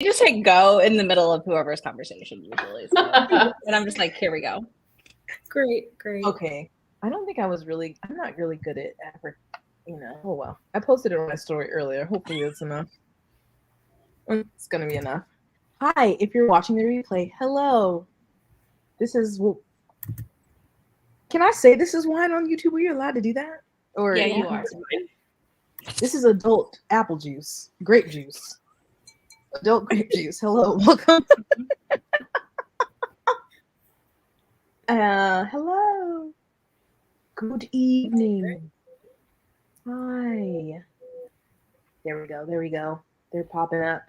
just like go in the middle of whoever's conversation usually. So. And I'm just like, here we go. Great. Okay. I'm not really good at oh well. I posted it on my story earlier. Hopefully it's enough. It's gonna be enough. Hi, if you're watching the replay, hello. This is Can I say this is wine on YouTube? Are you allowed to do that? Or Yeah, you are. This is adult apple juice, grape juice. Adult grape juice. Hello, welcome. Hello. Good evening. Hi. There we go. They're popping up.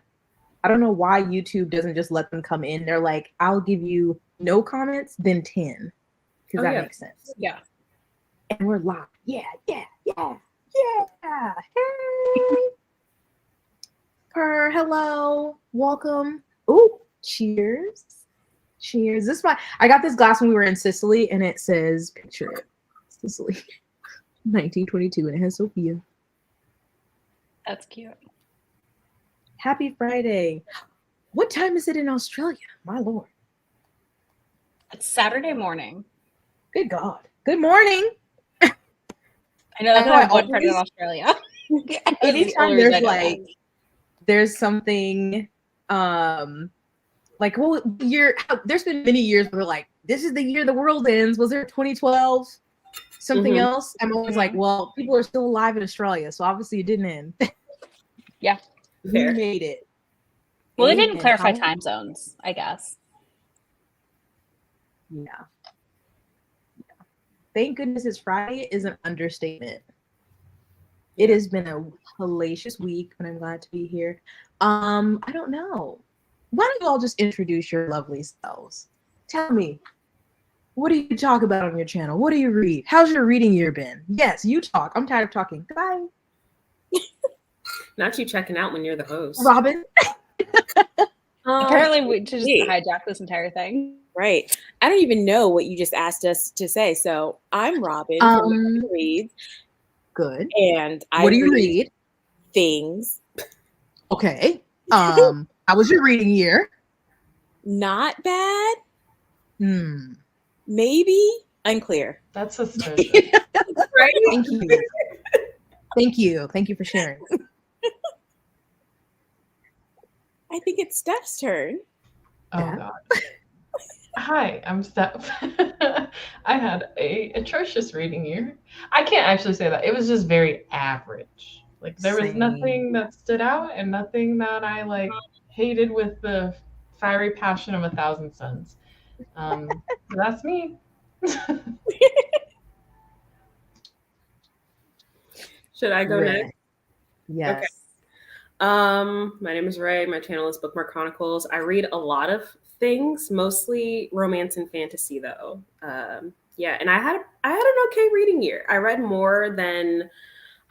I don't know why YouTube doesn't just let them come in. They're like, I'll give you no comments, then 10. Because that makes sense. Yeah. And we're live. Yeah. Hey. Hello. Welcome. Oh, cheers. I got this glass when we were in Sicily, and it says, picture it. Sicily. 1922, and it has Sophia. That's cute. Happy Friday. What time is it in Australia? My Lord. It's Saturday morning. Good God. Good morning. I know that's one part in Australia. Anytime there's something like, well, there's been many years where like, this is the year the world ends. Was there 2012? Something else? I'm always like, well, people are still alive in Australia, so obviously it didn't end. Yeah. We made it. Well, they didn't clarify time zones, I guess. Yeah. Thank goodness it's Friday is an understatement. It has been a hellacious week, but I'm glad to be here. I don't know. Why don't you all just introduce your lovely selves? Tell me, what do you talk about on your channel? What do you read? How's your reading year been? Yes, you talk. I'm tired of talking. Bye. Not you checking out when you're the host. Robin. Apparently we just hijacked this entire thing. Right. I don't even know what you just asked us to say. So I'm Robin from Reads. Good. And what do you read? Things. Okay. How was your reading year? Not bad. Maybe. Unclear. That's suspicious. Right? Thank you for sharing. I think it's Steph's turn. Oh God. Hi, I'm Steph. I had a atrocious reading year. I can't actually say that. It was just very average. Like there was nothing that stood out and nothing that I like hated with the fiery passion of 1,000 suns. So that's me. Should I go next? Yes. Okay. My name is Ray. My channel is Bookmark Chronicles. I read a lot of things, mostly romance and fantasy, though. And I had an okay reading year. I read more than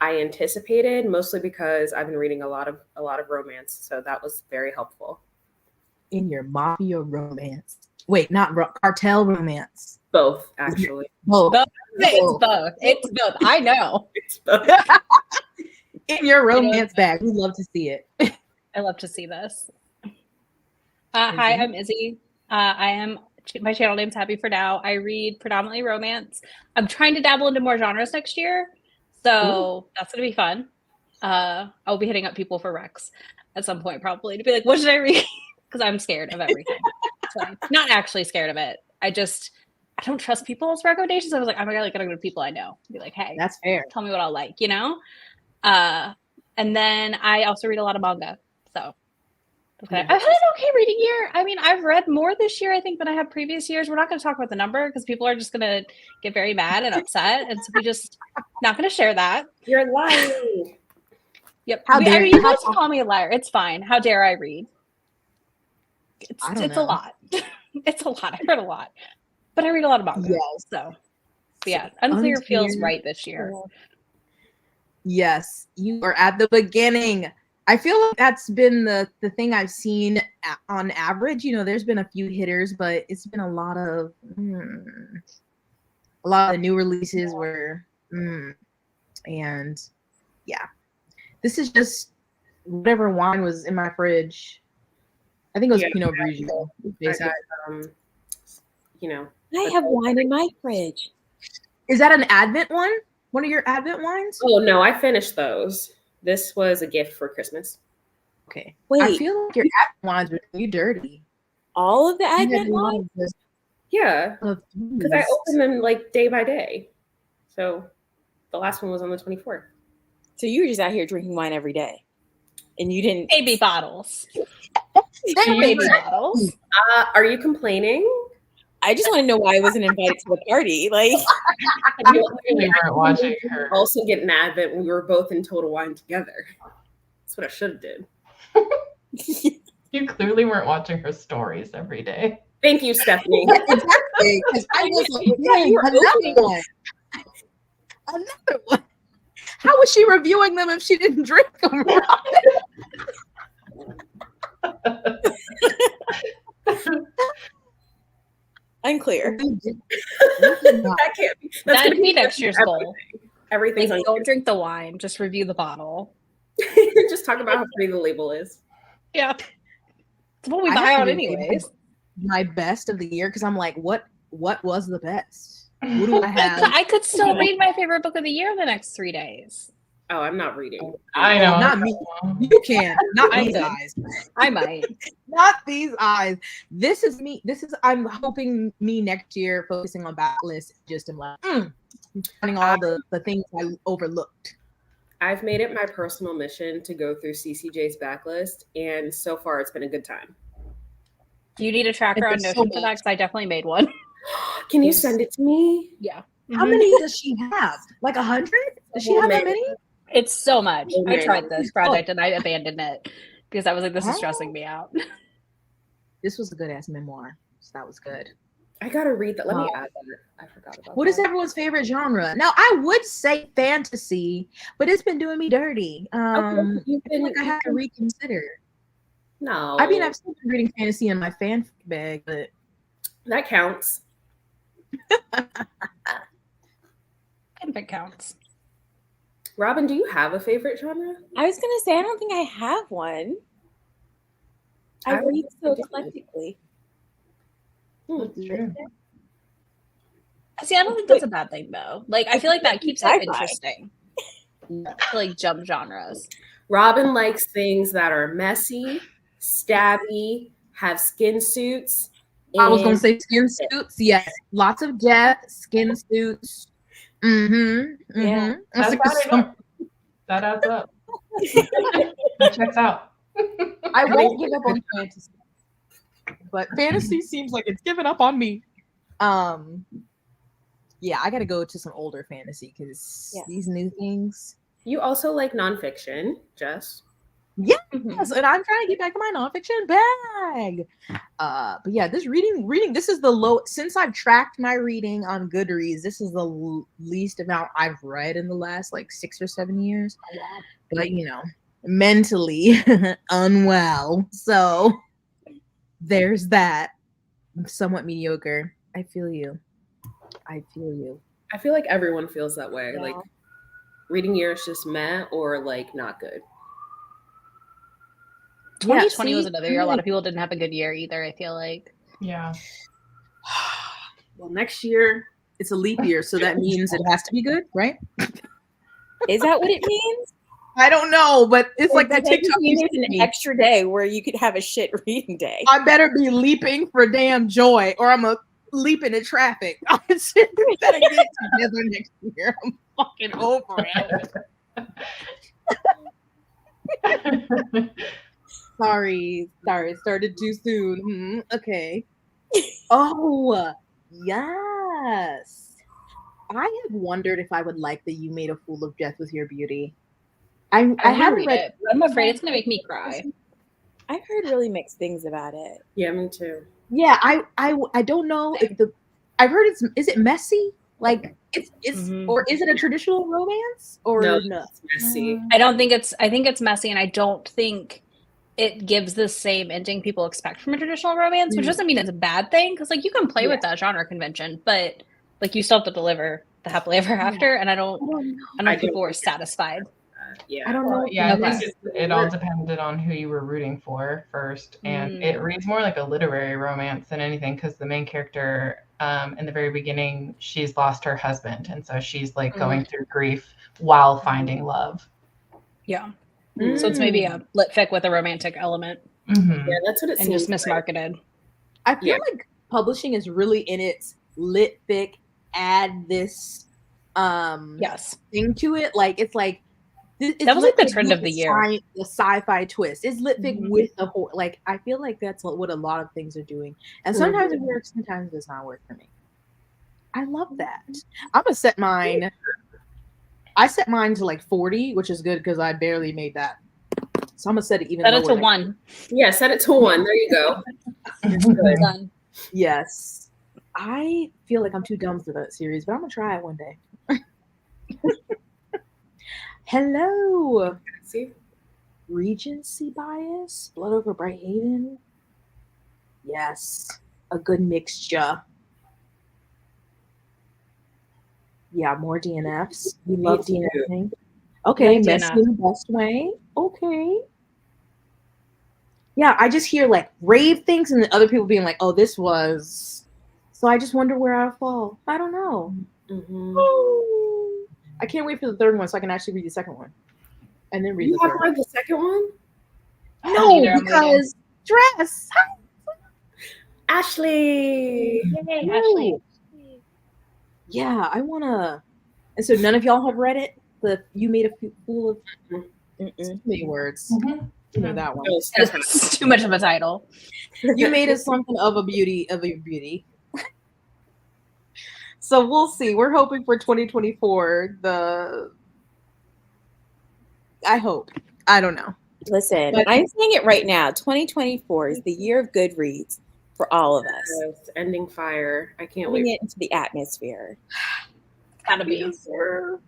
I anticipated, mostly because I've been reading a lot of romance, so that was very helpful. In your mafia romance. Wait, not cartel romance. Both, actually. Both. It's both. I know. It's both. In your romance bag. We'd love to see it. I love to see this. Hi, I'm Izzy. My channel name's Happy for Now. I read predominantly romance. I'm trying to dabble into more genres next year. So that's going to be fun. I'll be hitting up people for recs at some point probably to be like, what should I read? Because I'm scared of everything. So, not actually scared of it. I don't trust people's recommendations. I was like, I'm going to go to people I know. Be like, hey, that's fair. Tell me what I'll like, And then I also read a lot of manga. So okay. I've had an okay reading year. I mean, I've read more this year, I think, than I have previous years. We're not going to talk about the number because people are just going to get very mad and upset. And so we just not going to share that. You're lying. Yep. You guys call me a liar. It's fine. How dare I read? It's a lot. It's a lot. I read a lot. But I read a lot of manga. Yes. So yeah, Unclear feels right this year. Yes, you are at the beginning. I feel like that's been the thing I've seen on average. There's been a few hitters, but it's been a lot of new releases where and yeah. This is just whatever wine was in my fridge I think it was Yeah, Pinot Grigio. I got, you know. I have wine in my fridge. Is that an Advent one? One of your Advent wines? Oh no, I finished those. This was a gift for Christmas. Okay. Wait. I feel like your Advent wines are really dirty. All of the You had Advent one wine? of those- Yeah, of because I these. opened them like day by day. So the last one was on the 24th. So you were just out here drinking wine every day, and you didn't. Baby bottles. Damn, Baby bottles. Are you complaining? I just want to know why I wasn't invited to the party. Like, You clearly weren't watching her. Also get an Advent when we were both in Total Wine together. That's what I should have did. You clearly weren't watching her stories every day. Thank you, Stephanie. Exactly. Because I was like, dang, another one. Another one. How was she reviewing them if she didn't drink them? unclear. That can't be. That gonna could be next year's goal. Everything's Like, on don't drink the wine, just review the bottle. Just talk about how pretty the label is. Yeah. It's what we I buy have out to anyways. My best of the year because I'm like, what was the best? What do I have? I could still read my favorite book of the year the next 3 days. Oh, I'm not reading. I know. Not me. You can. Not I these could. eyes. I might. Not these eyes. This is me. I'm hoping me next year focusing on backlist. Just am like, finding all the things I overlooked. I've made it my personal mission to go through CCJ's backlist, and so far it's been a good time. You need a tracker on It's so Notion for that because I definitely made one. Can you send it to me? Yeah. How many does she have? Like 100? Does she have that many? It's so much. I Okay. tried this project and I abandoned it because I was like, this is stressing me out. This was a good ass memoir. So that was good. I gotta read that. Let me add that. I forgot about What that. is everyone's favorite genre? Now I would say fantasy, but it's been doing me dirty. I feel like I have to reconsider. No. I mean, I've still been reading fantasy in my fan bag, but that counts. If it counts. Robin, do you have a favorite genre? I was gonna say I don't think I have one. I I read so do. eclectically. That's true. See, I don't think that's a bad thing though. Like, I feel like that keeps it Sci-fi. interesting. To like jump genres. Robin likes things that are messy, stabby, have skin suits. I was gonna and- say skin suits. Yes, lots of death, skin suits. Mm-hmm. Yeah. That's not enough. That adds up. That checks out. I won't give up on fantasy, but fantasy seems like it's given up on me. Yeah, I gotta go to some older fantasy because these new things. You also like nonfiction, Jess. Yes, and I'm trying to get back in my nonfiction bag. But yeah, this reading, this is the low since I've tracked my reading on Goodreads. This is the least amount I've read in the last like 6 or 7 years. But you know, mentally unwell, so there's that. Somewhat mediocre. I feel you. I feel like everyone feels that way. Yeah. Like reading year is just meh or like not good. 2020 was another year. A lot of people didn't have a good year either, I feel like. Yeah. Well, next year it's a leap year, so that means it has to be good, right? Is that what it means? I don't know, but it's like that Does that TikTok. mean you there's sent an me. extra day where you could have a shit reading day. I better be leaping for damn joy, or I'm a leap into traffic. I'm better get it together next year. I'm fucking over it. Sorry, started too soon. Okay. Oh, yes. I have wondered if I would like that you made a fool of Death with Your Beauty. I haven't read it. I'm afraid it's gonna make me cry. I've heard really mixed things about it. Yeah, me too. Yeah, I don't know if I've heard is it messy? Like it's or is it a traditional romance or No, no? it's messy. I think it's messy, and I don't think it gives the same ending people expect from a traditional romance, which doesn't mean it's a bad thing, because like you can play with that genre convention, but like you still have to deliver the happily ever after, and I don't know if people were satisfied. Yeah. I don't know. Yeah, I Okay. think it all depended on who you were rooting for first, and it reads more like a literary romance than anything because the main character, in the very beginning, she's lost her husband, and so she's like going through grief while finding love. Yeah. So it's maybe a lit fic with a romantic element. Mm-hmm. Yeah, that's what it and seems just mismarketed. I feel like publishing is really in its lit fic. Add this Yes. thing to it. Like it's like it's That was like the lit fic trend with of the year. The sci-fi twist. It's lit fic with the whole. Like I feel like that's what a lot of things are doing, and sometimes it works, sometimes it does not work for me. I love that. I'm gonna set mine. I set mine to like 40, which is good because I barely made that. So I'm gonna set it even Set lower. it to 1. Yeah, set it to 1. There you go. Done. Yes. I feel like I'm too dumb for that series, but I'm gonna try it one day. Hello. See? Regency bias, Blood over Brighthaven. Yes, a good mixture. Yeah, more DNFs. We love DNFing. Okay, Love messy DNF. in the best way. Okay. Yeah, I just hear like rave things and then other people being like, "Oh, this was." So I just wonder where I fall. I don't know. Oh, I can't wait for the third one so I can actually read the second one, and then read You the haven't third. read the second one? No, Neither, I'm because dress. Ashley. Yay, No. Ashley. Yeah, I wanna. And so none of y'all have read it. You made a fool of too many words. You know that one. It's too much of a title. You made us something of a beauty. So we'll see. We're hoping for 2024. I hope. I don't know. Listen, But- I'm saying it right now. 2024 is the year of Goodreads for all of us. Yes, ending fire. I can't Putting wait. it into the atmosphere. It's gotta be. Can't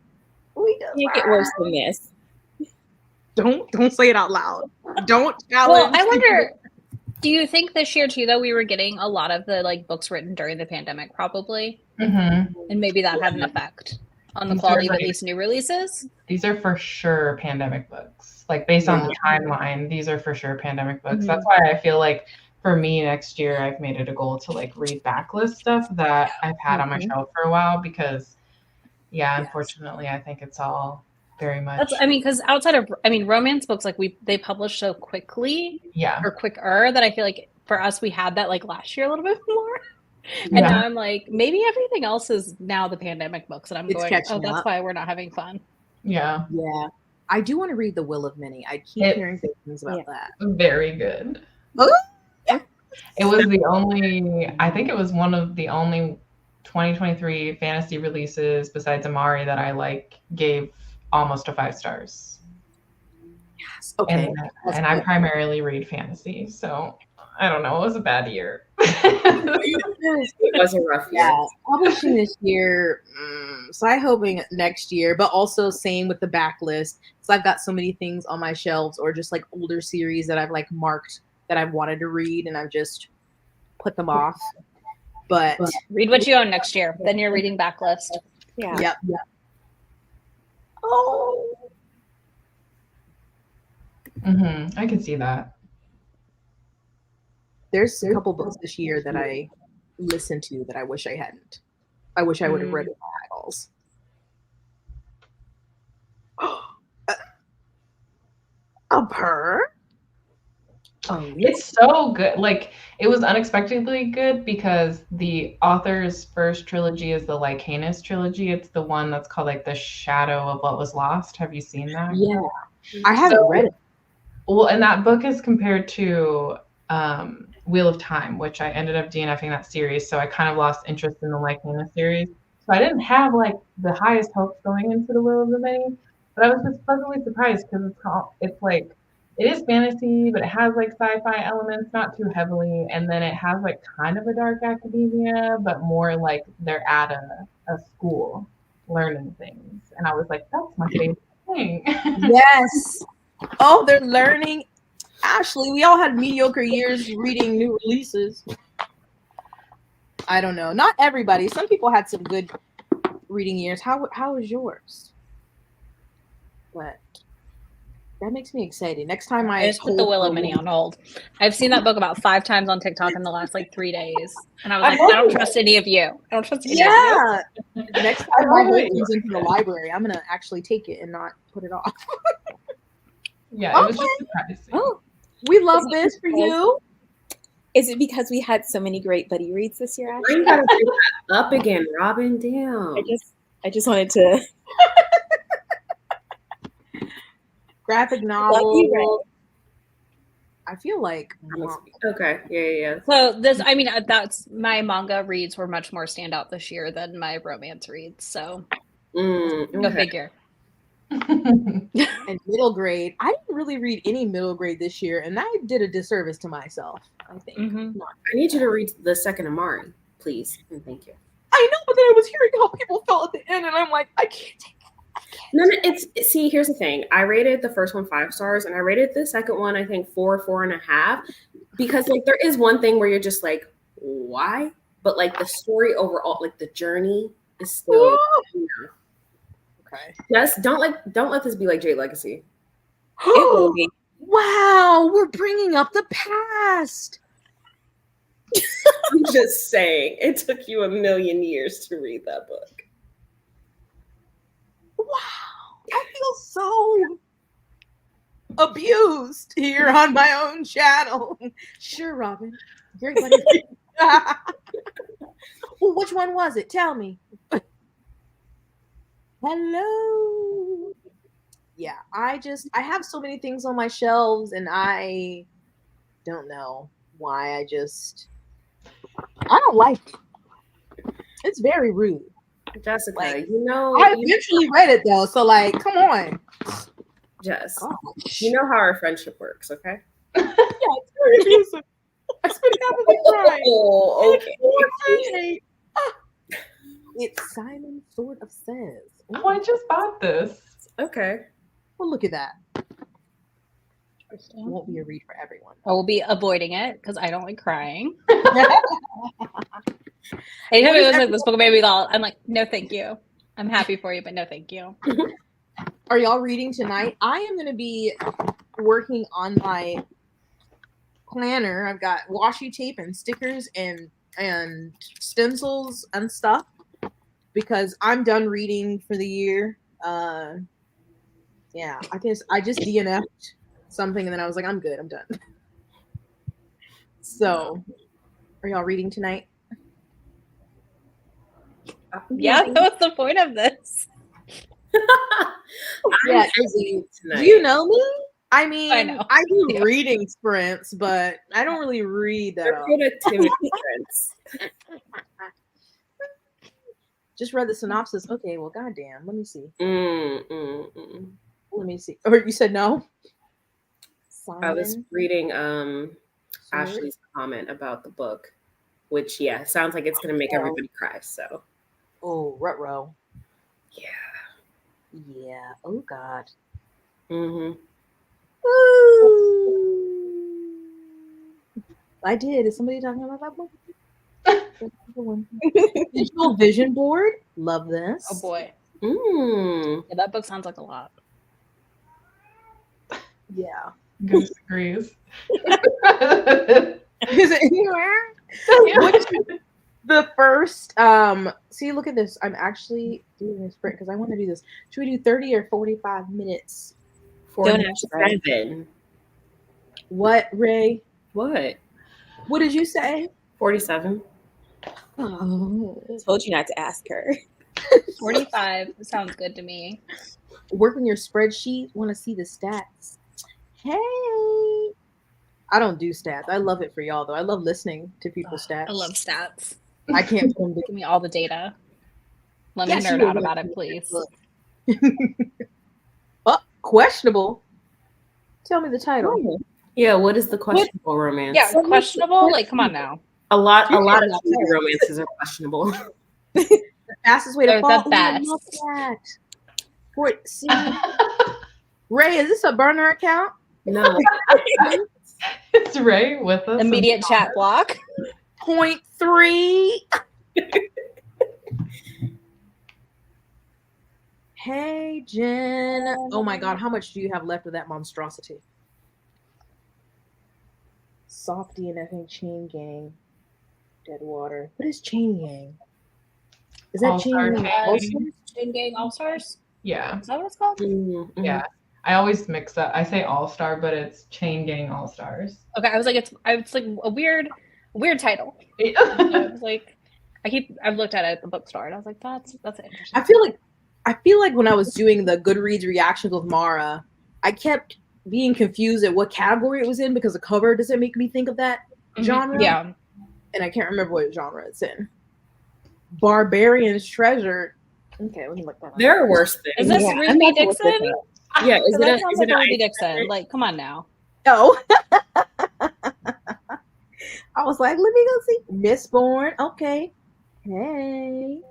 get worse than this. Don't say it out loud. Don't challenge. Well, I wonder, do you think this year too, though, we were getting a lot of the like books written during the pandemic, probably, and maybe that had an effect on the quality of at least new releases? These are for sure pandemic books. Like based on the timeline, these are for sure pandemic books. That's why I feel like for me next year, I've made it a goal to like read backlist stuff that I've had on my shelf for a while because, unfortunately, I think it's all very much. Because outside of, romance books, like they publish so quickly, or quicker, that I feel like for us, we had that like last year a little bit more. And now I'm like, maybe everything else is now the pandemic books, and I'm going, oh, that's why we're not having fun. Yeah. I do want to read The Will of Many. I keep hearing good things about that. Very good. Oh. It was I think it was one of the only 2023 fantasy releases besides Amari that I gave almost a 5 stars. Yes. Okay. And I primarily read fantasy, so I don't know. It was a bad year. It was a rough year. Yeah, publishing this year. So I'm hoping next year, but also same with the backlist. So I've got so many things on my shelves, or just like older series that I've marked that I've wanted to read, and I've just put them off. But read what you own next year. Then you're reading backlist. Yeah. Yep. Oh. I can see that. There's a couple books this year that I listened to that I wish I hadn't. I wish I would have read with my eyeballs. A purr? Oh, it's so good. It was unexpectedly good because the author's first trilogy is the Lycanus trilogy. It's the one that's called The Shadow of What Was Lost. Have you seen that? Yeah. I haven't read it. Well, and that book is compared to Wheel of Time, which I ended up DNFing that series. So I kind of lost interest in the Lycanus series. So I didn't have the highest hopes going into the Will of the Many, but I was just pleasantly surprised because it is fantasy, but it has sci-fi elements, not too heavily, and then it has kind of a dark academia, but more they're at a school learning things. And I was like, that's my favorite thing. Yes. Oh, they're learning. Ashley, we all had mediocre years reading new releases. I don't know. Not everybody. Some people had some good reading years. How was yours? But That makes me excited. Next time I just put the hold Willow for Mini one- on hold. I've seen that book about 5 times on TikTok in the last like 3 days, and I was like, I don't trust any of you. I don't trust any of you. Yeah. Next time my love book it. comes into the library, I'm gonna actually take it and not put it off. Yeah, it was just Okay. surprising. Oh, We love this for you. is it because we had so many great buddy reads this year, Ashley? You gotta do that up again, Robin. Damn. I just wanted to Graphic love you, Ray. novel. I feel like Okay. Yeah. So this, I mean, that's my manga reads were much more standout this year than my romance reads. So go Okay. figure. and middle grade. I didn't really read any middle grade this year, and I did a disservice to myself, I think. Mhm. I need you to read the second Amari, please, and thank you. I know, but then I was hearing how people felt at the end, and I'm like, I can't take it. No, see, here's the thing. I rated the first one 5 stars, and I rated the second one, I think 4.5, because like there is one thing where you're just like, why? But like the story overall, like the journey is still. Okay. Just don't let this be like Jade Legacy. It will be. Wow, we're bringing up the past. I'm just saying, it took you a million years to read that book. Wow, I feel so abused here on my own channel. Sure, Robin. Great buddy. Well, which one was it? Tell me. Hello. Yeah, I have so many things on my shelves, and I don't know why. I don't like it. It's very rude. Jessica, Like, you I eventually read it though, so like, come on. Jess, Gosh. you know how our friendship works, okay? Yeah, it's very abusive. I spent half of it crying. Oh, okay. Okay. It's Simon sort of says. Oh, I just bought this. Okay. Well, look at that. It won't be a read for everyone. I will be avoiding it because I don't like crying. What Anytime is it was like this book made me laugh, I'm like, no, thank you. I'm happy for you, but no, thank you. Are y'all reading tonight? I am going to be working on my planner. I've got washi tape and stickers and stencils and stuff because I'm done reading for the year. Yeah, I just DNF'd something and then I was like, I'm good, I'm done. So, are y'all reading tonight? Yeah, what's the point of this? Yeah, Izzy tonight. do you know me? I mean, I know. I do Yeah. reading sprints, but I don't really read that They're often. productivity sprints. Just read the synopsis. Okay, well, goddamn. Let me see. Mm. Let me see. Or you said no? I was Simon reading Sword? Ashley's comment about the book, which sounds like it's gonna make everybody cry. So Oh, Rutro. yeah. Yeah. Oh God. Mm-hmm. I did. Is somebody talking about that book? Digital vision board. Love this. Oh boy. Mm. Yeah, that book sounds like a lot. Yeah. Goose agrees. Is it anywhere? What's the first? See, look at this. I'm actually doing a sprint because I want to do this. Should we do 30 or 45 minutes? Don't ask Ray. 47. What, Ray? What? What did you say? 47. Oh. Told you not to ask her. 45 sounds good to me. Work on your spreadsheet. Want to see the stats? Hey. I don't do stats. I love it for y'all though. I love listening to people's stats. I love stats. I can't put them Give me all the data. Let Yes, me you nerd will. out about it, please. Oh, questionable. Tell me the title. Yeah, what is the questionable romance? Yeah, questionable. Like, come on now. A lot of Yeah. TV romances are questionable. The fastest way to They're fall. the Ooh, I best. love that. See, Ray, is this a burner account? No. It's Ray with us. Immediate chat block. 0.3. Hey, Jen. Oh my God, how much do you have left of that monstrosity? Softy and I think Chain Gang. Deadwater. What is Chain Gang? Is that All-Star Chain Gang? Chain. Chain Gang All Stars. Yeah. Is that what it's called? Mm-hmm. Yeah. I always mix up. I say All Star, but it's Chain Gang All Stars. Okay, I was like, it's like a weird title. I was like, I've looked at it at the bookstore, and I was like, that's interesting. I feel like when I was doing the Goodreads reactions with Mara, I kept being confused at what category it was in because the cover doesn't make me think of that genre. Yeah. And I can't remember what genre it's in. Barbarian's Treasure. Okay, let me look that up. There are worse things. Is this Ruby Dixon? Yeah, is That it sounds like a Ruby ice Dixon. cream? Like, come on now. No. I was like, let me go see Mistborn. Okay. Hey.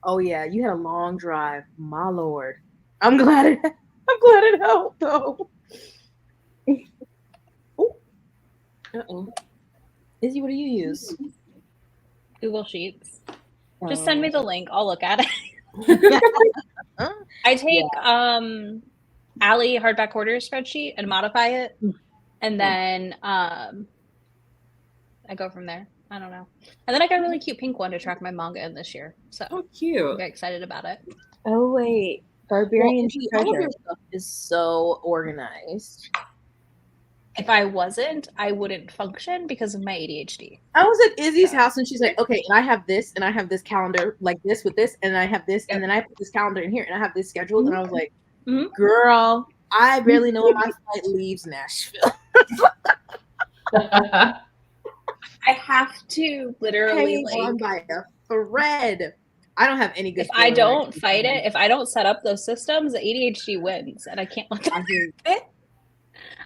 Oh yeah, you had a long drive, my lord. I'm glad it helped though. Uh-oh. Izzy, what do you use? Google Sheets. Just send me the link. I'll look at it. I take Allie hardback order spreadsheet and modify it, and then I go from there. I don't know. And then I got a really cute pink one to track my manga in this year. So Oh, I'm cute. very excited about it. Oh wait, Barbarian's All of Treasure. your stuff is so organized. If I wasn't, I wouldn't function because of my ADHD. I was at Izzy's house and she's like, okay, and I have this and I have this calendar like this with this and I have this and then I put this calendar in here and I have this scheduled and I was like, girl, I barely know when my flight leaves Nashville. I have to literally Hang on by a thread. I don't have any good. If I don't fight it, if I don't set up those systems, the ADHD wins, and I can't let that happen.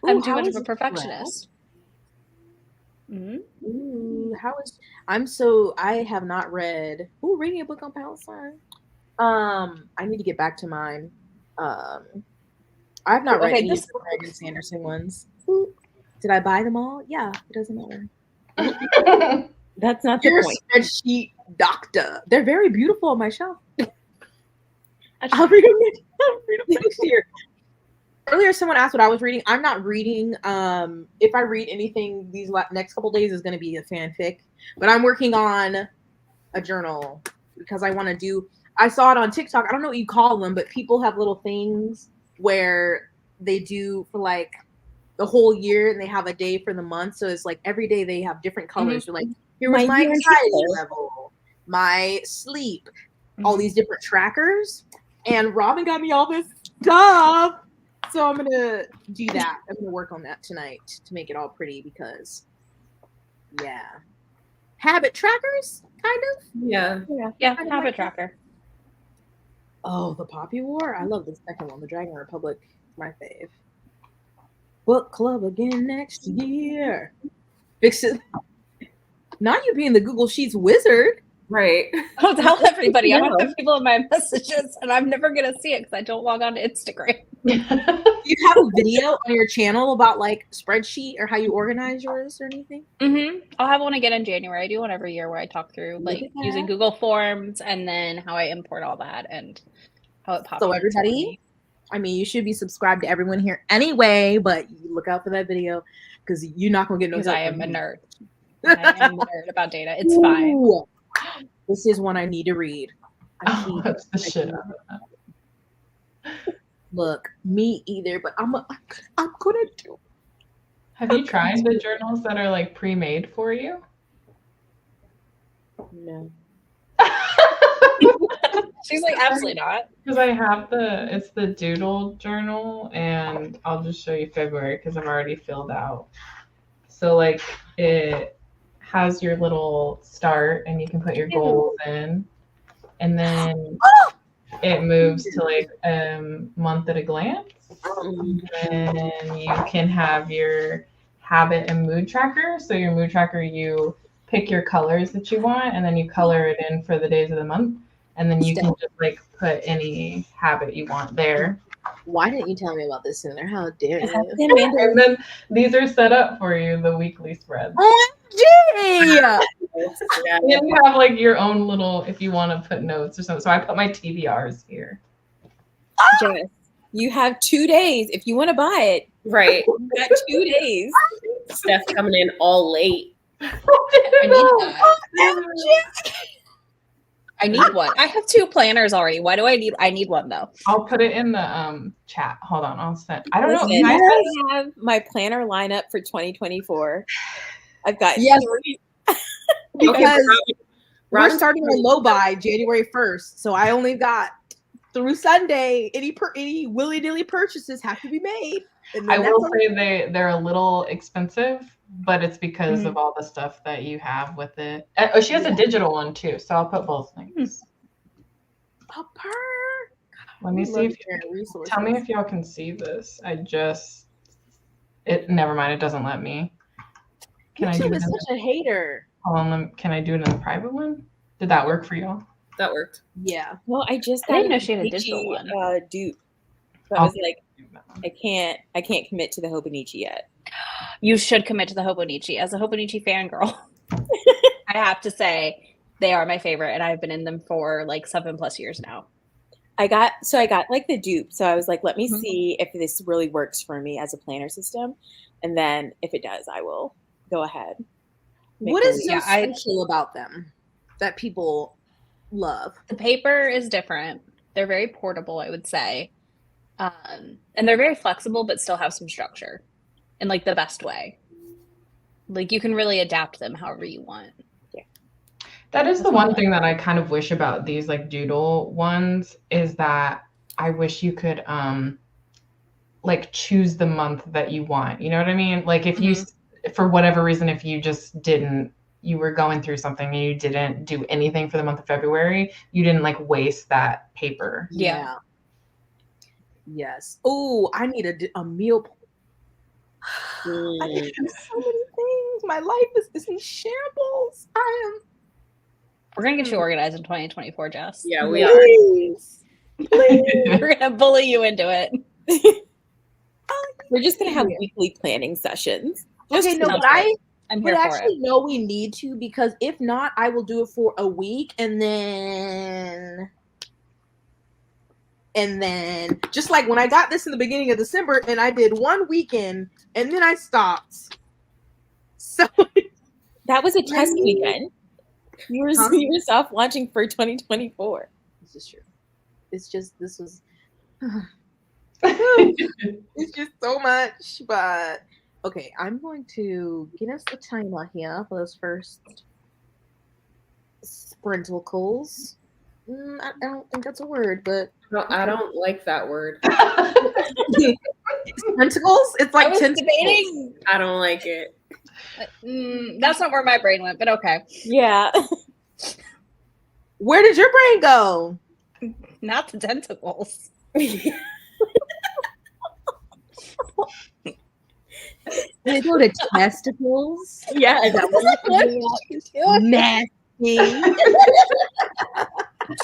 I'm too much of a perfectionist. Ooh, I have not read. Ooh, reading a book on Palestine. I need to get back to mine. I've not read any of the Brandon Sanderson ones. Ooh, did I buy them all? Yeah, it doesn't matter. That's not the point. Spreadsheet doctor. They're very beautiful on my shelf. I'll read them next year. Earlier, someone asked what I was reading. I'm not reading. If I read anything these next couple days is going to be a fanfic, but I'm working on a journal because I want to do. I saw it on TikTok. I don't know what you call them, but people have little things where they do for like the whole year and they have a day for the month. So it's like every day they have different colors. They're like, here was my anxiety level, my sleep, all these different trackers. And Robin got me all this stuff. So I'm going to do that. I'm going to work on that tonight to make it all pretty because, yeah. Habit trackers, kind of? Yeah, habit tracker. Oh, the Poppy War? I love the second one, the Dragon Republic, my fave. Book club again next year. Fix it. Not you being the Google Sheets wizard. Right. I'll tell everybody. I don't have people in my messages, and I'm never going to see it because I don't log on to Instagram. Do you have a video on your channel about like spreadsheet or how you organize yours or anything? I'll have one again in January. I do one every year where I talk through like using Google Forms and then how I import all that and how it pops. So everybody, I mean, you should be subscribed to everyone here anyway, but you look out for that video because you're not going to get no. Because I am a nerd. I am a nerd about data. It's fine. This is one I need to read. That's the shit out of that. Look, me either, but I'm gonna do. Have you tried the journals that are like pre-made for you? No. She's like, absolutely not. Because I have it's the doodle journal, and I'll just show you February because I've already filled out. So like it has your little start and you can put your goals in, and then it moves to like month at a glance, and you can have your habit and mood tracker. So your mood tracker, you pick your colors that you want and then you color it in for the days of the month, and then you can just like put any habit you want there. Why didn't you tell me about this sooner? How dare you? And then these are set up for you, the weekly spreads. OMG! And you have like your own little, if you want to put notes or something. So I put my TBRs here. Jess, you have 2 days if you want to buy it. Right. You got 2 days. Steph coming in all late. I need that. I need one. I have 2 planners already. Why do I need? I need one though. I'll put it in the chat. Hold on, I'll send. I don't know. Listen, Guys, I have my planner lineup for 2024. I've got Yes. 3. Because we're Robin- starting on low buy January 1st, so I only got through Sunday. Any willy nilly purchases have to be made. And I then will that's say they're a little expensive, but it's because of all the stuff that you have with it. Oh, she has a digital one too, so I'll put both links. a purr. Let me see if tell me if y'all can see this. Never mind, it doesn't let me. Can I do YouTube it is in such a hater. Hold on, can I do it in the private one? Did that work for y'all? That worked. Yeah. Well, I just I got didn't know she had a digital one. dupe. So I was like, I can't commit to the Hobonichi yet. You should commit to the Hobonichi. As a Hobonichi fangirl, I have to say they are my favorite, and I've been in them for like 7+ years now. I got like the dupe. So I was like, let me see if this really works for me as a planner system. And then if it does, I will go ahead. What is so special about them that people love? The paper is different. They're very portable, I would say. And they're very flexible, but still have some structure in like the best way. Like you can really adapt them however you want. That is the one thing that I kind of wish about these like doodle ones is that I wish you could like choose the month that you want. You know what I mean? Like if you for whatever reason if you just you were going through something and you didn't do anything for the month of February, you didn't like waste that paper. Yeah. Yes. Oh, I need a meal. I need to do so many things. My life is in shambles. We're gonna get you organized in 2024, Jess. Yeah, we Please. We're gonna bully you into it. We're just gonna have weekly planning sessions. Okay, no, but I'm here for it. No, we need to because if not, I will do it for a week and then just like when I got this in the beginning of December and I did one weekend and then I stopped. So that was a test weekend. You were soft launching for 2024. This is true. It's just this was it's just so much, but okay, I'm going to get us the timer here for those first sprinkles. I don't think that's a word, but no, I don't like that word. Sprinkles? It's like debating. I don't like it. That's not where my brain went, but okay. Yeah. Where did your brain go? Not the tentacles. They go to testicles. Yeah, nasty.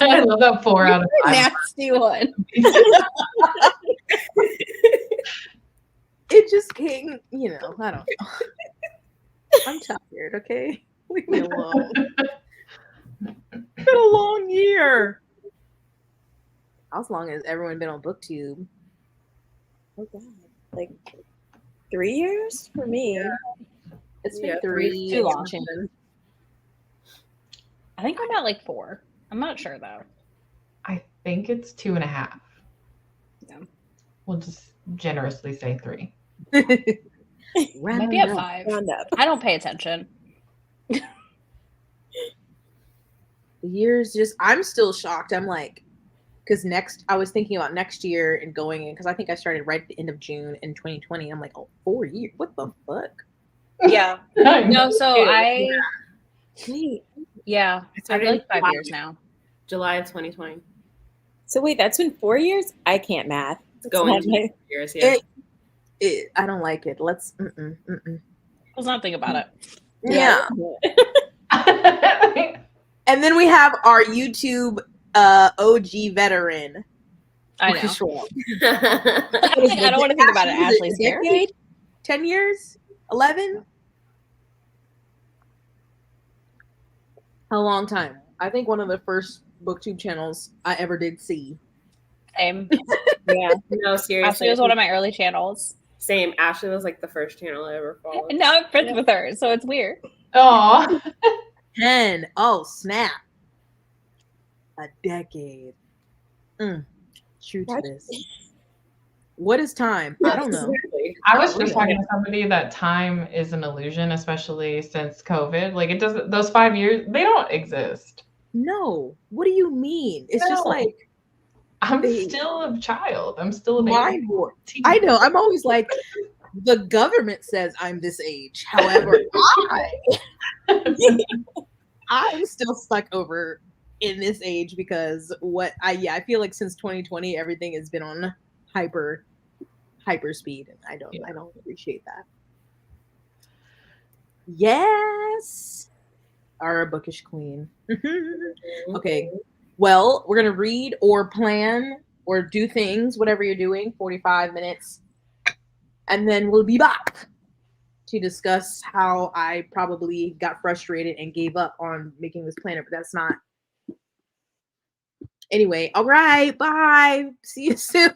I love that 4 out of 5. Nasty one. It just came, I don't know. I'm tired, okay? Leave me alone. It's been a long year. How long has everyone been on BookTube? Oh God, like 3 years for me. Yeah. It's been 3. Too long. I think I'm at like 4. I'm not sure though. I think it's 2.5. Yeah. We'll just generously say 3. Maybe at 5. I don't pay attention. The years I'm still shocked. I'm like, because I was thinking about next year and going in because I think I started right at the end of June in 2020. I'm like, 4 years. What the fuck? Yeah. No, so I wait. Yeah. I feel like 5 years now. July of 2020. So wait, that's been 4 years? I can't math. It's going 4 years, yeah. I don't like it. Let's Let's not think about it. Yeah. And then we have our YouTube OG veteran. I know. Sure. I don't want to think about it. Ashley's here. 10 years? 11? A long time. I think one of the first BookTube channels I ever did see. Same. Yeah. No, seriously. Ashley was one of my early channels. Same. Ashley was like the first channel I ever followed. And now I'm friends with her, so it's weird. Oh, 10. Oh, snap. A decade. True to this. What is time? I don't know. Exactly. I was just talking to somebody that time is an illusion, especially since COVID. Like, it doesn't, those 5 years, they don't exist. No. What do you mean? It's just No. like I'm still a child. I'm still a mind warp. I know. I'm always like, the government says I'm this age. However, I'm still stuck over in this age because I feel like since 2020 everything has been on hyper speed, and I don't appreciate that. Yes, our bookish queen. Okay, well, we're gonna read or plan or do things, whatever you're doing, 45 minutes, and then we'll be back to discuss how I probably got frustrated and gave up on making this planner, but that's not. Anyway, all right, bye. See you soon.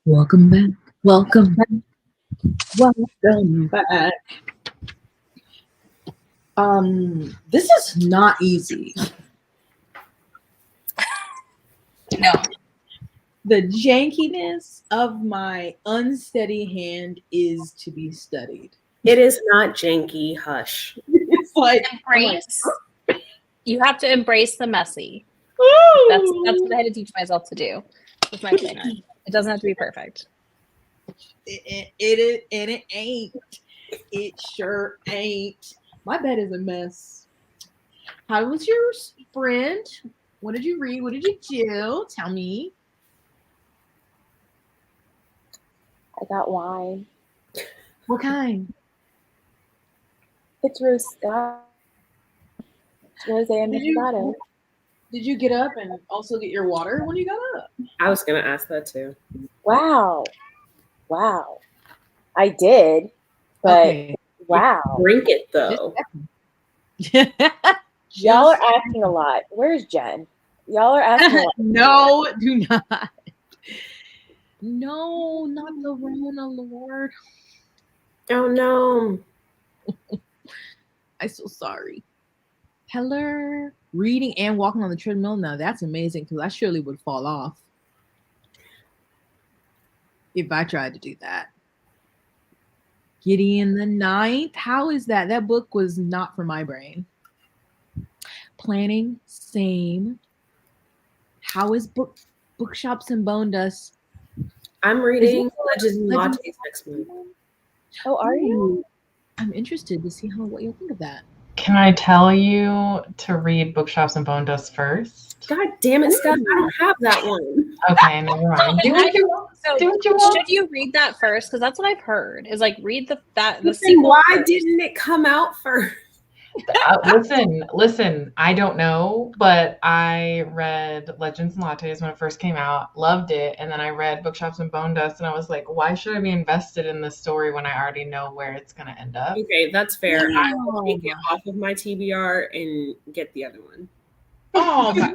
Welcome back. Welcome back. Welcome back. This is not easy. No. The jankiness of my unsteady hand is to be studied. It is not janky. Hush. It's like Embrace. You have to embrace the messy. ooh. That's what I had to teach myself to do with my planner. It doesn't have to be perfect. It ain't. It sure ain't. My bed is a mess. How was your sprint? What did you read? What did you do? Tell me. I got wine. What kind? It's Rosé. Rosé and Moscato. Did you get up and also get your water when you got up? I was gonna ask that too. Wow. I did, but Okay. wow. Drink it though. Y'all are asking a lot. Where's Jen? Y'all are asking a lot. No, do not. No, not the Rona, Lord. Oh no. I'm so sorry. Heller, reading and walking on the treadmill. Now that's amazing because I surely would fall off if I tried to do that. Gideon the Ninth. How is that? That book was not for my brain. Planning, same. How is bookshops and bone dust? I'm reading Legends Lattes next month. Oh, are you? I'm interested to see what you'll think of that. Can I tell you to read Bookshops and Bone Dust first? God damn it, Steph! I don't have that one. Okay, never mind. Do what you want. Do what you want. Should you read that first? Because that's what I've heard. Is like read the Then sequel. why first. didn't it come out first? Listen, I don't know, but I read Legends and Lattes when it first came out, loved it, and then I read Bookshops and Bone Dust, and I was like, why should I be invested in this story when I already know where it's going to end up? Okay, that's fair. I will take it off of my TBR and get the other one. Oh, okay.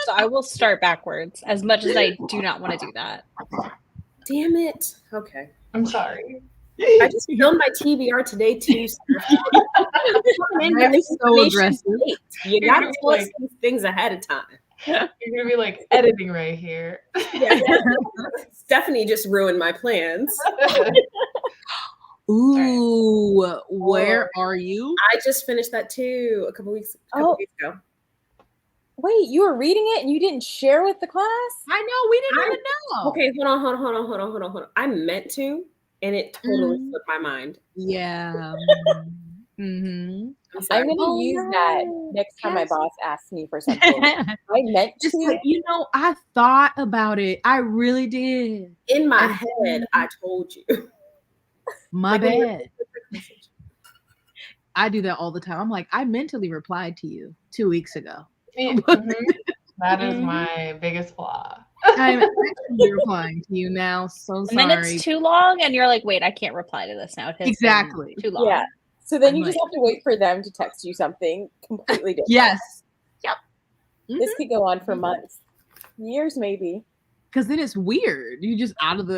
So I will start backwards as much as I do not want to do that. Damn it. Okay. I'm sorry. I just filmed my TBR today too. That is so aggressive. You gotta tell us these things ahead of time. You're gonna be like editing right here. Yeah. Stephanie just ruined my plans. Ooh, where are you? I just finished that too a couple weeks ago. Wait, you were reading it and you didn't share with the class? I know, we didn't even know. Okay, hold on. I meant to, and it totally slipped my mind. Yeah. I'm gonna use that next time my boss asks me for something. I meant Just to. I thought about it. I really did. In my head, I told you. My bad. I do that all the time. I'm like, I mentally replied to you 2 weeks ago. That is my biggest flaw. I'm actually replying to you now. So sorry. And then it's too long, and you're like, wait, I can't reply to this now. It has Exactly. been too long. Yeah. So then you just have to wait for them to text you something completely different. Yes. Yep. This could go on for months, years maybe. Because then it's weird. You just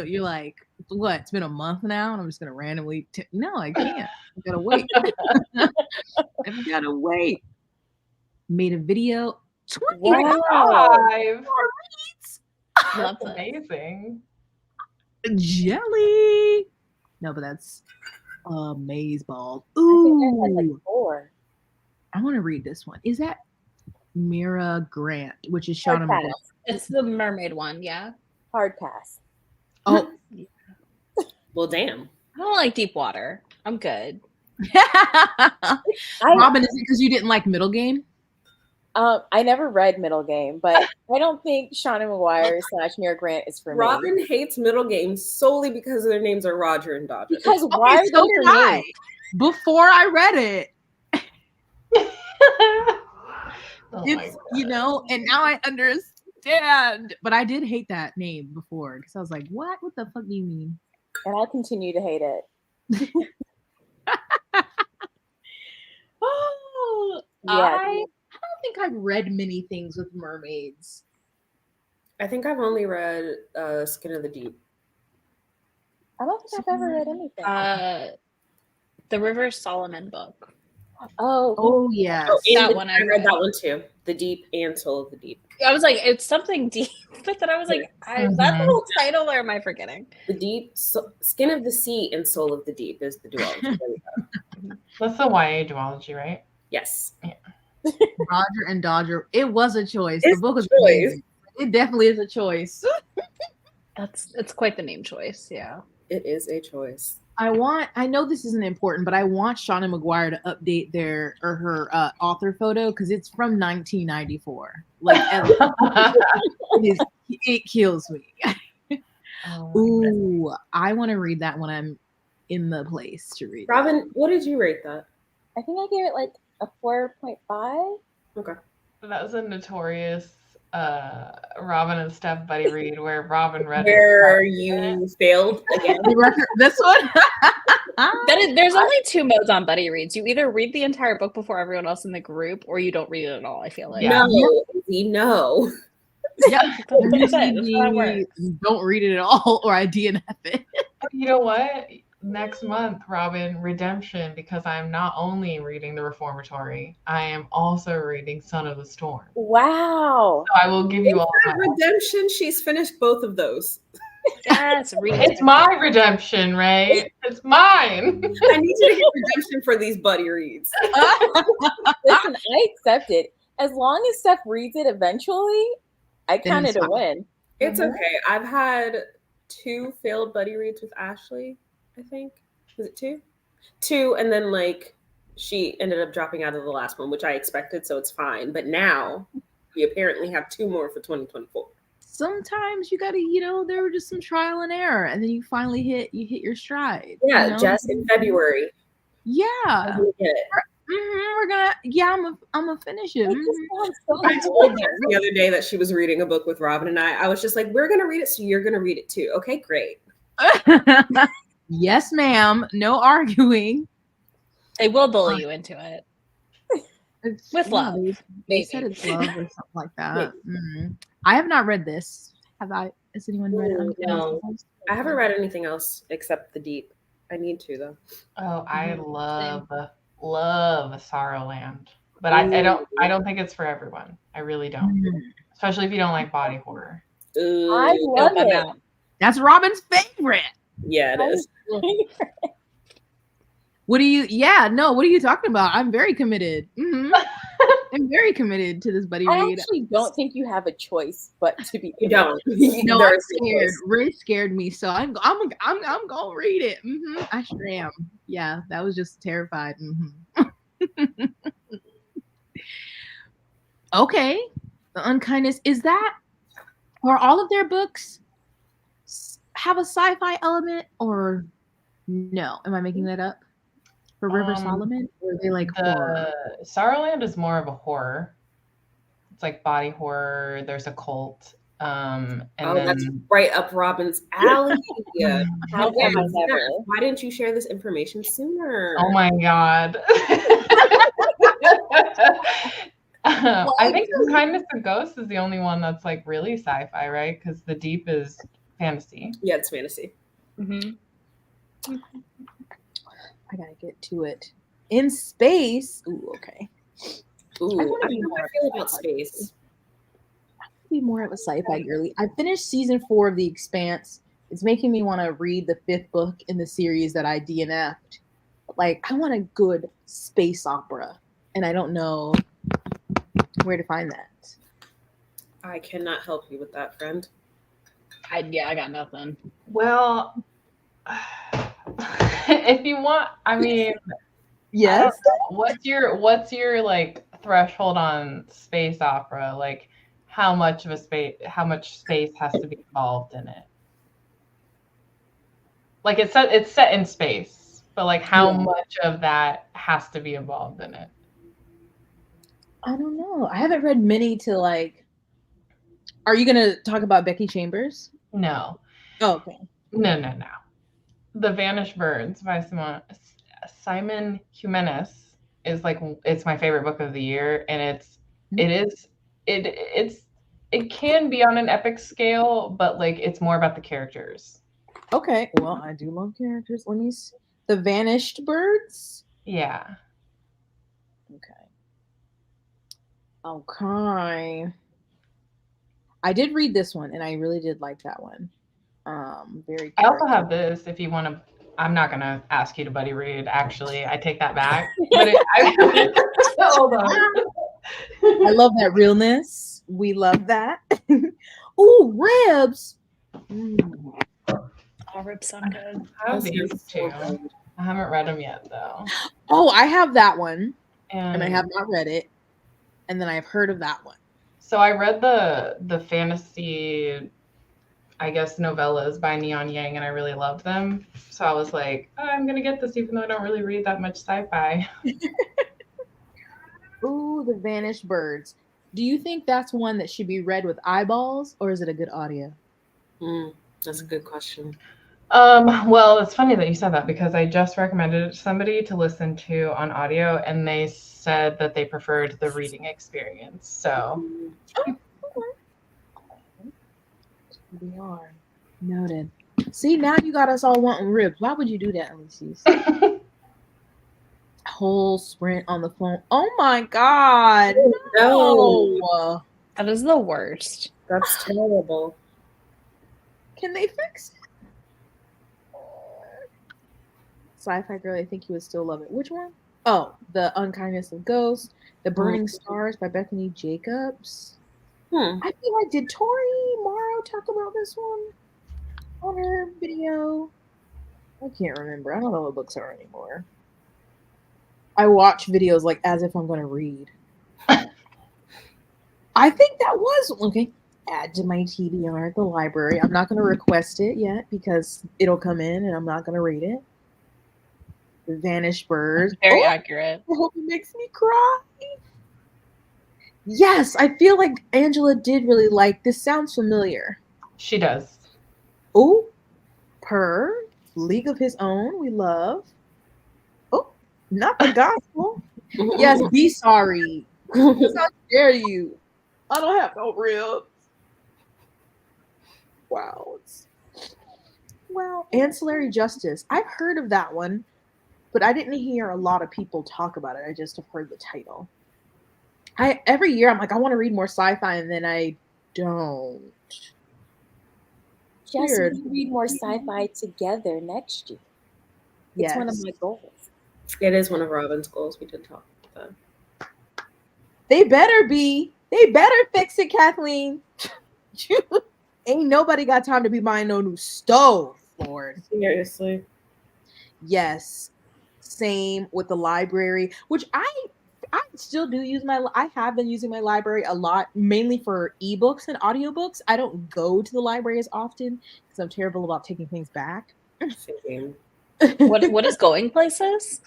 you're like, what? It's been a month now, and I'm just gonna randomly. No, I can't. I gotta wait. I've gotta wait. Made a video. 25. That's amazing. Jelly. No, but that's amazeball. I think I had Ooh. like 4. I want to read this one. Is that Mira Grant, which is Shauna McGrath? It's the mermaid one, yeah. Hard pass. Oh. Well, damn. I don't like deep water. I'm good. Robin, is it because you didn't like Middle Game? I never read Middle Game, but I don't think Shauna McGuire / Mira Grant is for me. Robin hates Middle Game solely because their names are Roger and Dodger. Because why are so those did her names? Before I read it. It's, and now I understand. But I did hate that name before because I was like, what? What the fuck do you mean? And I continue to hate it. I don't think I've read many things with mermaids. I think I've only read Skin of the Deep. I don't think I've ever read anything. The River Solomon book. Oh yes. Oh, and That one I read read. that one too. The Deep and Soul of the Deep. I was like, it's something deep, but then I was like, is that the whole title, or am I forgetting? The Deep, Skin of the Sea and Soul of the Deep is the duology. That's the YA duology, right? Yes. Yeah. Roger and Dodger. It was a choice. It's The book was a choice. amazing. It definitely is a choice. It's quite the name choice, yeah. It is a choice. I know this isn't important, but I want Shauna McGuire to update her author photo because it's from 1994. Like it kills me. Ooh, I want to read that when I'm in the place to read. Robin, what did you rate that? I think I gave it like a 4.5. Okay. That was a notorious Robin and Steph buddy read where Robin read where you failed again. This one. There's only two modes on buddy reads. You either read the entire book before everyone else in the group, or you don't read it at all. I feel like. Yeah. No. Yeah, that's how it works. Don't read it at all, or I DNF it. You know what? Next month, Robin, Redemption, because I'm not only reading The Reformatory, I am also reading Son of the Storm. Wow. So I will give you all that. Redemption, she's finished both of those. Yes, it's my redemption, Ray. It's mine. I need you to get redemption for these buddy reads. Listen, I accept it. As long as Steph reads it eventually, I count it a win. It's okay. I've had 2 failed buddy reads with Ashley, I think. Was it 2? 2, and then like she ended up dropping out of the last one, which I expected, so it's fine. But now we apparently have 2 more for 2024. Sometimes you gotta, there were just some trial and error, and then you finally hit your stride. Yeah, just in February. Yeah. We're gonna. Yeah, I'm gonna finish it. I told her the other day that she was reading a book with Robin and I. I was just like, we're gonna read it, so you're gonna read it too. Okay, great. Yes, ma'am. No arguing. They will bully you into it. With love. They said it's love or something like that. I have not read this. Have I? Has anyone read it? No, I haven't read anything else except The Deep. I need to though. Oh, I love Sorrowland, but I don't think it's for everyone. I really don't, especially if you don't like body horror. I love it. That's Robin's favorite. Yeah, it is. What are you? Yeah, no. What are you talking about? I'm very committed. I'm very committed to this buddy read. I actually don't think you have a choice but to be. You don't. No, I'm scared. Ray scared me, so I'm gonna read it. I sure am. Yeah, that was just terrified. Okay, The Unkindness, is that, are all of their books have a sci-fi element, or no? Am I making that up? For River Solomon, or are they like horror? Sorrowland is more of a horror. It's like body horror. There's a cult. And then, that's right up Robin's alley. Yeah. Why didn't you share this information sooner? Oh my God. I think Kindness of Ghosts is the only one that's like really sci-fi, right? Because The Deep is fantasy. Yeah, it's fantasy. I gotta get to it. In space. Ooh, okay. Ooh, I don't know how I feel about space. Be more of a sci-fi girly. I finished season 4 of The Expanse. It's making me want to read the 5th book in the series that I DNF'd. Like, I want a good space opera, and I don't know where to find that. I cannot help you with that, friend. I got nothing. Well, if you want, I mean, yes. What's your like threshold on space opera? Like, how much space has to be involved in it? Like, it's set in space, but like, how much of that has to be involved in it? I don't know. I haven't read many to like. Are you gonna talk about Becky Chambers? No. Oh, okay. No. The Vanished Birds by Simon Jimenez is like, it's my favorite book of the year, and it can be on an epic scale, but like it's more about the characters. Okay, well, I do love characters. Let me see. The Vanished Birds. Yeah. Okay. Okay. I did read this one, and I really did like that one. Very. I also have this. If you want to, I'm not gonna ask you to buddy read. Actually, I take that back. But hold on. I love that realness. We love that. Ooh, ribs. Oh, ribs sound good. I have these two. I haven't read them yet, though. Oh, I have that one, and I have not read it. And then I've heard of that one. So I read the fantasy, I guess, novellas by Neon Yang, and I really loved them. So I was like, oh, I'm gonna get this, even though I don't really read that much sci-fi. Ooh, The Vanished Birds. Do you think that's one that should be read with eyeballs, or is it a good audio? That's a good question. Well, it's funny that you said that because I just recommended it to somebody to listen to on audio, and they said that they preferred the reading experience. So, We are noted. See, now you got us all wanting ribs. Why would you do that, Ulysses? Whole sprint on the phone. Oh my God! No. That is the worst. That's terrible. Can they fix it? Sci-fi girl, I think you would still love it. Which one? Oh, The Unkindness of Ghosts, The Burning Stars by Bethany Jacobs. I feel like, did Tori Morrow talk about this one on her video? I can't remember. I don't know what books are anymore. I watch videos like as if I'm going to read. I think that was okay. Add to my TBR at the library. I'm not going to request it yet because it'll come in and I'm not going to read it. The Vanished Birds. Very accurate. I hope it makes me cry. Yes, I feel like Angela did really like this. Sounds familiar. She does. Oh, Per, League of His Own, we love. Oh, not the gospel. Yes, Be Sorry. How dare you? I don't have no ribs. Wow. Well, Ancillary Justice. I've heard of that one, but I didn't hear a lot of people talk about it. I just have heard the title. Every year I'm like, I want to read more sci-fi, and then I don't. Jess, we can read more sci-fi together next year. It's one of my goals. It is one of Robin's goals. We did talk about that. They better be. They better fix it, Kathleen. Ain't nobody got time to be buying no new stove, Lord. Seriously. Yes. Same with the library, which I still do use I have been using my library a lot, mainly for ebooks and audiobooks. I don't go to the library as often because I'm terrible about taking things back. Same. What is going places?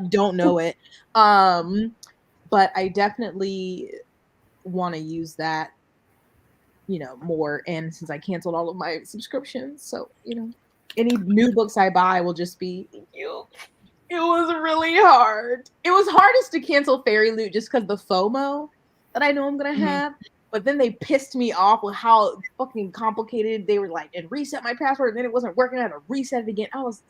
Don't know it. But I definitely want to use that, more. And since I canceled all of my subscriptions, so any new books I buy will just be thank you. It was really hard. It was hardest to cancel Fairy Loot just because the FOMO that I know I'm gonna have. But then they pissed me off with how fucking complicated they were, like, and reset my password, and then it wasn't working. I had to reset it again. I was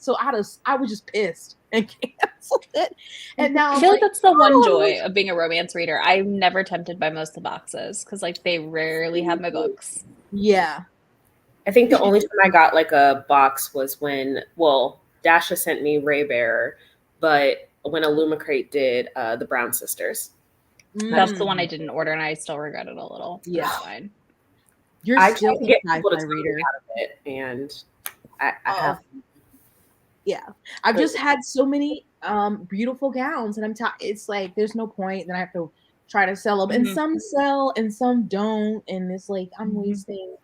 just pissed and canceled it. And now I feel like that's the one joy of being a romance reader. I'm never tempted by most of the boxes because they rarely have my books. Yeah. I think the only time I got like a box was when Dasha sent me Ray Bearer, but when Illumicrate did the Brown Sisters. That's the one I didn't order, and I still regret it a little. Yeah, that's fine. You're still a sci-fi reader, out of it, and I have. Yeah, I've just had so many beautiful gowns, and it's like there's no point. Then I have to try to sell them, and some sell, and some don't, and it's like I'm wasting.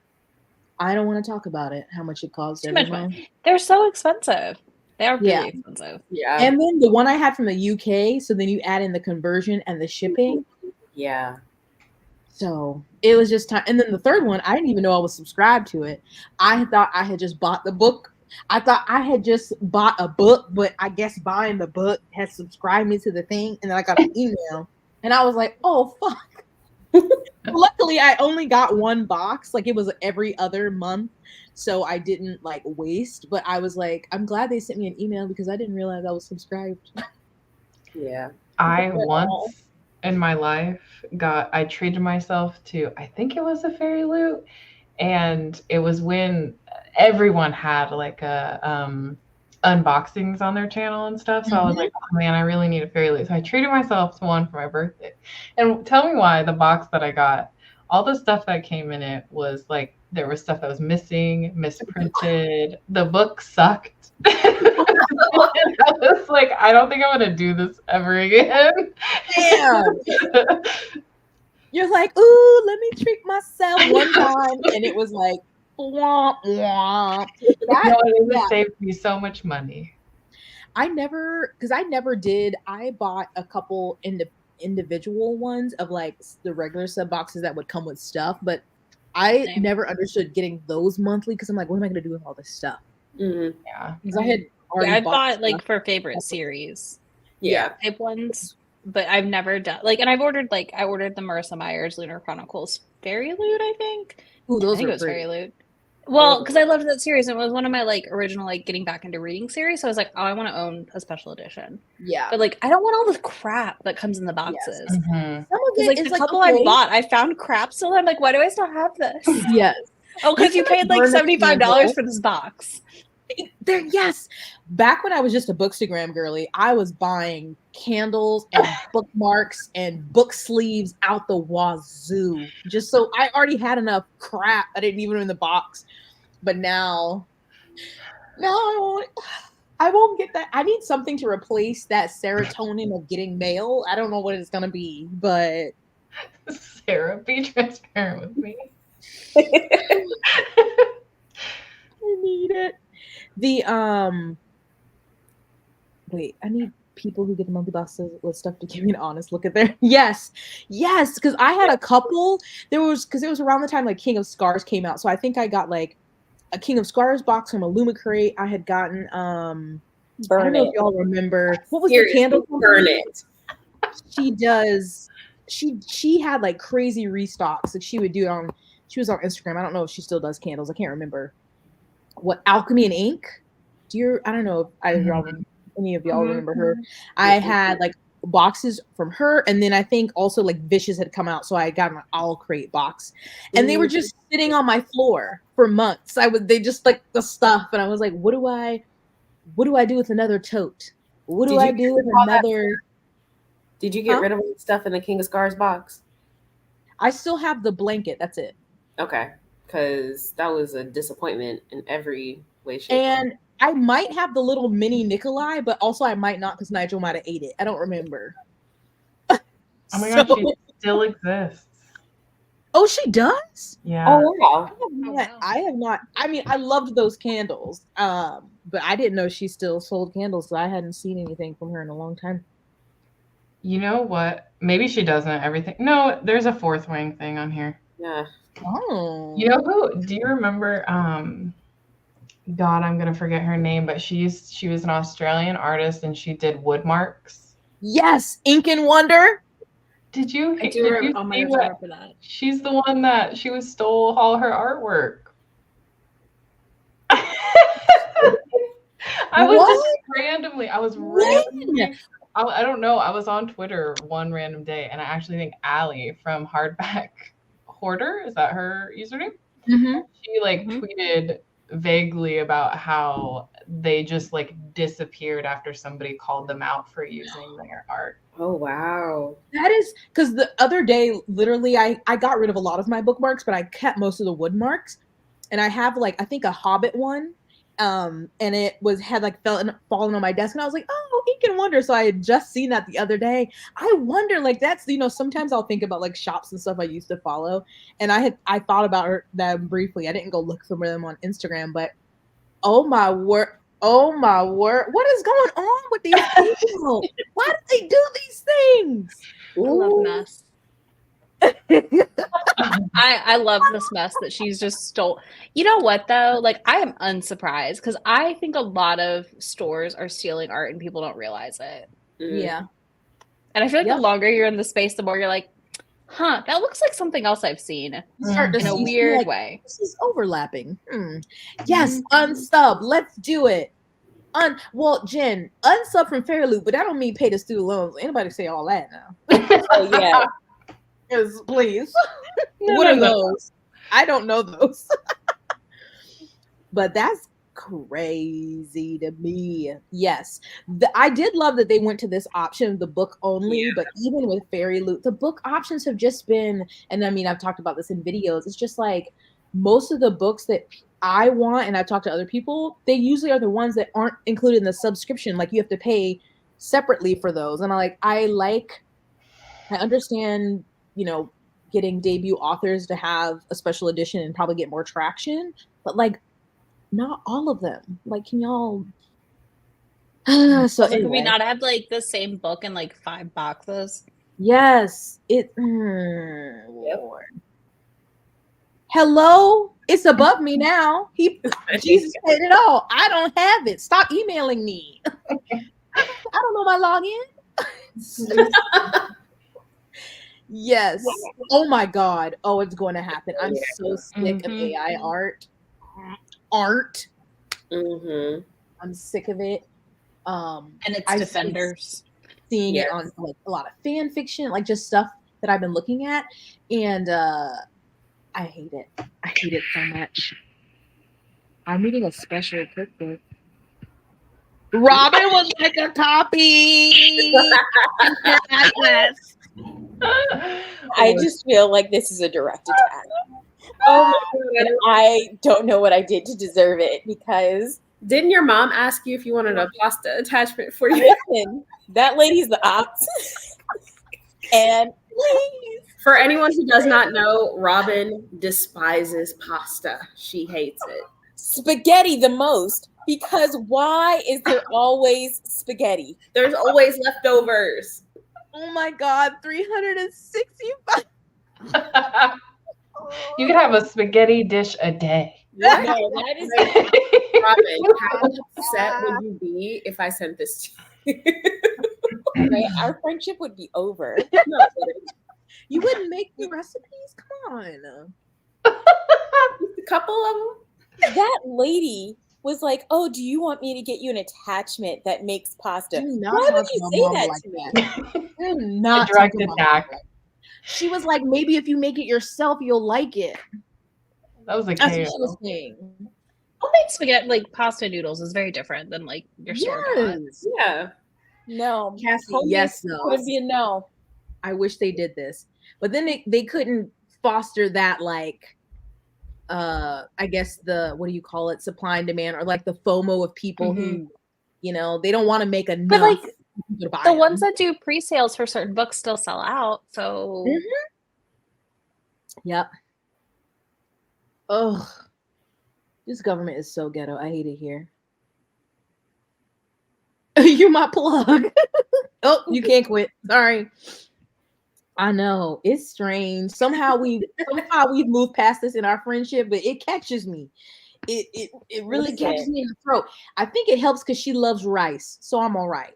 I don't want to talk about it. How much it costs every month? They're so expensive. They are really expensive. Yeah. And then the one I had from the UK, so then you add in the conversion and the shipping. Yeah. So it was just time. And then the third one, I didn't even know I was subscribed to it. I thought I had just bought the book. I thought I had just bought a book, but I guess buying the book has subscribed me to the thing. And then I got an email. And I was like, oh, fuck. Luckily, I only got one box. Like, it was every other month. so I didn't like waste. But I was like, I'm glad they sent me an email because I didn't realize I was subscribed. Yeah. I once in my life I treated myself to, I think it was a fairy loot, and it was when everyone had like a unboxings on their channel and stuff. So I was like, oh man, I really need a fairy loot. So I treated myself to one for my birthday. And tell me why the box that I got, all the stuff that came in it was like, there was stuff that was missing, misprinted. The book sucked. I was like, I don't think I'm gonna do this ever again. Damn. You're like, ooh, let me treat myself one time, and it was like, womp womp. It saved me so much money. I never did. I bought a couple individual ones of like the regular sub boxes that would come with stuff, but I never understood getting those monthly because I'm like, what am I gonna do with all this stuff? Mm-hmm. Yeah, because I had already I bought like for favorite series, type ones, but I've never done like, and I ordered the Marissa Meyer's Lunar Chronicles Fairy Loot. I think. Ooh, those I think were it was pretty. Fairy Loot. Well, because I loved that series, and it was one of my like original like getting back into reading series. So I was like, oh, I want to own a special edition. Yeah, but like I don't want all this crap that comes in the boxes. Yes. Mm-hmm. Some of it like is the like, couple okay. I bought, I found crap still. I'm like, why do I still have this? Yes. Oh, because you paid like $75 for this box. There, yes. Back when I was just a Bookstagram girly, I was buying candles and bookmarks and book sleeves out the wazoo. Just so I already had enough crap I didn't even in the box. But now, no, I won't get that. I need something to replace that serotonin of getting mail. I don't know what it's gonna be, but Sarah, be transparent with me. I need it. Wait, I need people who get the monthly boxes with stuff to give me an honest look at their yes, because I had a couple. Because it was around the time like King of Scars came out, so I think I got like a King of Scars box from Illumicrate. I had gotten I don't know if y'all remember what was the candle company? Burn it. She does. She had like crazy restocks that she would do on. She was on Instagram. I don't know if she still does candles. I can't remember. What Alchemy and Ink? I don't know if any of y'all remember her. I had like boxes from her, and then I think also like Vicious had come out, so I got an All Crate box, and they were just sitting on my floor for months. They just like the stuff, and I was like, what do I do with another tote? What do I do with another? Did you get rid of all the stuff in the King of Scars box? I still have the blanket. That's it. Okay, because that was a disappointment in every way, shape. And I might have the little mini Nikolai, but also I might not because Nigel might have ate it. I don't remember. Oh my gosh, she still exists. Oh, she does? Yeah. Oh, wow. I have not. I mean, I loved those candles, but I didn't know she still sold candles, so I hadn't seen anything from her in a long time. You know what? Maybe she doesn't. Everything. No, there's a Fourth Wing thing on here. Yeah. Oh. You know who? Do you remember? God, I'm gonna forget her name, but she was an Australian artist and she did woodmarks. Yes, Ink and Wonder. Did you? I do remember that. She's the one that she stole all her artwork. I don't know. I was on Twitter one random day, and I actually think Allie from Hardback Hoarder, is that her username? Mm-hmm. She tweeted vaguely about how they just disappeared after somebody called them out for using their art. Oh, wow. That is because the other day, literally, I got rid of a lot of my bookmarks, but I kept most of the wood marks. And I have I think a Hobbit one. And it had fallen on my desk, and I was like, oh, Ink and Wonder. So I had just seen that the other day. I wonder, that's, sometimes I'll think about shops and stuff I used to follow. And I thought about them briefly. I didn't go look for them on Instagram, but oh my word. What is going on with these people? Why do they do these things? I love mess. I love this mess that she's just stole. You know what though? I am unsurprised because I think a lot of stores are stealing art and people don't realize it. Yeah. And I feel like the longer you're in the space, the more you're like, Huh, that looks like something else I've seen Start to in a see weird like, way. this is overlapping. Yes, unsub. Let's do it. Well, Jen, unsub from Fairy Loot, but I don't mean pay the student loans. Anybody say all that now? Oh yeah. Yes, please. No, What are no. those? I don't know those. But that's crazy to me. Yes. I did love that they went to this option, the book only, but even with Fairy Loot, the book options have just been, and I mean, I've talked about this in videos, it's just like most of the books that I want, and I've talked to other people, they usually are the ones that aren't included in the subscription. Like you have to pay separately for those. And I understand, getting debut authors to have a special edition and probably get more traction, but like not all of them. Like, can y'all? So Could we anyway, not have like the same book in like 5 boxes? yes, Lord. Hello, it's above me now. Jesus paid it all. I don't have it. Stop emailing me. I don't know my login. Yes. Oh my God. Oh, it's going to happen. I'm so sick of AI art. Mm-hmm. I'm sick of it. And it's Defenders. Seeing it on like a lot of fan fiction, like just stuff that I've been looking at, and I hate it. I hate it so much. I'm reading a special cookbook. Robin was like a copy. I just feel like this is a direct attack. Oh my God. And I don't know what I did to deserve it, because didn't your mom ask you if you wanted a pasta attachment for you? Listen, that lady's the ops. And please, for anyone who does not know, Robin despises pasta. She hates it. Spaghetti the most, because why is there always spaghetti? There's always leftovers. Oh my God, 365. You could have a spaghetti dish a day. No, that is Robin, how upset would you be if I sent this to you? Right? Our friendship would be over. No, you wouldn't make the recipes? Come on. Just a couple of them. That lady was like, "Oh, do you want me to get you an attachment that makes pasta?" Why would you say that to me? Do not direct attack. She was like, maybe if you make it yourself, you'll like it. That was That's what she was saying. Homemade spaghetti, like pasta noodles, is very different than like your store bought. Yeah. No, Cassie, yes, no. Could be a no. I wish they did this, but then they couldn't foster that, like, I guess what do you call it, supply and demand, or like the FOMO of people who, they don't want to make enough. But like the ones that do pre-sales for certain books still sell out. So Yep. Ugh. This government is so ghetto. I hate it here. You're my plug. Oh, you can't quit. Sorry. I know. It's strange. Somehow we've moved past this in our friendship, but it catches me. It really catches me in the throat. I think it helps because she loves rice, so I'm all right.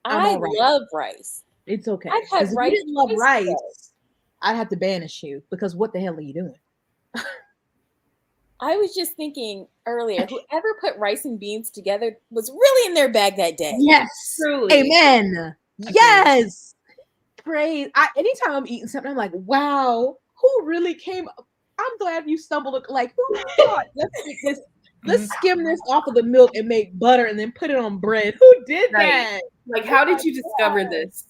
I love rice. It's okay. I've had rice. If you didn't love rice, I'd have to banish you, because what the hell are you doing? I was just thinking earlier, whoever put rice and beans together was really in their bag that day. Yes. Truly. Amen. Okay. Yes. Praise. Anytime I'm eating something, I'm like, wow, who really came up? I'm glad you stumbled. Like, who thought? Let's skim this off of the milk and make butter and then put it on bread. Who did that? Like, how did you discover this?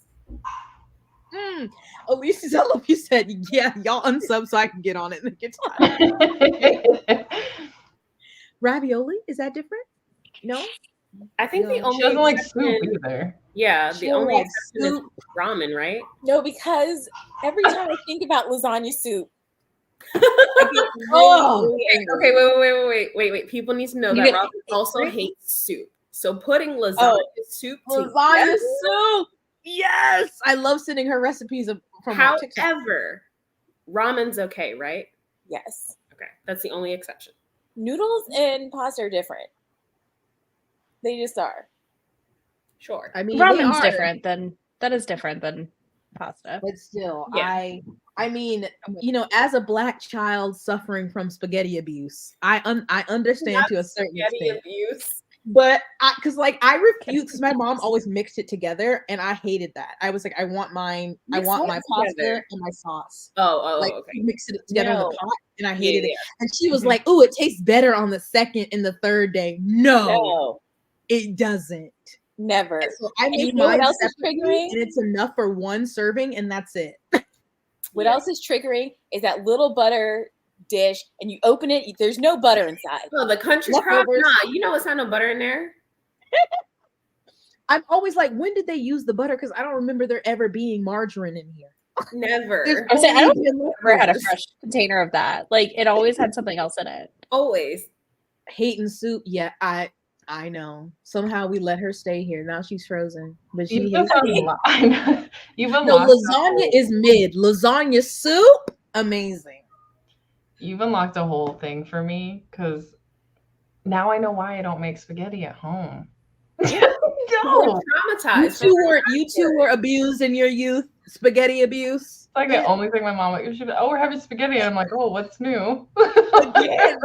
Alicia, I love you said, yeah, y'all unsub so I can get on it and get tired. Ravioli, is that different? No, I think the only she doesn't like soup either. Yeah, the only exception is ramen, right? No, because every time I think about lasagna soup, I get really wait. People need to know that Robin also hates soup. So putting lasagna soup lasagna soup. Yes, I love sending her recipes from TikTok. However, ramen's okay, right? Yes. Okay, that's the only exception. Noodles and pasta are different. They just are. Sure. I mean, ramen's different than pasta. But still, Yeah. I mean, you know, as a Black child suffering from spaghetti abuse, I understand Not to a certain spaghetti extent. abuse. But I refuse because my mom always mixed it together, and I hated that. I was like, I want mine. I Mix want what my pasta together? and my sauce. Oh, Like okay. she mixed it together in the No. pot, and I Yeah, hated it. yeah. And she was Mhm. like, "Oh, it tastes better on the second and the third day." No, No, it doesn't. never. And so I And you make know what mine else is separately, triggering? and it's enough for one serving, and that's it. What Yeah. else is triggering is that little butter dish, and you open it, there's no butter inside. Oh, the country crock? Leftovers. Nah, you know it's not no butter in there. I'm always like, when did they use the butter? Because I don't remember there ever being margarine in here. Never. There's I was saying, I only don't been ever had a leftovers. fresh container of that. Like it always had something else in it. Always. Hating soup. Yeah, I know. Somehow we let her stay here. Now she's frozen, but she You've hates it. You've No, unlocked lasagna is mid. Lasagna soup, amazing. you've unlocked a whole thing for me because now I know why I don't make spaghetti at home. No, Traumatized. You two were abused in your youth. Spaghetti abuse. it's like the only thing my mom like. She'd be, oh, we're having spaghetti, and I'm like, oh, what's new? Again.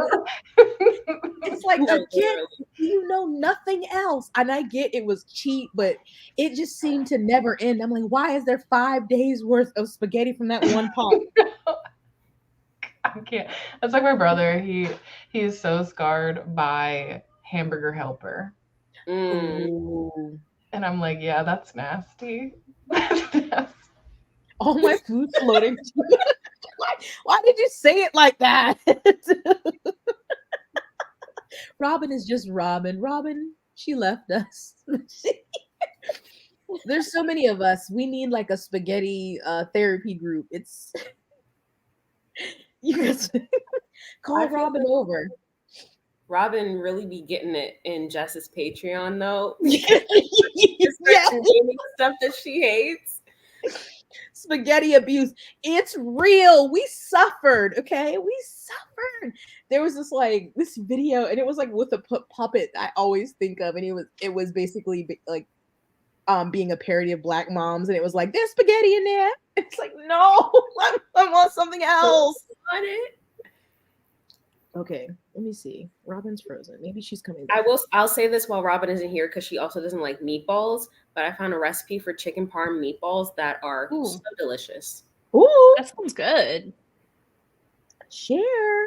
It's like, No, again, literally. you know nothing else. And I get it was cheap, but it just seemed to never end. I'm like, why is there 5 days worth of spaghetti from that one pot? I can't. That's like my brother. He is so scarred by Hamburger Helper, Mm. Ooh. and I'm like, yeah, that's nasty. That's nasty. All my food floating. Why did you say it like that? Robin is just Robin. Robin, she left us. There's so many of us. We need like a spaghetti therapy group. It's you guys call Robin over. Robin really be getting it in Jess's Patreon though. Yes. Naming stuff that she hates. Spaghetti abuse. It's real. We suffered. Okay, we suffered. There was this video, and it was like with a puppet I always think of, and it was basically like being a parody of Black Moms, and it was like there's spaghetti in there. It's like no, I want something else. Want it? Okay, let me see. Robin's frozen. Maybe she's coming back. I'll say this while Robin isn't here because she also doesn't like meatballs. But I found a recipe for chicken parm meatballs that are so delicious. Ooh, That sounds good. Share.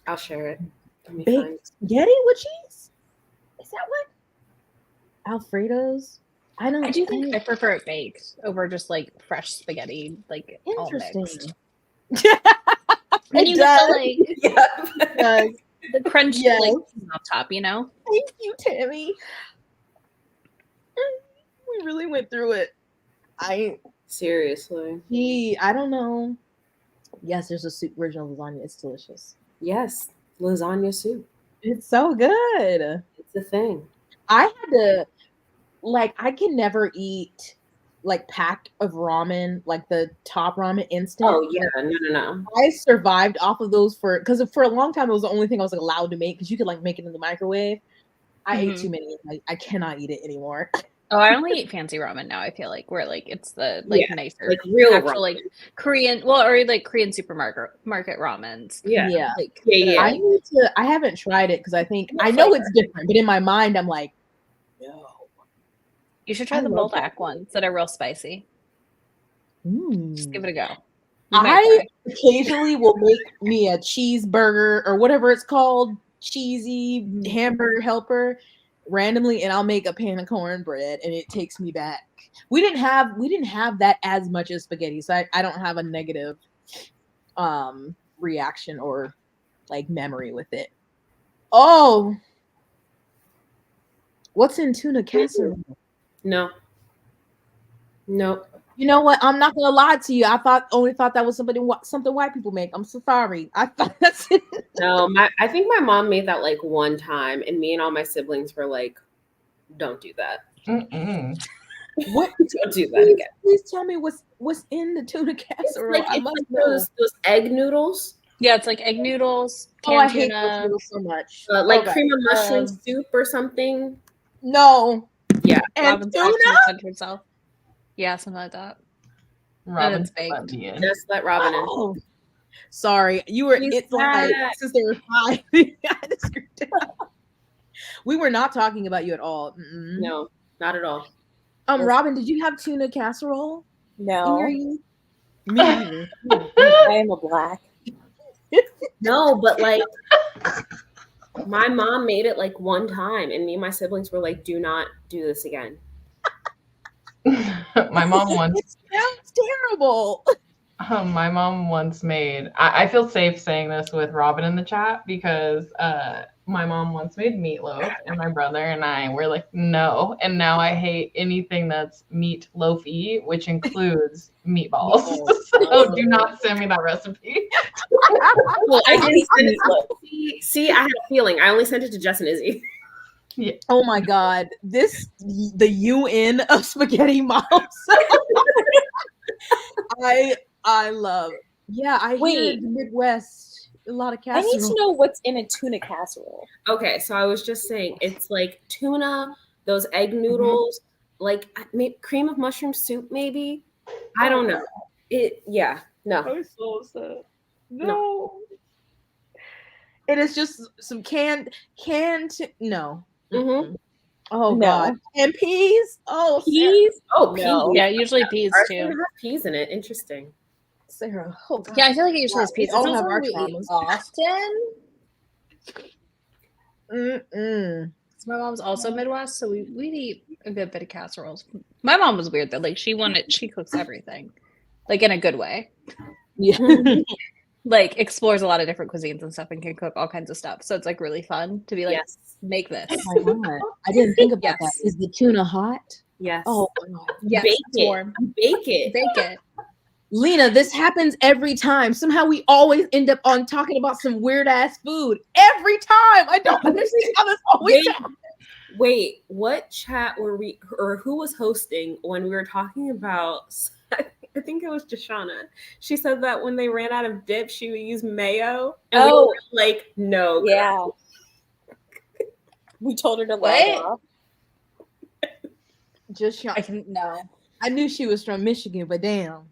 I'll share it. Baked spaghetti with cheese? Is that what? Alfredo's? I do think I prefer it baked over just like fresh spaghetti, like all interesting. mixed. It And you does. get the crunch like on top, you know? Thank you, Tammy. We really went through it. Seriously. I don't know. Yes, there's a soup version of lasagna. It's delicious. Yes. Lasagna soup. It's so good. It's a thing. I had to I can never eat like pack of ramen, like the top ramen instant. Oh yeah, no. I survived off of those because for a long time it was the only thing I was allowed to make because you could like make it in the microwave. I ate too many. I cannot eat it anymore. Oh, I only eat fancy ramen now. I feel like where like it's the nicer, like real actual ramen. like Korean, or like Korean supermarket ramens. Yeah. Like, Yeah. I haven't tried it because I think I know it's different, but in my mind I'm like, no. You should try the Moldak ones that are real spicy. Just give it a go. I occasionally will make me a cheeseburger or whatever it's called, cheesy hamburger helper randomly, and I'll make a pan of cornbread, and it takes me back. We didn't have that as much as spaghetti, so I don't have a negative reaction or like memory with it. Oh, what's in tuna casserole? No. Nope. You know what? I'm not gonna lie to you. I only thought that was something white people make. I'm so sorry. I thought that's it. No, I think my mom made that like one time, and me and all my siblings were like, "Don't do that. What? Don't do that again." Please tell me what's in the tuna casserole. It's like those egg noodles. Yeah, it's like egg noodles. I hate those noodles so much. Like cream of mushroom soup or something. No. Yeah. And Robin's tuna? herself. Yeah, something like that. Robin's baked. let me in. Just let Robin in. Oh, sorry, you were. He's It's like back. since there were 5. I had to screw down. We were not talking about you at all. Mm-mm. No, not at all. Robin, did you have tuna casserole in No, your youth? Me neither. I am a black. No, but like my mom made it like one time, and me and my siblings were like, "Do not do this again." My mom once. It sounds terrible. My mom once made. I feel safe saying this with Robin in the chat because my mom once made meatloaf, and my brother and I were like, no. And now I hate anything that's meat loafy, which includes meatballs. So do not send me that recipe. Well, I didn't send it to See, I had a feeling. I only sent it to Jess and Izzy. Yeah. Oh my God, the UN of spaghetti moms. I love. Yeah, I hear the Midwest a lot of casserole. I need to know what's in a tuna casserole. Okay, so I was just saying it's like tuna, those egg noodles, like cream of mushroom soup, maybe. I don't know. No. I'm so sad. No. It is just some canned. No. Mm-hmm. Oh No. God. And peas. Oh, Peas? Oh, No. peas. Yeah, usually peas Ours too. doesn't have peas in it. Interesting. Sarah. Oh, God. Yeah, I feel like it usually has peas. We all It's not have our something we eat traumas. often. Mm-mm. My mom's also Midwest, so we eat a good bit of casseroles. My mom was weird though. Like she cooks everything, like in a good way. Yeah. Like explores a lot of different cuisines and stuff, and can cook all kinds of stuff. So it's like really fun to be like, Yes. make this. Oh my God. I didn't think about that. Is the tuna hot? Yes. Oh God. Yes, Bake it's it. warm. Bake it. Bake it. Lena, this happens every time. Somehow we always end up on talking about some weird ass food. Every time. I don't understand how this always happens. Wait, what chat were we, or who was hosting when we were talking about? I think it was Deshauna. She said that when they ran out of dip, she would use mayo. And we were like, no. Girl. Yeah. We told her to lay off. Just I can no. I knew she was from Michigan, but damn.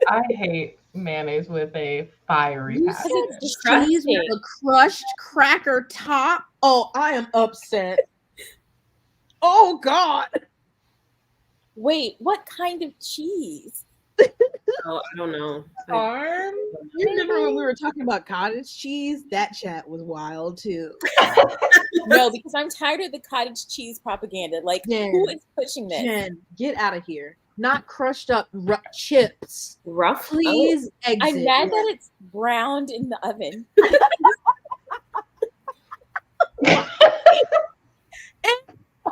I hate mayonnaise with a fiery passion. Cheese with a crushed cracker top. Oh, I am upset. Oh God. Wait, what kind of cheese? Oh, I don't know. Farm? You remember when we were talking about cottage cheese? That chat was wild too. No, because I'm tired of the cottage cheese propaganda. Like, who is pushing this? Jen, get out of here. Not crushed up chips. Rough? Please exit. I'm mad that it's browned in the oven.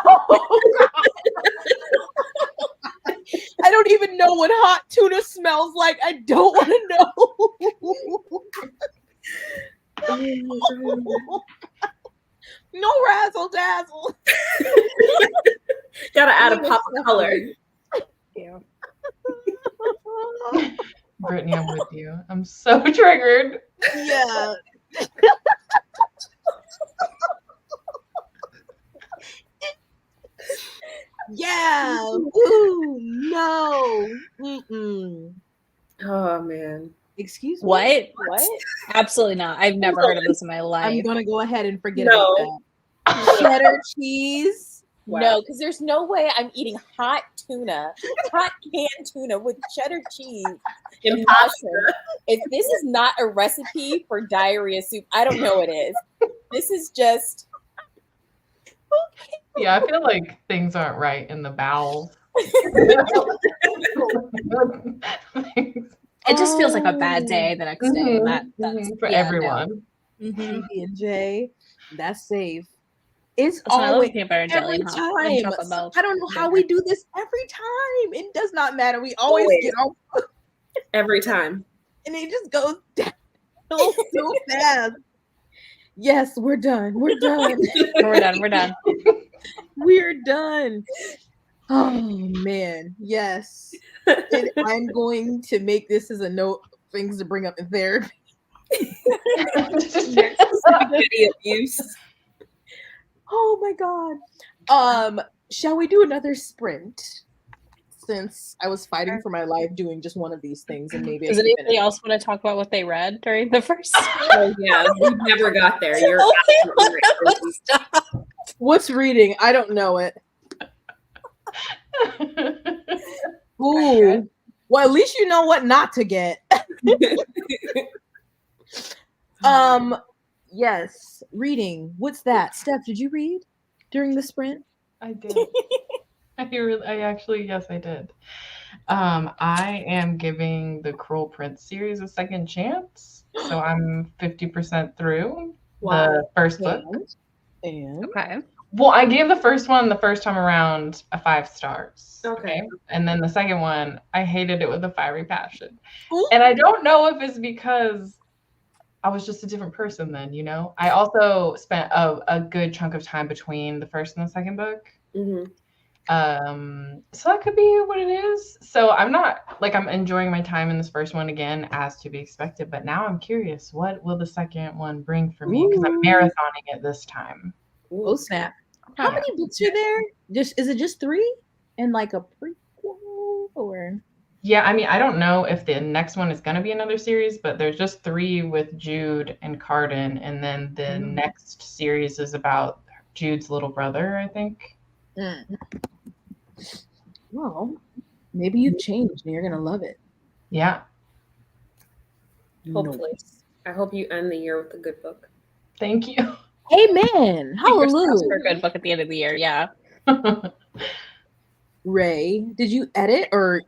Oh, God. I don't even know what hot tuna smells like. I don't want to know. No razzle dazzle. Gotta add a pop of color. Yeah. Brittany, I'm with you. I'm so triggered. Yeah. Yeah. Ooh, no. Mm-mm. Oh man. Excuse me. What? Absolutely not. I've never heard of this in my life. I'm gonna go ahead and forget about that. Cheddar cheese. Wow. No, because there's no way I'm eating hot tuna, hot canned tuna with cheddar cheese and mushroom. If this is not a recipe for diarrhea soup, I don't know what is. This is just. Yeah, I feel like things aren't right in the bowels. It just feels like a bad day the next day. That's for everyone. No. Mm-hmm. PB&J, that's safe. It's That's why I love always peanut butter and jelly every and time. chocolate milk. I don't know how we do this every time. It does not matter. We always get off, Every time. and it just goes down so fast. Yes, we're done. We're done. We're done. We're done. We're done. Oh man, yes. And I'm going to make this as a note of things to bring up in therapy. Spaghetti abuse. Oh my god. Shall we do another sprint? since I was fighting for my life doing just one of these things, and maybe Does I can anybody finish. else want to talk about what they read during the first? Oh yeah, we never got there. You're absolutely right. Stop. What's reading? I don't know it. Ooh. Well, at least you know what not to get. Yes, reading. What's that? Steph, did you read during the sprint? I did. Yes, I did. I am giving the Cruel Prince series a second chance. So I'm 50% through the first book. And Okay. Well, I gave the first one the first time around a 5 stars. Okay. And then the second one, I hated it with a fiery passion. Ooh. And I don't know if it's because I was just a different person then, you know? I also spent a good chunk of time between the first and the second book. Mm-hmm. So that could be what it is. So I'm enjoying my time in this first one again, as to be expected. But now I'm curious, what will the second one bring for me? Because I'm marathoning it this time. Oh snap! How many books are there? Is it just 3 and like a prequel or? Yeah, I mean, I don't know if the next one is going to be another series, but there's just 3 with Jude and Carden, and then the next series is about Jude's little brother, I think. Well, maybe you've changed and you're gonna love it. Yeah. Hopefully. I hope you end the year with a good book. Thank you. Amen. Hallelujah. For a good book at the end of the year, yeah. Ray, did you edit or?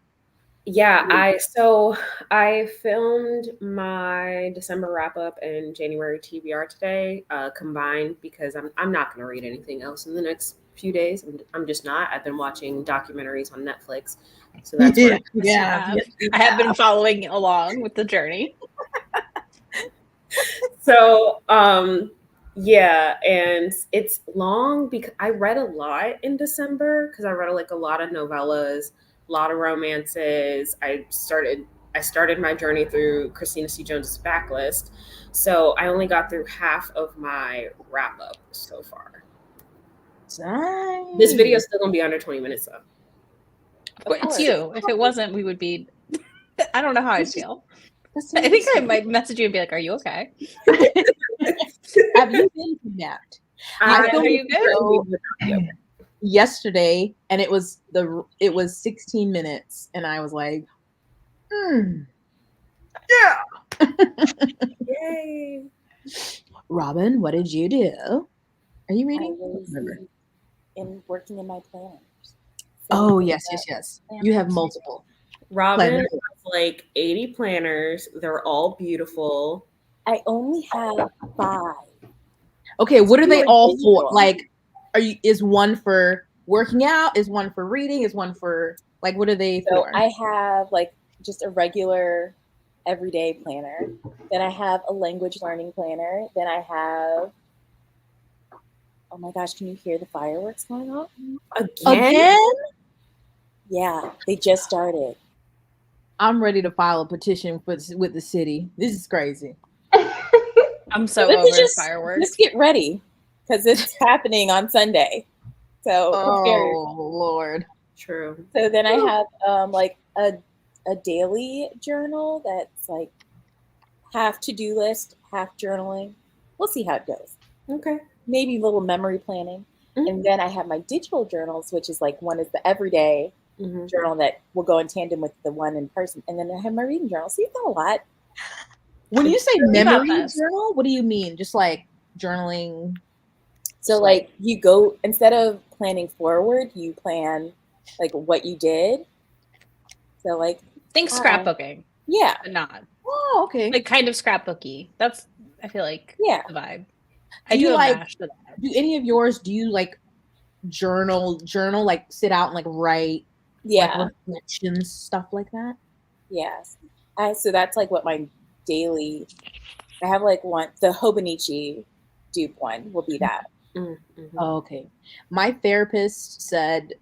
Yeah, I filmed my December wrap up and January TBR today, combined, because I'm not going to read anything else in the next few days. I'm just not. I've been watching documentaries on Netflix, so that's what I have been following along with the journey. So yeah, and it's long because I read a lot in December, because I read like a lot of novellas, a lot of romances. I started my journey through Christina C. Jones's Backlist, so I only got through half of my wrap up so far. Nice. This video is still gonna be under 20 minutes though. It's you. If it wasn't, we would be. I don't know how I'd feel. I think I might message you and be like, "Are you okay? Have you been kidnapped?" Are you good?" Yesterday, and it was 16 minutes, and I was like, yeah. Yay. Robin, what did you do? Are you reading? In working in my planners. Oh yes. You have multiple. Robin has like 80 planners. They're all beautiful. I only have 5. Okay, what are they all for? Like, is one for working out? Is one for reading? Is one for like, what are they for? I have like just a regular everyday planner. Then I have a language learning planner. Then I have, oh my gosh, can you hear the fireworks going off? Again? Yeah, they just started. I'm ready to file a petition with the city. This is crazy. I'm so over fireworks. Let's get ready, because it's happening on Sunday. So Lord. True. So then I have like a daily journal that's like half to-do list, half journaling. We'll see how it goes. Okay. Maybe a little memory planning. And then I have my digital journals, which is like, one is the everyday journal that will go in tandem with the one in person. And then I have my reading journal. So you've got a lot. When you say memory journal, what do you mean? Just like journaling? So like you go, instead of planning forward, you plan like what you did. So like. Think scrapbooking. Yeah. But not. Oh, okay. Like kind of scrapbooky. That's, I feel like, the vibe. Do any of yours, do you like journal, like sit out and like write like reflections, stuff like that? Yes. So that's like what my daily, I have like the Hobonichi dupe one will be that. Oh, okay. My therapist said,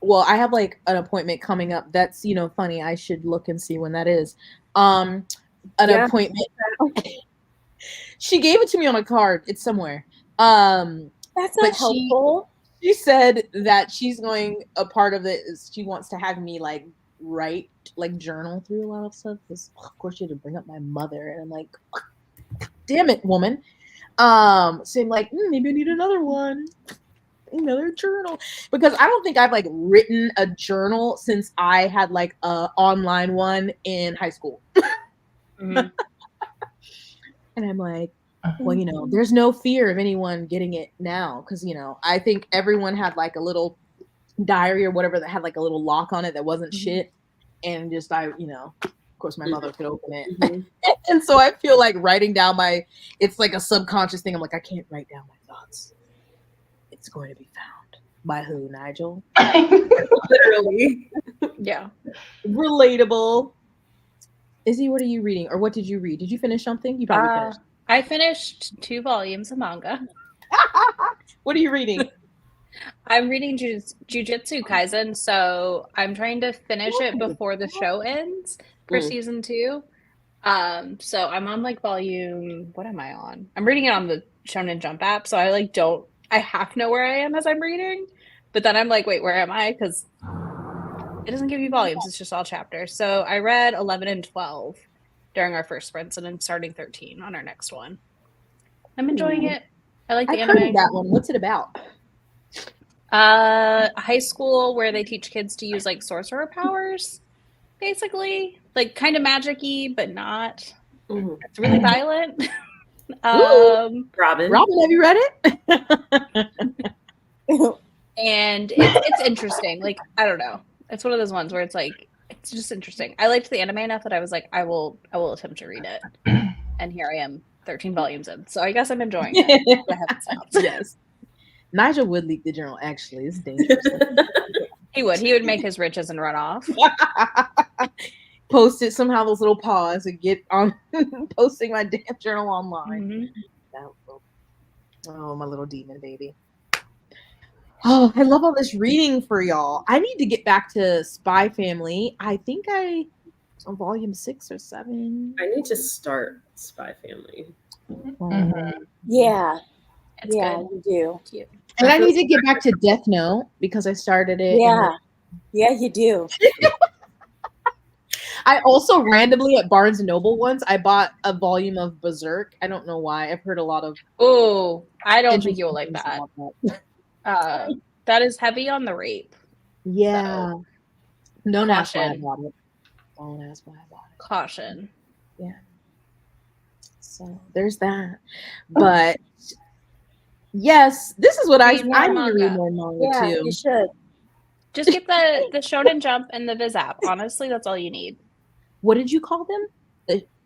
well, I have like an appointment coming up. That's, funny. I should look and see when that is. An appointment. She gave it to me on a card. It's somewhere. That's not helpful. She said that she's going, a part of it is she wants to have me like write, like journal through a lot of stuff. Because of course she had to bring up my mother, and I'm like, damn it, woman. So I'm like, maybe I need another one, another journal, because I don't think I've like written a journal since I had like a online one in high school. Mhm. And I'm like, well, there's no fear of anyone getting it now, because I think everyone had like a little diary or whatever that had like a little lock on it that wasn't shit, and just of course my mother could open it. Mhm. And so I feel like writing down it's like a subconscious thing. I'm like, I can't write down my thoughts. It's going to be found by who, Nigel? Literally. Yeah. Relatable. Izzy, what are you reading? Or what did you read? Did you finish something? You probably finished. I finished 2 volumes of manga. What are you reading? I'm reading Jujutsu Kaisen, so I'm trying to finish it before the show ends for season 2. So I'm on like volume, what am I on? I'm reading it on the Shonen Jump app, so I half know where I am as I'm reading, but then I'm like, wait, where am I? Because it doesn't give you volumes, it's just all chapters. So I read 11 and 12 during our first sprints, and I'm starting 13 on our next one. I'm enjoying it. I like the I've anime. heard of that one. What's it about? High school where they teach kids to use like sorcerer powers, basically, like kind of magic-y, but not. It's really violent. Robin, have you read it? And it's interesting. Like, I don't know. It's one of those ones where it's like, it's just interesting. I liked the anime enough that I was like, I will attempt to read it. And here I am, 13 volumes in. So I guess I'm enjoying it. I haven't stopped. Yes. Nigel would leak the journal, actually. It's dangerous. He would make his riches and run off. Post it somehow, those little paws, and get on posting my damn journal online. Oh, my little demon baby. Oh, I love all this reading for y'all. I need to get back to Spy Family. I think I on volume 6 or 7. I need to start Spy Family. Yeah. It's good. You do. Cute. And I need to get back to Death Note because I started it. Yeah. Yeah, you do. I also randomly at Barnes and Noble once, I bought a volume of Berserk. I don't know why. I've heard a lot of. Oh, I don't think you'll like that. That is heavy on the rape. Yeah. So, don't ask why I bought it. Don't ask why I bought it. Caution. Yeah. So there's that. But yes, this is what I need to read more manga too. You should. Just get the Shonen Jump and the Viz app. Honestly, that's all you need. What did you call them?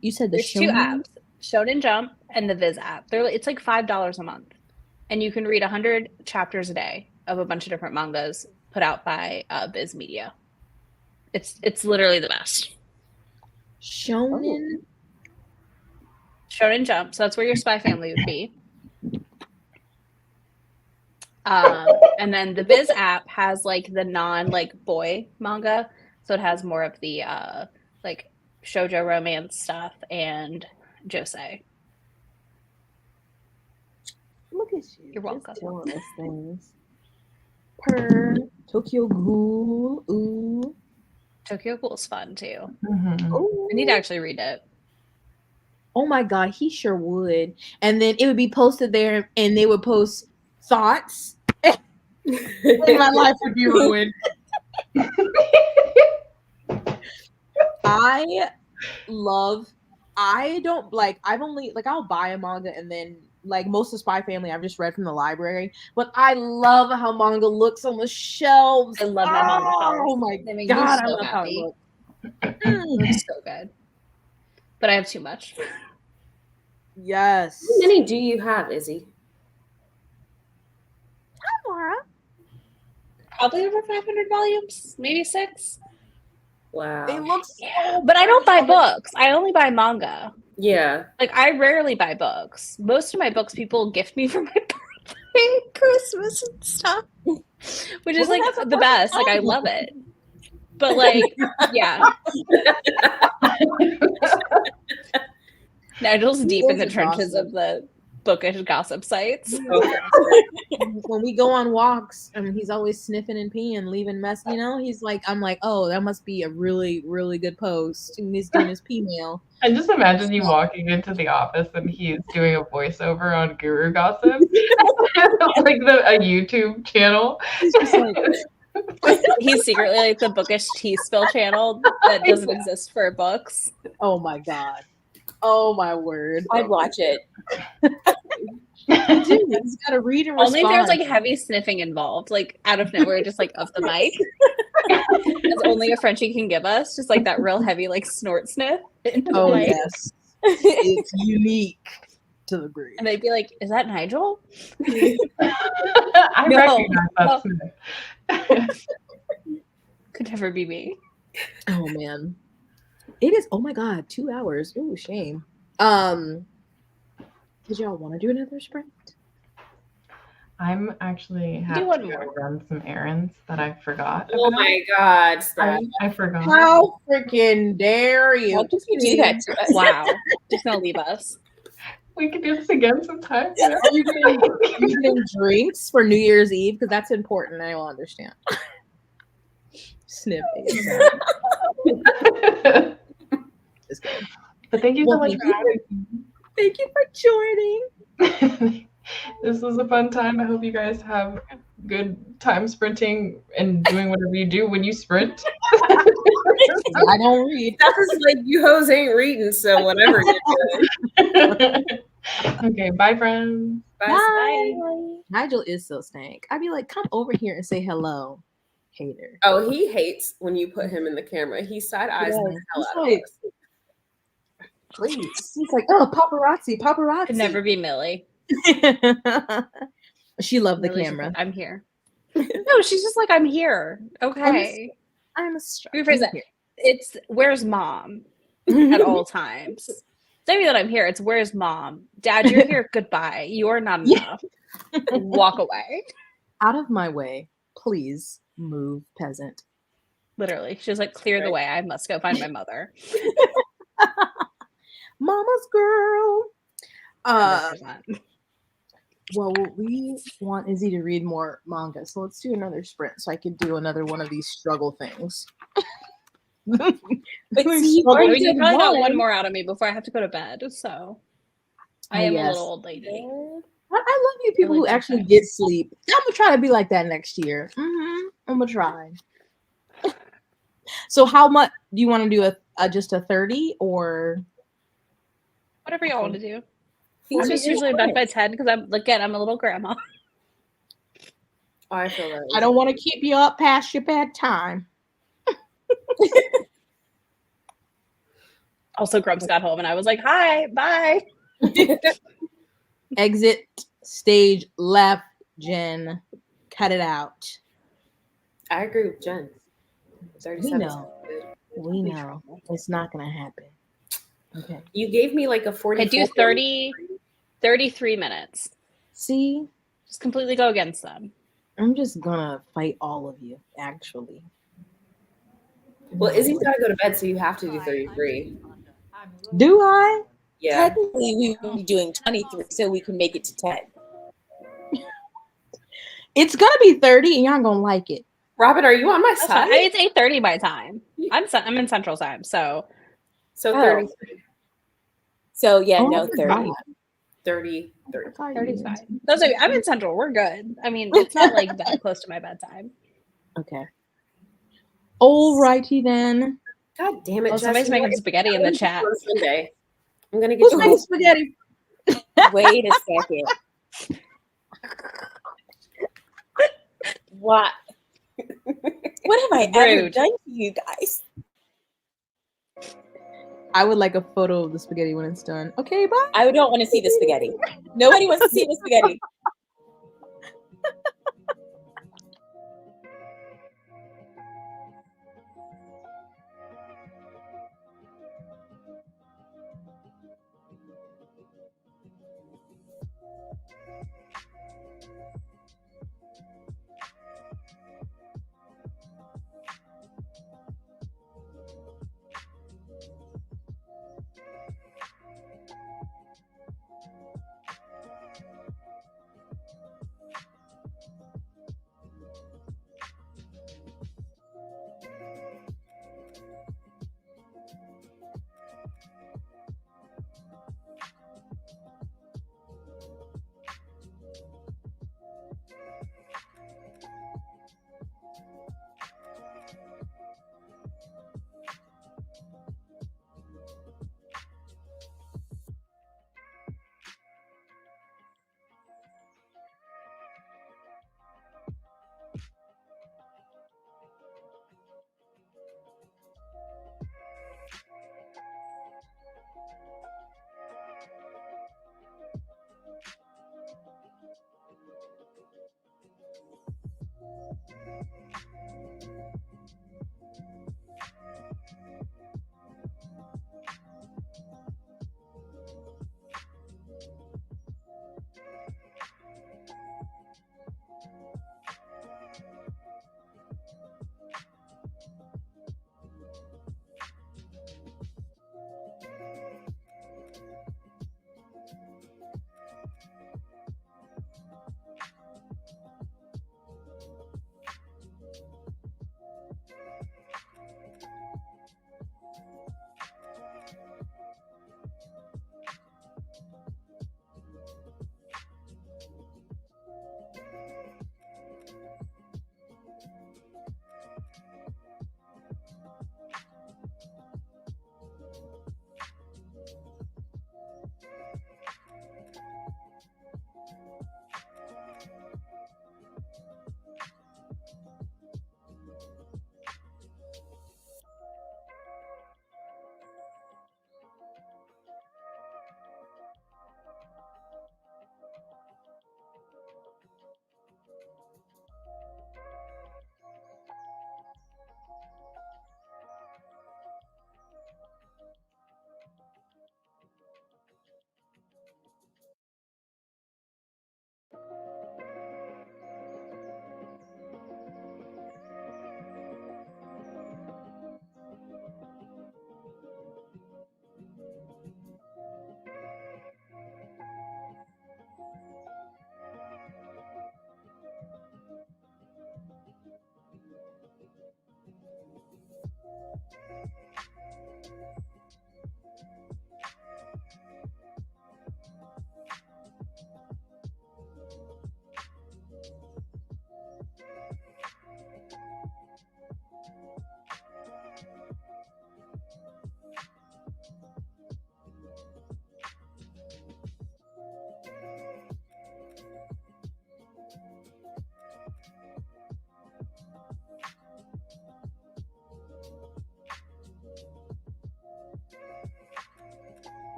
You said the There's 2 apps, Shonen Jump and the Viz app. It's like $5 a month. And you can read 100 chapters a day of a bunch of different mangas put out by Viz Media. It's literally the best. Shonen Jump. So that's where your Spy Family would be. And then the Viz app has like the non like boy manga, so it has more of the like shoujo romance stuff and josei. Look at you. You're welcome. Things. Per Tokyo Ghoul. Ooh. Tokyo Ghoul's fun too. Ooh. I need to actually read it. Oh my god, he sure would. And then it would be posted there, and they would post thoughts. And my life would be ruined. I'll buy a manga and then like most of Spy Family I've just read from the library, but I love how manga looks on the shelves. I love my manga shelves. Oh my They god, so I love happy. how it looks. It's so good. But I have too much. Yes. How many do you have, Izzy? Hi, Laura. Probably over 500 volumes, maybe 6. Wow. They look so But I don't buy books. I only buy manga. Yeah. Like, I rarely buy books. Most of my books people gift me for my birthday and Christmas and stuff, which is like the best. Like, I love it. But like, yeah. Nigel's deep in the trenches of the bookish gossip sites. When we go on walks, he's always sniffing and peeing, leaving mess. He's like, I'm like, oh, that must be a really, really good post. And he's doing his pee mail. I just imagine you walking into the office and he's doing a voiceover on Guru Gossip, like a YouTube channel. He's just like, he's secretly like the bookish tea spill channel that doesn't exist for books. Oh my god. Oh my word. I'd watch it. He's got to read and respond. Only if there's like heavy sniffing involved, like out of nowhere, just like of the mic. As only a Frenchie can give us, just like that real heavy like snort sniff. Oh yes. It's unique to the breed. And they'd be like, "Is that Nigel?" I recognize that sniff. Could never be me. Oh man. It is, oh my god, 2 hours. Ooh, shame. Did y'all want to do another sprint? I'm actually having to run some errands that I forgot. Oh my god, Steph. I forgot. How freaking dare you? How did you do that to us? Wow. Just gonna leave us. We can do this again sometime. Are you getting drinks for New Year's Eve? Because that's important. I will understand. Snipping. But thank you so much for having me. Thank you for joining. This was a fun time. I hope you guys have good time sprinting and doing whatever you do when you sprint. I don't read. That is like you hoes ain't reading, so whatever you're doing. Okay, bye friends. Bye. Nigel is so stank. I'd be like, come over here and say hello. Hater. Oh, he hates when you put him in the camera. He side eyes the hell out of us. Please. He's like, oh, paparazzi. Could never be Millie. She loved the Millie's camera. Like, I'm here. No, she's just like, I'm here. Okay. I'm a rephrase that. It's where's mom at all times. Don't mean that I'm here. It's where's mom? Dad, you're here. Goodbye. You're not enough. Walk away. Out of my way. Please move, peasant. Literally. She was like, clear the way. I must go find my mother. Mama's girl. 100%. Well, we want Izzy to read more manga, so let's do another sprint so I can do another one of these struggle things. But see, you probably got one more out of me before I have to go to bed, so I am a little old lady. I love you people who actually get sleep. I'm gonna try to be like that next year. I'm gonna try. So how much do you want to do? Just a 30 or whatever y'all want to do? I'm just usually in bed by 10 because I'm a little grandma. Oh, I feel that. I don't want to keep you up past your bedtime. Also, Grumps got home and I was like, hi, bye. Exit stage left, Jen. Cut it out. I agree with Jen. 37. We know. It's not going to happen. Okay. You gave me like a 40. I do 33 minutes. See? Just completely go against them. I'm just going to fight all of you, actually. Well, Izzy's got to go to bed, so you have to do 33. Do I? Yeah. Technically, we will be doing 23, so we can make it to 10. It's going to be 30, and y'all going to like it. Robin, are you on my side? It's 8:30 my time. I'm in Central Time, so 33. So yeah, no, 30. 30. 30's fine. I'm in Central. We're good. I mean, it's not like that close to my bedtime. Okay. Alrighty then. God damn it! Somebody's making spaghetti in the chat. Sunday. I'm gonna get Who's you making spaghetti? Wait a second. What? What have I ever done to you guys? I would like a photo of the spaghetti when it's done. Okay, bye. I don't want to see the spaghetti. Nobody wants to see the spaghetti.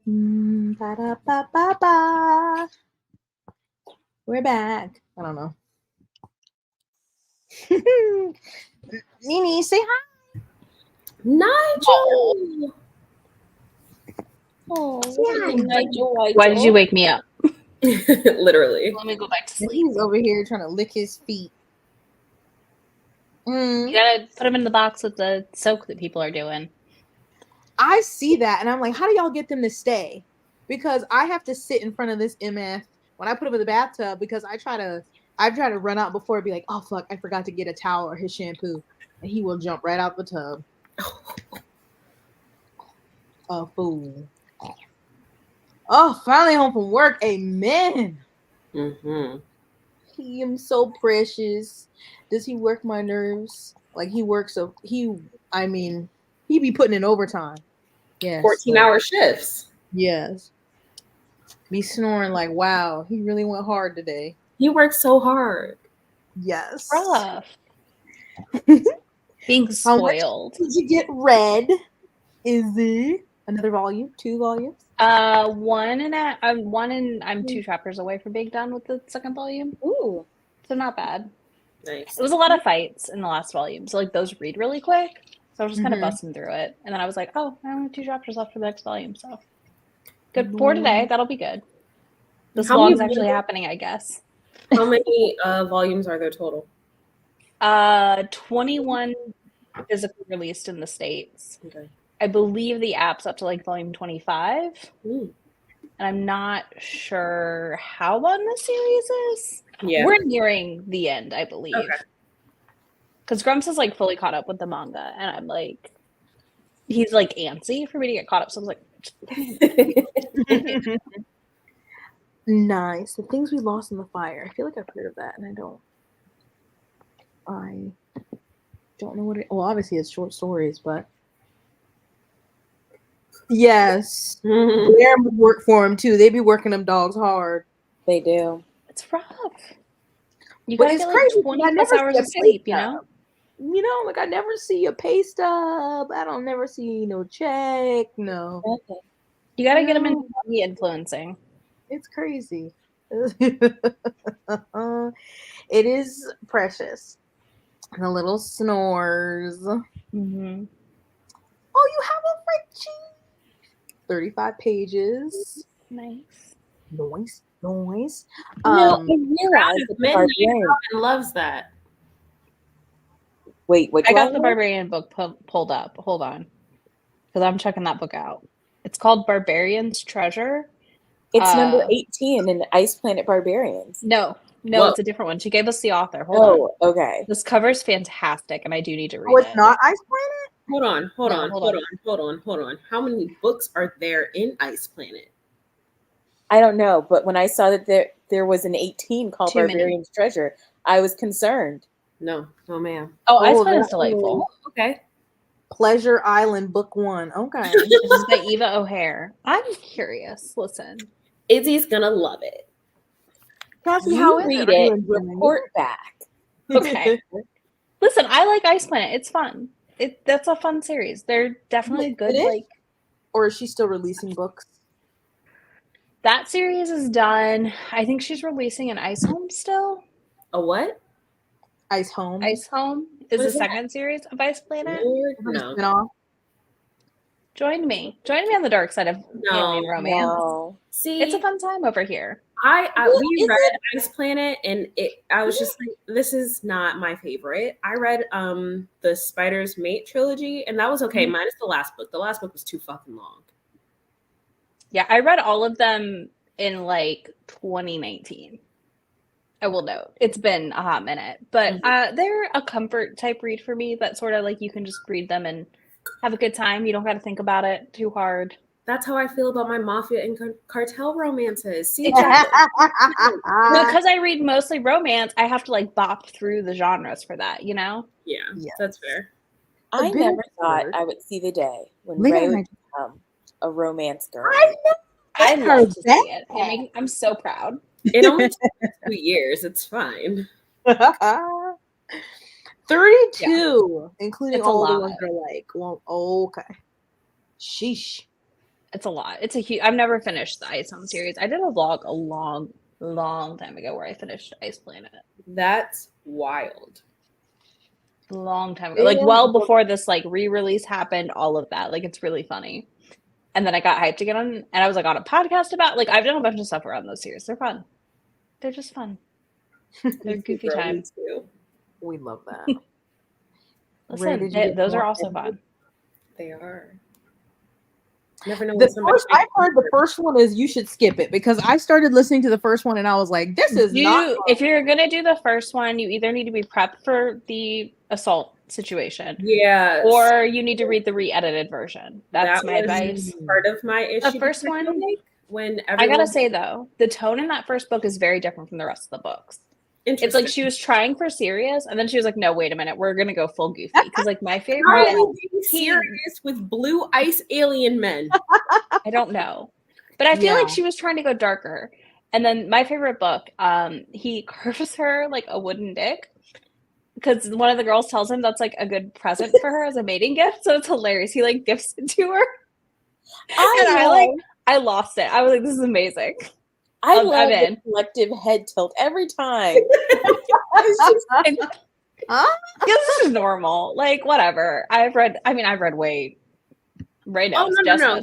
Ba-da-ba-ba-ba. We're back. I don't know. Nini, say hi. Nigel. Oh, Yeah. Nigel, Why did you wake me up? Literally. Let me go back to sleep. He's over here trying to lick his feet. You gotta put them in the box with the soak that people are doing. I see that, and I'm like, how do y'all get them to stay? Because I have to sit in front of this MF when I put him in the bathtub because I try to run out before it'd be like, oh fuck, I forgot to get a towel or his shampoo, and he will jump right out the tub. A fool. Oh, finally home from work. Amen. Mm-hmm. He am so precious. Does he work my nerves? Like he works he be putting in overtime. Yes. 14-hour shifts. Yes. Be snoring like, wow, he really went hard today. He works so hard. Yes. Rough. Being spoiled. Did you get read? Is it another volume? 2 volumes? One and I'm 2 chapters away from being done with the second volume. Ooh. So not bad. Nice. It was a lot of fights in the last volume. So like those read really quick. So I was just kind of Mhm. busting through it. And then I was like, oh, I only have 2 chapters left for the next volume. So good for today. That'll be good. This How many vlog's actually happening, I guess. How many volumes are there total? 21 physically released in the States. Okay. I believe the app's up to like volume 25. Ooh. And I'm not sure how long the series is. Yeah. We're nearing the end, I believe. Okay. Because Grumps is like fully caught up with the manga, and I'm like, he's like antsy for me to get caught up. So I was like, Nice. The things we lost in the fire. I feel like I've heard of that, and I don't know what it. Well, obviously it's short stories, but yes, Bear would work for him too. They be working them dogs hard. They do. it's rough. You But gotta it's get crazy. like 20 I plus never hours see a of sleep, you pay know? stub. You know, like I never see a pay stub. I don't never see no check. No, Okay. You gotta get them into manga influencing. it's crazy. It is precious. The little snores. Mm-hmm. Oh, you have a Frenchie. 35 pages. Nice. Noise. Noise. No, I realized that the Midnight barbarian. Robin loves that. Wait, what? I do got the know? Barbarian book pulled up. Hold on. Because I'm checking that book out. It's called Barbarian's Treasure. It's number 18 in Ice Planet Barbarians. No, Whoa. it's a different one. She gave us the author. Hold on. Oh, okay. This cover's fantastic, and I do need to read Oh, it's it. not Ice Planet? Hold on. No, Hold on. How many books are there in Ice Planet? I don't know, but when I saw that there was an 18 called Too many. Barbarian's Treasure, I was concerned. No, ma'am. Oh, Ice Oh, Planet's that delightful. Okay. Pleasure Island, Book 1. Okay. This is by Eva O'Hare. I'm curious. Listen. Izzy's gonna love it. Cassie, You how is read it? Are you it, enjoying report back. Okay. Listen, I like Ice Planet. It's fun. That's a fun series. They're definitely good. It is? Like Or is she still releasing books? that series is done. I think she's releasing an Ice Home still. A what? Ice Home? Ice Home is What the is that? second series of Ice Planet. Lord, no. Spin-off? Join me on the dark side of alien romance. No. See, It's a fun time over here. we read Ice Planet, and I was just like, this is not my favorite. I read the Spider's Mate trilogy, and that was okay. Minus the last book. The last book was too fucking long. Yeah, I read all of them in like 2019. I will note. It's been a hot minute, but they're a comfort type read for me that sort of like you can just read them and have a good time. You don't got to think about it too hard. That's how I feel about my mafia and cartel romances. See, Exactly. Because I read mostly romance, I have to like bop through the genres for that, you know? yeah, that's fair. I bit never of thought word. I would see the day when Look Ray at would my- become a romance girl. I her love to see it. I'm so proud. It only took 2 years. It's fine. 32, including It's a all the lot. ones that are like, well, okay. Sheesh. It's a lot. It's a huge. I've never finished the Ice Home series. I did a vlog a long time ago where I finished Ice Planet. That's wild. A long time ago, like well before this like re-release happened. All of that, like it's really funny. And then I got hyped to get on, and I was like on a podcast about. Like I've done a bunch of stuff around those series. They're fun. They're just fun. They're goofy time. We love that. Listen, those are also fun. They are. Never know. I've heard the first one is you should skip it because I started listening to the first one and I was like, this is not fun. If you're gonna do the first one, you either need to be prepped for the assault situation, or you need to read the re-edited version. That's my advice. Part of my issue. The first one, I gotta say though, the tone in that first book is very different from the rest of the books. It's like she was trying for serious, and then she was like, "No, wait a minute, we're gonna go full goofy." Because like my favorite, how are you being serious with blue ice alien men? I don't know, but I feel like she was trying to go darker. And then my favorite book, he carves her like a wooden dick because one of the girls tells him that's like a good present for her as a mating gift. So it's hilarious. He like gifts it to her, I lost it. I was like, "This is amazing." I love the collective head tilt every time. This is normal. Like, whatever. I've read way. Ray knows.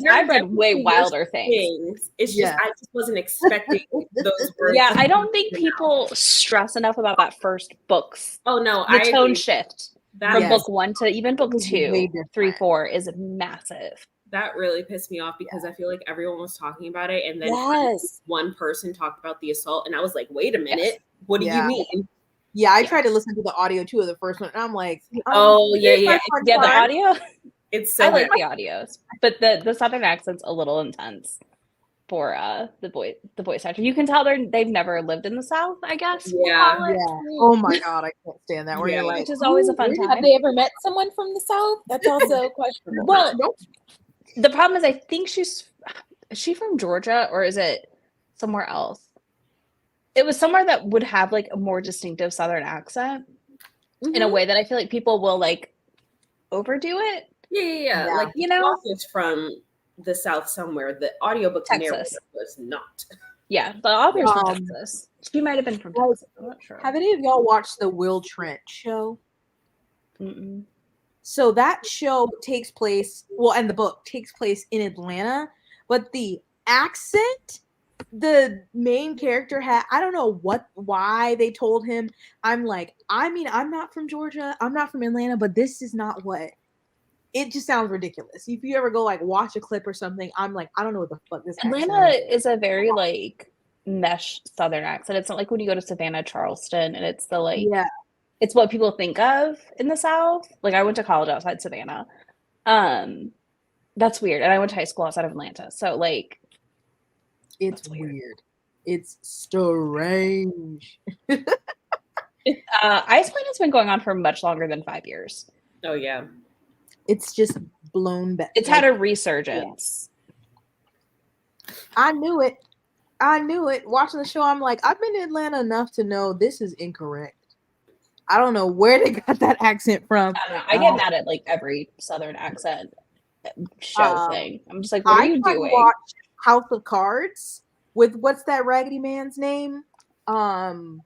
I've read way wilder things. It's just I just wasn't expecting those words. Yeah, I don't think people stress enough about that first book's. Oh no, the tone shift from book 1 to even book 2, 3, 4 is massive. That really pissed me off because I feel like everyone was talking about it, and then one person talked about the assault, and I was like, "Wait a minute, what do you mean?" Yeah, I tried to listen to the audio too of the first one, and I'm like, the audio. It's so I like the audios, but the southern accent's a little intense for the voice actor. You can tell they've never lived in the South, I guess. Yeah. Oh my god, I can't stand that. Where you're like, which is always a fun time. Have they ever met someone from the South? That's also questionable. Well, the problem is, I think is she from Georgia or is it somewhere else? It was somewhere that would have like a more distinctive Southern accent in a way that I feel like people will like overdo it. Yeah. Like, you know, it's from the South somewhere. The audiobook narrator was not. Yeah, the author's from Texas. She might have been from Texas. I'm not sure. Have any of y'all watched the Will Trent show? Mm-mm. So that show takes place, and the book takes place in Atlanta, but the accent the main character had, I don't know why they told him. I'm like, I mean, I'm not from Georgia, I'm not from Atlanta, but this is not what. It just sounds ridiculous. If you ever go like watch a clip or something, I'm like, I don't know what the fuck this Atlanta is a very like mesh Southern accent. It's not like when you go to Savannah, Charleston, and it's the like it's what people think of in the South. Like I went to college outside Savannah. That's weird. And I went to high school outside of Atlanta. So like it's weird. It's strange. Ice Planet has been going on for much longer than 5 years. Oh yeah. It's just blown back. It's had a resurgence. I knew it. Watching the show, I'm like, I've been to Atlanta enough to know this is incorrect. I don't know where they got that accent from. I get mad at like every Southern accent show thing. I'm just like, what are you doing? Watch House of Cards with what's that raggedy man's name? God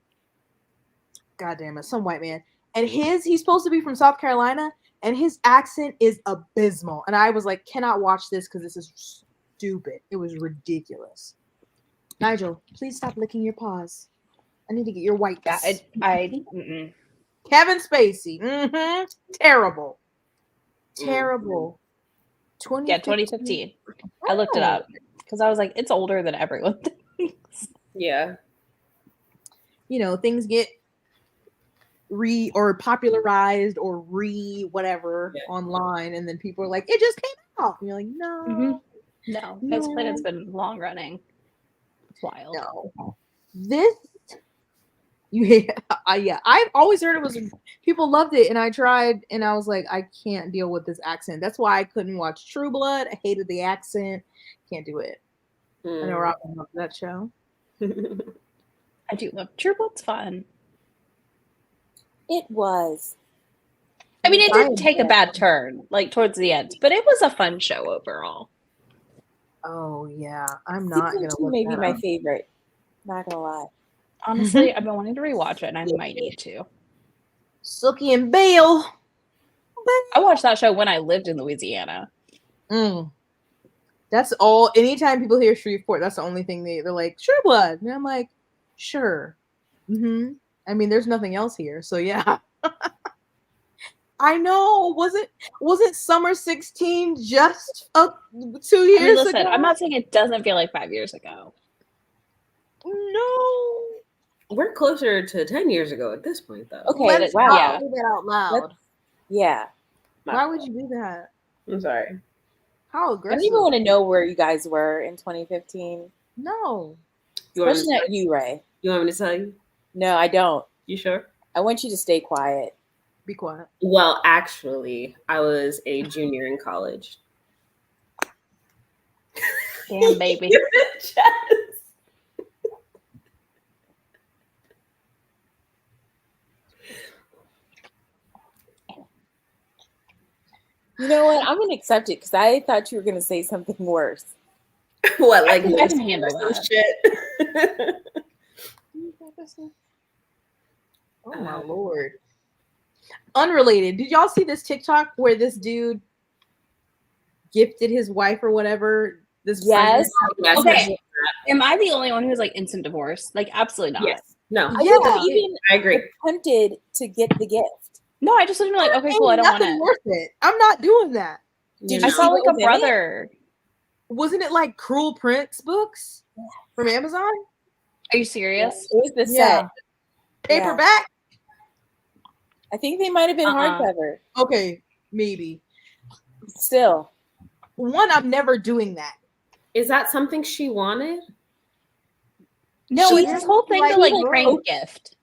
damn it, some white man. And he's supposed to be from South Carolina, and his accent is abysmal. And I was like, cannot watch this because this is stupid. It was ridiculous. Nigel, please stop licking your paws. I need to get your white. Kevin Spacey. Mm-hmm. Terrible. 2015. I looked it up because I was like, it's older than everyone thinks. Yeah. You know, things get popularized or whatever online, and then people are like, it just came out. And you're like, no. No. Ice Planet's been long running. It's wild. No. I've always heard it was people loved it, and I tried, and I was like, I can't deal with this accent. That's why I couldn't watch True Blood. I hated the accent. Can't do it. I know Robin loved that show. I do love True Blood's fun. It was. I mean, it did take a bad turn, like towards the end, but it was a fun show overall. Oh yeah, I'm not gonna look maybe that my up. favorite. Not gonna lie. Honestly, I've been wanting to rewatch it, and I might need to. Sookie and Bale. I watched that show when I lived in Louisiana. That's all. Anytime people hear Shreveport, that's the only thing they're like, Sure Blood. And I'm like, sure. I mean, there's nothing else here. So yeah. I know. Wasn't Summer 16 just 2 years I mean, listen, ago? I'm not saying it doesn't feel like 5 years ago. No. We're closer to 10 years ago at this point, though. Okay, Let's wow. not do that out loud. Yeah. Why would you do that? I'm sorry. How I aggressive. don't even want to know where you guys were in 2015. No. Especially not you, Ray. You want me to tell you? No, I don't. You sure? I want you to stay quiet. Be quiet. Well, actually, I was a junior in college. Damn, baby. You know what? I'm gonna accept it because I thought you were gonna say something worse. What, like I can handle that shit? Oh my lord. Unrelated. Did y'all see this TikTok where this dude gifted his wife or whatever? Yes. Yes. Okay. Am I the only one who's like instant divorce? Like, absolutely not. Yes. No. I agree. Attempted to get the gift. No, I just didn't like, okay, cool, I don't want it. Worth it. I'm not doing that. Did I you saw see like what a was in it? brother. Wasn't it like Cruel Prince books from Amazon? Are you serious? It was the Yeah. set. Paperback? I think they might have been hardcover. Okay, maybe. Still. One, I'm never doing that. Is that something she wanted? No, She it's this whole thing to like like prank broke. gift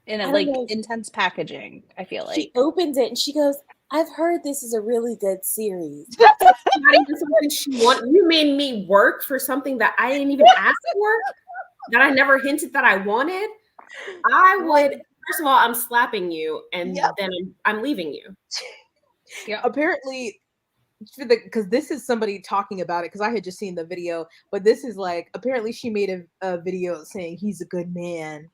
in a I like don't know. intense packaging. I feel She like opens it and she goes, I've heard this is a really good series. Not even something she wanted. You made me work for something that I didn't even ask for, that I never hinted that I wanted. I would, first of all, I'm slapping you, and then I'm leaving you. yeah. Apparently, because this is somebody talking about it, because I had just seen the video, but this is like, apparently she made a video saying he's a good man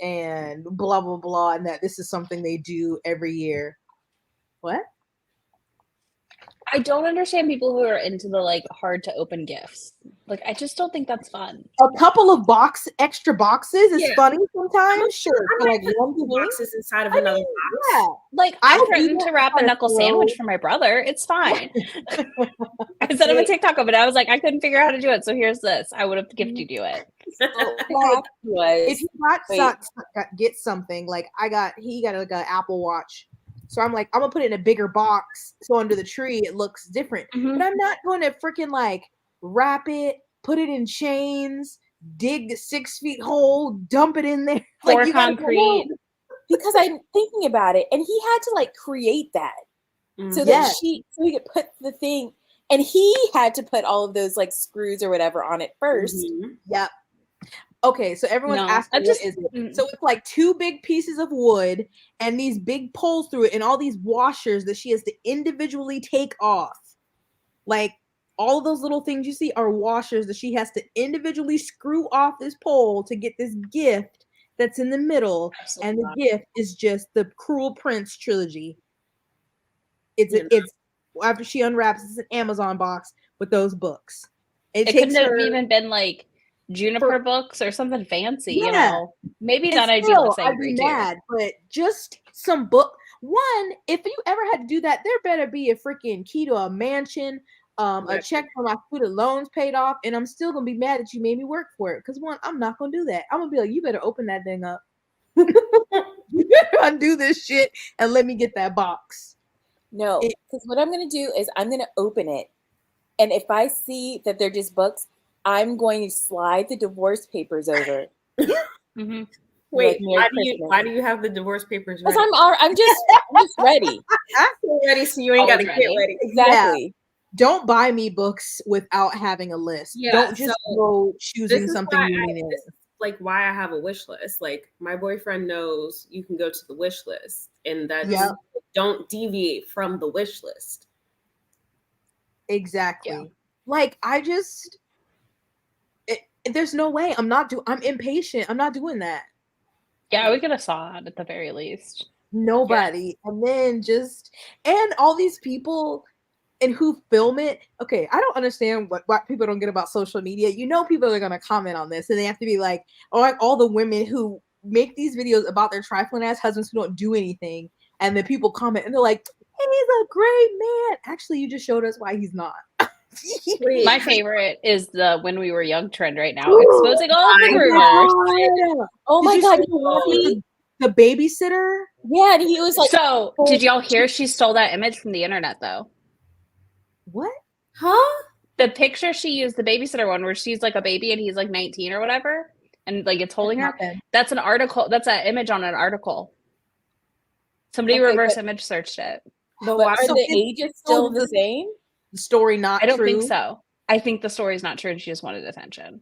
and blah, blah, blah, and that this is something they do every year. What? I don't understand people who are into the like hard to open gifts. Like, I just don't think that's fun. A couple of extra boxes is funny sometimes. I'm Sure. I'm like one boxes inside of another box. Yeah. Like, I I threatened do to wrap a that knuckle for sandwich for my brother. It's fine. I set up a TikTok of it. I was like, I couldn't figure out how to do it, so here's this. I would have gifted you it. If you get something, like he got like an Apple Watch. So I'm like, I'm gonna put it in a bigger box so under the tree it looks different. Mhm. But I'm not going to freaking like wrap it, put it in chains, dig the 6 feet hole, dump it in there. Pour Like you gotta concrete. Because I'm thinking about it, and he had to like create that so that Yes. so he could put the thing, and he had to put all of those like screws or whatever on it 1st. Yep. Okay, so everyone's No, asking I just- what is it? So it's like 2 big pieces of wood and these big poles through it and all these washers that she has to individually take off. Like all of those little things you see are washers that she has to individually screw off this pole to get this gift that's in the middle. Absolutely And the not. gift is just the Cruel Prince trilogy. It's after she unwraps, it's an Amazon box with those books. It takes couldn't have her even been like Juniper books or something fancy, you Yeah. know. Maybe And that I'd be still, less I'd angry be too. mad, but just some book. One, if you ever had to do that, there better be a freaking key to a mansion, a check for my student loans paid off, and I'm still gonna be mad that you made me work for it. Because one, I'm not gonna do that. I'm gonna be like, you better open that thing up. You better undo this shit and let me get that box. No, because what I'm going to do is I'm going to open it. And if I see that they're just books, I'm going to slide the divorce papers over. Mm-hmm. Wait, Like why do you have the divorce papers ready? Because I'm just ready. I'm ready, so you ain't got to get ready. Exactly. Yeah. Don't buy me books without having a list. Yeah, Don't just go choosing this is something why you this need. is like why I have a wish list. Like my boyfriend knows you can go to the wish list, and that's don't deviate from the wish list. Exactly. Like, there's no way. I'm impatient. I'm not doing that. Yeah, we could have saw that at the very least. Nobody. And then and all these people and who film it. Okay, I don't understand what people don't get about social media. You know, people are going to comment on this and they have to be like, or like all the women who make these videos about their trifling ass husbands who don't do anything. And then people comment and they're like, he's a great man. Actually, you just showed us why he's not. My favorite is the "When We Were Young" trend right now, exposing all the rumors. Oh my god, the babysitter. Yeah, and he was like, so did y'all hear she stole that image from the internet though? What? Huh? The picture she used, the babysitter one, where she's like a baby and he's like 19 or whatever, and like it's holding her. That's an article. That's an image on an article. Somebody reverse image searched it. But are the ages still the same? The story not true? I don't think so. I think the story's not true and she just wanted attention.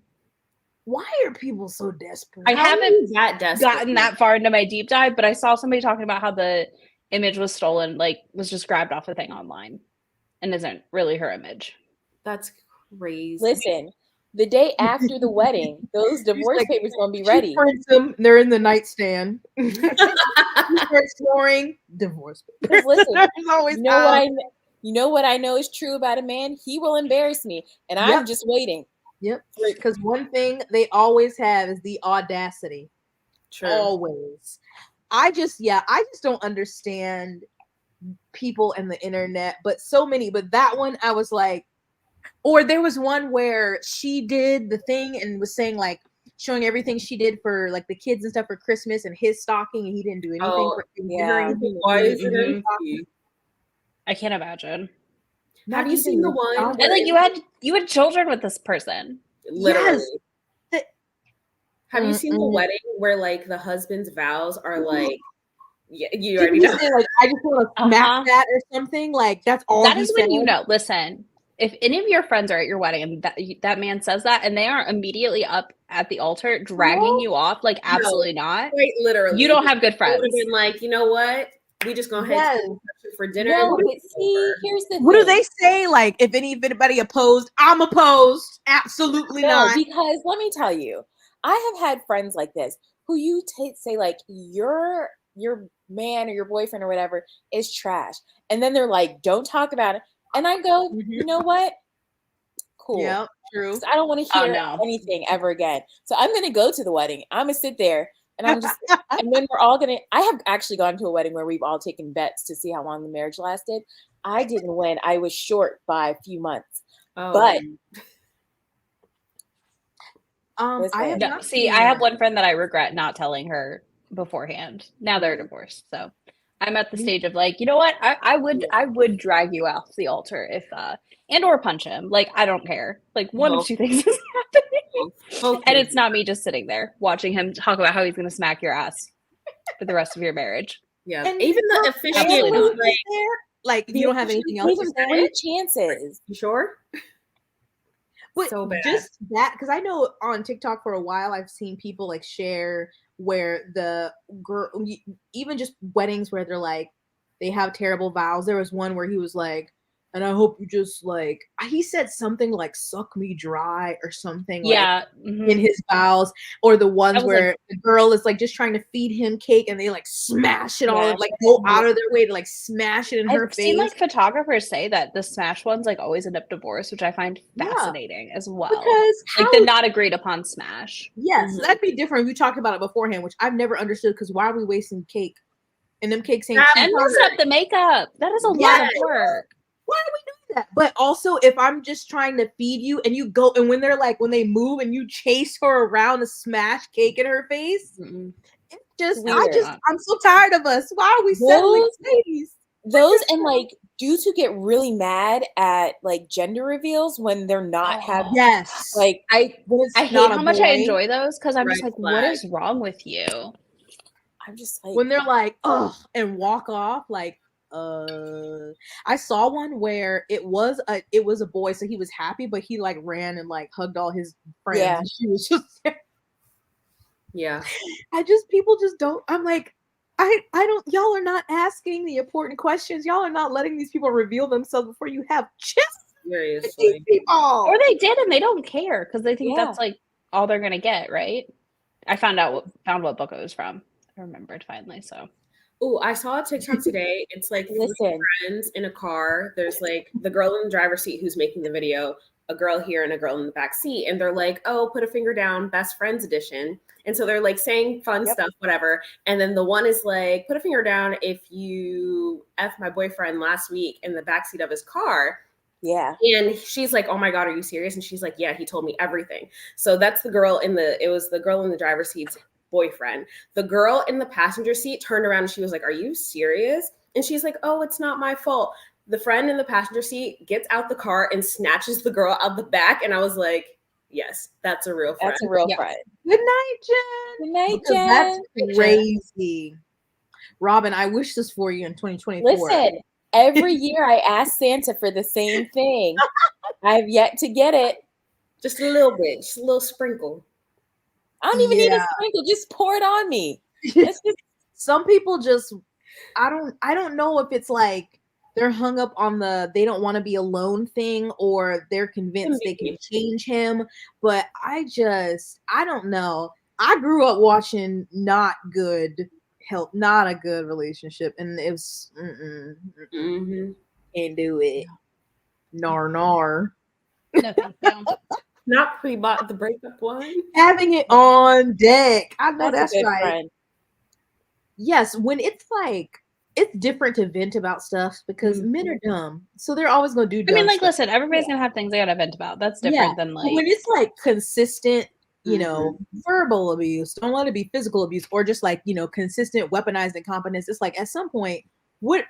Why are people so desperate? I haven't gotten that far into my deep dive, but I saw somebody talking about how the image was stolen, like was just grabbed off a thing online and isn't really her image. That's crazy. Listen, the day after the wedding, those divorce papers gonna be ready. Prints them, they're in the nightstand. Start snoring. Divorce papers. Listen, always you know what I know is true about a man? He will embarrass me, and I'm just waiting. Yep. Because one thing they always have is the audacity. True. Always. I just don't understand people and the internet, but that one I was like, or there was one where she did the thing and was saying like showing everything she did for like the kids and stuff for Christmas and his stocking, and he didn't do anything for Why is it empty? I can't imagine. Have you seen the one? And like you had children with this person. Literally. Yes. Have you seen the wedding where like the husband's vows are like, yeah, you already know. Say, like, I just want to smack that or something. Like that's all. That is when you know. Listen, if any of your friends are at your wedding and that man says that, and they are immediately up at the altar dragging you off, like absolutely not. Right, literally, you don't have good friends. Would have been like, you know what? We just go ahead for dinner. No, but see, here's the thing. What do they say? Like, if anybody opposed, I'm opposed. Absolutely not. Because let me tell you, I have had friends like this who you say like your man or your boyfriend or whatever is trash, and then they're like, don't talk about it. And I go, you know what? Cool. Yeah, true. I don't want to hear anything ever again. So I'm gonna go to the wedding. I'm gonna sit there. And I'm just, and then we're all I have actually gone to a wedding where we've all taken bets to see how long the marriage lasted. I didn't win. I was short by a few months. But I have one friend that I regret not telling her beforehand. Now they're divorced. So I'm at the stage of like, you know what? I would drag you off the altar if and or punch him. Like, I don't care. Like one of two things is happening. And it's not me just sitting there watching him talk about how he's going to smack your ass for the rest of your marriage. Yeah. And even the officiant like you don't have anything else to say. 3 chances. You sure? But so bad. Just that, because I know on TikTok for a while I've seen people like share where the girl, even just weddings where they're like they have terrible vows. There was one where he was like, and I hope you just like, he said something like suck me dry or something in his vows, or the ones where the girl is like just trying to feed him cake and they like smash it all, like go out of their way to like smash it in her face. I've seen like photographers say that the smash ones like always end up divorced, which I find fascinating as well. Because like the not agreed upon smash. Yes, that'd be different. We talked about it beforehand, which I've never understood, because why are we wasting cake? And them cakes ain't and messing up the makeup. That is a lot of work. Why are we doing that? But also, if I'm just trying to feed you and you go, and when they're like, when they move and you chase her around to smash cake in her face, it's just, I'm so tired of us. Why are we settling space? Those and like dudes who get really mad at like gender reveals when they're not having. Yes. Like I hate how much I enjoy those, because I'm just like, what is wrong with you? I'm just like, when they're like, oh, and walk off, like, I saw one where it was a boy, so he was happy, but he like ran and like hugged all his friends. Yeah. And she was just yeah. People just don't. I'm like, I don't. Y'all are not asking the important questions. Y'all are not letting these people reveal themselves before you have just Seriously. Or they did and they don't care because they think Yeah. that's like all they're gonna get, right? I found what book it was from. I remembered finally. So Oh, I saw a TikTok today. It's like three Listen. friends in a car. There's like the girl in the driver's seat who's making the video, a girl here and a girl in the back seat. And they're like, oh, put a finger down, best friends edition. And so they're like saying fun Yep. stuff, whatever. And then the one is like, put a finger down if you F my boyfriend last week in the backseat of his car. Yeah. And she's like, oh my God, are you serious? And she's like, yeah, he told me everything. So that's it was the girl in the driver's seat's boyfriend. The girl in the passenger seat turned around and she was like, are you serious? And she's like, oh, it's not my fault. The friend in the passenger seat gets out the car and snatches the girl out the back. And I was like, yes, that's a real friend. That's a real Yeah. friend. Good night, Jen. Good night, Because Jen. that's crazy. Robin, I wish this for you in 2024. Listen, every year I ask Santa for the same thing. I have yet to get it. Just a little bit, just a little sprinkle. I don't even need a Yeah. sprinkle. Just pour it on me. It's just Some people just I don't know if it's like they're hung up on the they don't want to be alone thing or they're convinced they can change him, but I don't know. I grew up watching not a good relationship, and it was Mm-hmm. can't do it. Nar. no, thank you. Not pre-bought the breakup one. Having it on deck. I know that's that's a good right. friend. Yes, when it's like it's different to vent about stuff because men are dumb, so they're always gonna do. I Dumb mean, like, stuff. listen, everybody's gonna have things they gotta vent about. That's different than But like when it's like consistent, verbal abuse. Don't let it be physical abuse or just like consistent weaponized incompetence. It's like at some point, what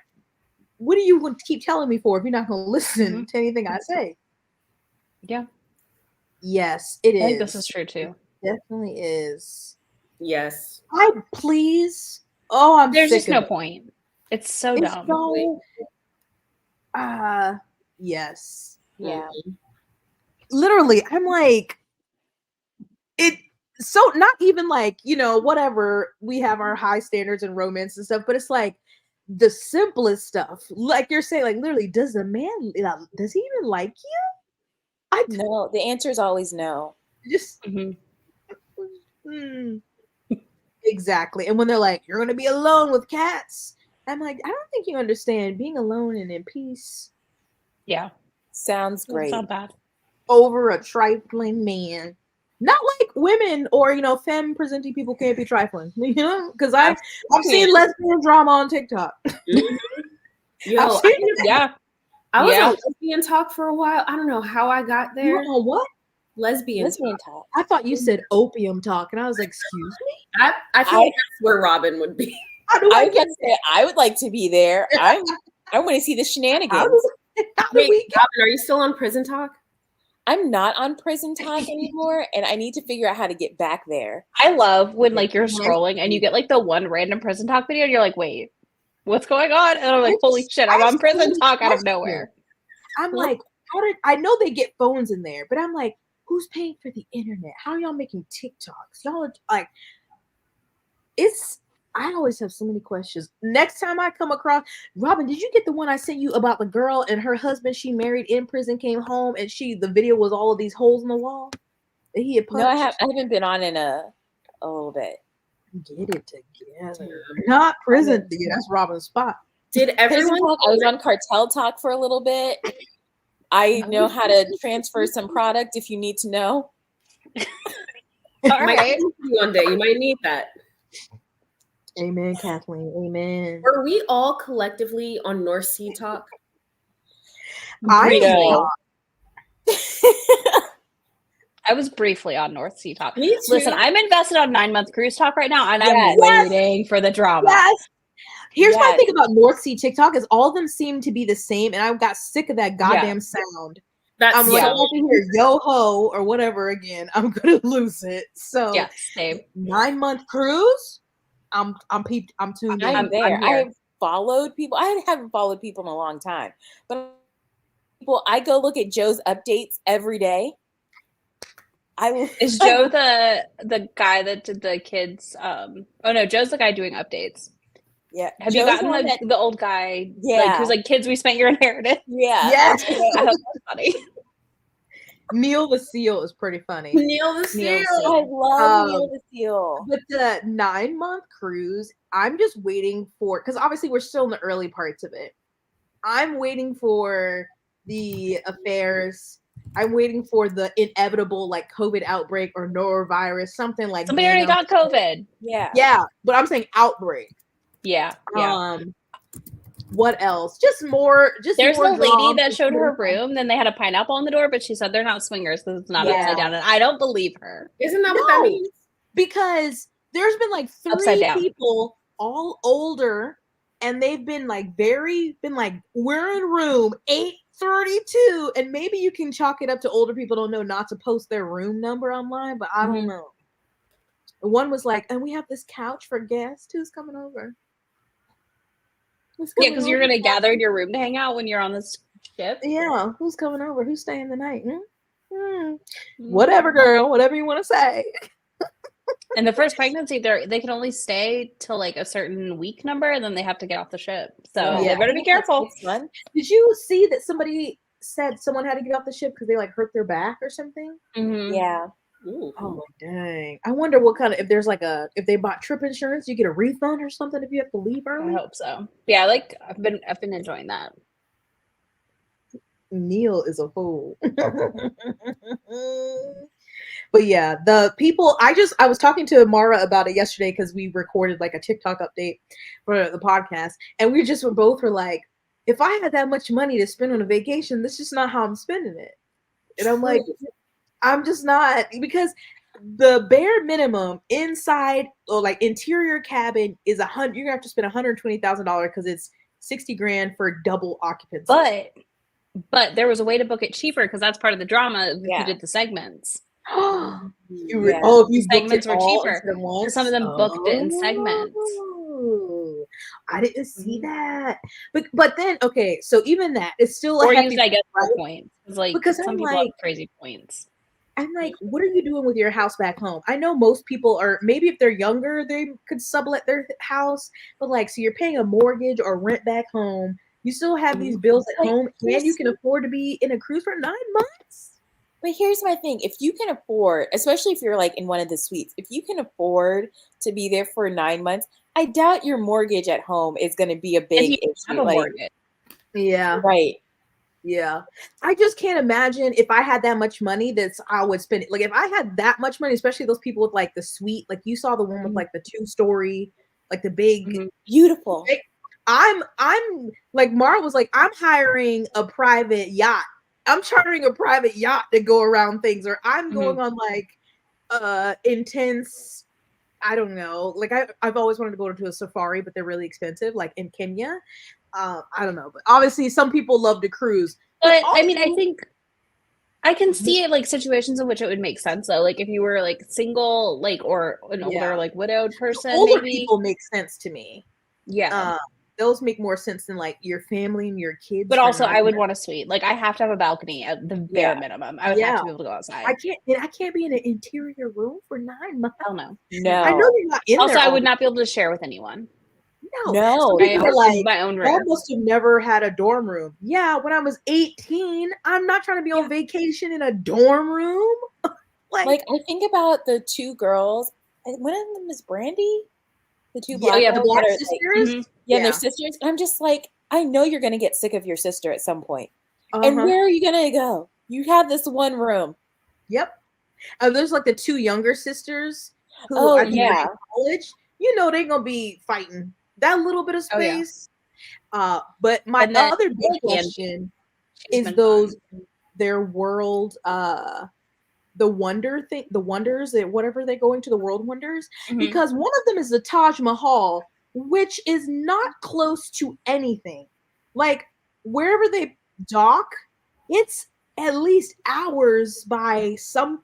do you want to keep telling me for if you're not gonna listen to anything I say? yeah. Yes, it is. I think this is true too. It definitely is. Yes. Please. Oh, I'm There's sick just of no it. point. It's so It's dumb. so yes. Yeah. Literally, I'm like it so not even like, whatever, we have our high standards and romance and stuff, but it's like the simplest stuff. Like you're saying, like literally, does he even like you? No, the answer is always no. Just Mhm. Exactly. And when they're like, you're gonna be alone with cats, I'm like, I don't think you understand being alone and in peace Yeah. Sounds It's great. not bad. over a trifling man. Not like women or femme presenting people can't be trifling, because I've seen lesbian drama on TikTok. Yo, Yeah. I was Yeah. on lesbian talk for a while. I don't know how I got You there. know what? Lesbian Lesbian talk. talk. I thought you said opium talk, and I was like, excuse me? I feel like that's where Robin would be. How do I I was get going to say I would like to be there. I want to see the shenanigans. how do Wait, we get Robin, are you still on prison talk? I'm not on prison talk anymore, and I need to figure out how to get back there. I love when like you're scrolling and you get like the one random prison talk video and you're like, wait, what's going on? And I'm like, holy shit, I'm on prison talk out of nowhere. I'm like, I know they get phones in there, but I'm like, who's paying for the internet? How are y'all making TikToks? Y'all are like, I always have so many questions. Next time I come across, Robin, did you get the one I sent you about the girl and her husband she married in prison came home and the video was all of these holes in the wall that he had punched? No, I haven't been on in a little bit. Get it together. Not prison. Yeah, that's Robin's spot. Did Prison everyone? talk, I was on cartel talk for a little bit. I know how to transfer some product if you need to know. All Might right. need you one day. You might need that. Amen, Kathleen. Amen. Were we all collectively on North Sea talk? No. I was briefly on North Sea Talk. Me too. Listen, I'm invested on 9-month cruise talk right now, and Yes. I'm waiting for the drama. Yes. Here's my Yes. thing about North Sea TikTok is all of them seem to be the same, and I got sick of that goddamn sound. That's I'm like, Yeah. if I can hear yo ho or whatever again, I'm gonna lose it. So Yeah, same. 9-month cruise, I'm tuned in. I'm there. I'm I here. have followed people. I haven't followed people in a long time, but I go look at Joe's updates every day. Is Joe the guy that did the kids? Oh no, Joe's the guy doing updates. Yeah. Have you Joe's gotten one that, the old guy? Yeah. Like, who's like, kids, we spent your inheritance. yeah. Yes. I hope that's funny. Neil the Seal is pretty funny. Neil the Neil Seal. Seal. I love Neil Um, the Seal. But the 9-month cruise, I'm just waiting for, because obviously we're still in the early parts of it. I'm waiting for the affairs. I'm waiting for the inevitable like COVID outbreak or norovirus, something like Somebody already got COVID. Yeah. Yeah, but I'm saying outbreak. Yeah. What else? Just more. There's more the lady drama, that showed her more- room. Then they had a pineapple on the door, but she said they're not swingers because it's not Yeah. upside down. And I don't believe her. Isn't that what that No. means? Because there's been like Upside 3 down. people, all older, and they've been like we're in room 832, and maybe you can chalk it up to older people don't know not to post their room number online, but I don't know. One was like, and we have this couch for guests. Who's coming over? Yeah, because you're gonna gather in your room to hang out when you're on this ship. Yeah, who's coming over? Who's staying the night? Whatever, girl. Whatever you want to say. And the first pregnancy, they can only stay till like a certain week number, and then they have to get off the ship. So Yeah. they better be careful. Did you see that somebody said someone had to get off the ship because they like hurt their back or something? Mm-hmm. Yeah. Ooh. Oh dang! I wonder what kind of, if there's like if they bought trip insurance, you get a refund or something if you have to leave I early. hope so. Yeah, like I've been enjoying that. Neil is a fool. But yeah, the people, I was talking to Mara about it yesterday because we recorded like a TikTok update for the podcast, and we just were like, if I had that much money to spend on a vacation, this is just not how I'm spending it. And I'm like, I'm just not, because the bare minimum inside or like interior cabin is you're gonna have to spend $120,000 because it's $60,000 for double occupancy. But there was a way to book it cheaper because that's part of the drama if Yeah. you did the segments. If you segments were cheaper. Because Some of them booked it in segments. I didn't see that. But then okay, so even that is still a Or hefty used, I guess, price. for points. Like Because some I'm people like, have crazy points. I'm like, what are you doing with your house back home? I know most people are, maybe if they're younger, they could sublet their house, but like, so you're paying a mortgage or rent back home. You still have these bills at home, and you can afford to be in a cruise for 9 months. But here's my thing. If you can afford, especially if you're like in one of the suites, if you can afford to be there for 9 months, I doubt your mortgage at home is going to be a big issue. Have a mortgage. Yeah. Right. Yeah. I just can't imagine if I had that much money I would spend it. Like if I had that much money, especially those people with like the suite, like you saw the one with like the 2-story, like the big beautiful. I'm like Mara was like, I'm hiring a private yacht. I'm chartering a private yacht to go around things, or I'm going on like intense, I don't know. Like I've always wanted to go to a safari, but they're really expensive, like in Kenya. I don't know, but obviously some people love to cruise. But also, I mean, I think I can see it like situations in which it would make sense though. Like if you were like single, like or an older like widowed person, older maybe people make sense to me. Yeah. Those make more sense than like your family and your kids. But also, I would want a suite. Like I have to have a balcony at the bare minimum. I would have to be able to go outside. I can't be in an interior room for 9 months. Hell no. I know you're not in also, there. I would not be able to share with anyone. No. I have like, my own room. I must have never had a dorm room. Yeah, when I was 18, I'm not trying to be on vacation in a dorm room. like I think about the 2 girls. One of them is Brandy. The 2 black, the black sisters. Like, and their sisters. And I'm just like, I know you're gonna get sick of your sister at some point. And where are you gonna go? You have this one room. Yep. There's like the 2 younger sisters who I think are in college. You know they're gonna be fighting that little bit of space. But my other big question is their world, the wonders, whatever they're going to, the world wonders, because one of them is the Taj Mahal, which is not close to anything. Like wherever they dock, it's at least hours by some.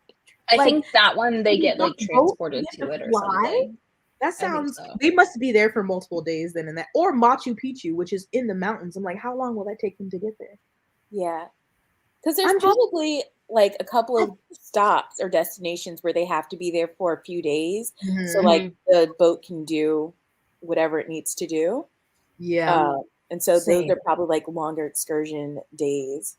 I think that one they get like transported to it or something. That sounds. They must be there for multiple days then, in that, or Machu Picchu, which is in the mountains. I'm like, how long will that take them to get there? Yeah, because there's probably like a couple of stops or destinations where they have to be there for a few days, so like the boat can do whatever it needs to do. Yeah. And so Same. those are probably like longer excursion days.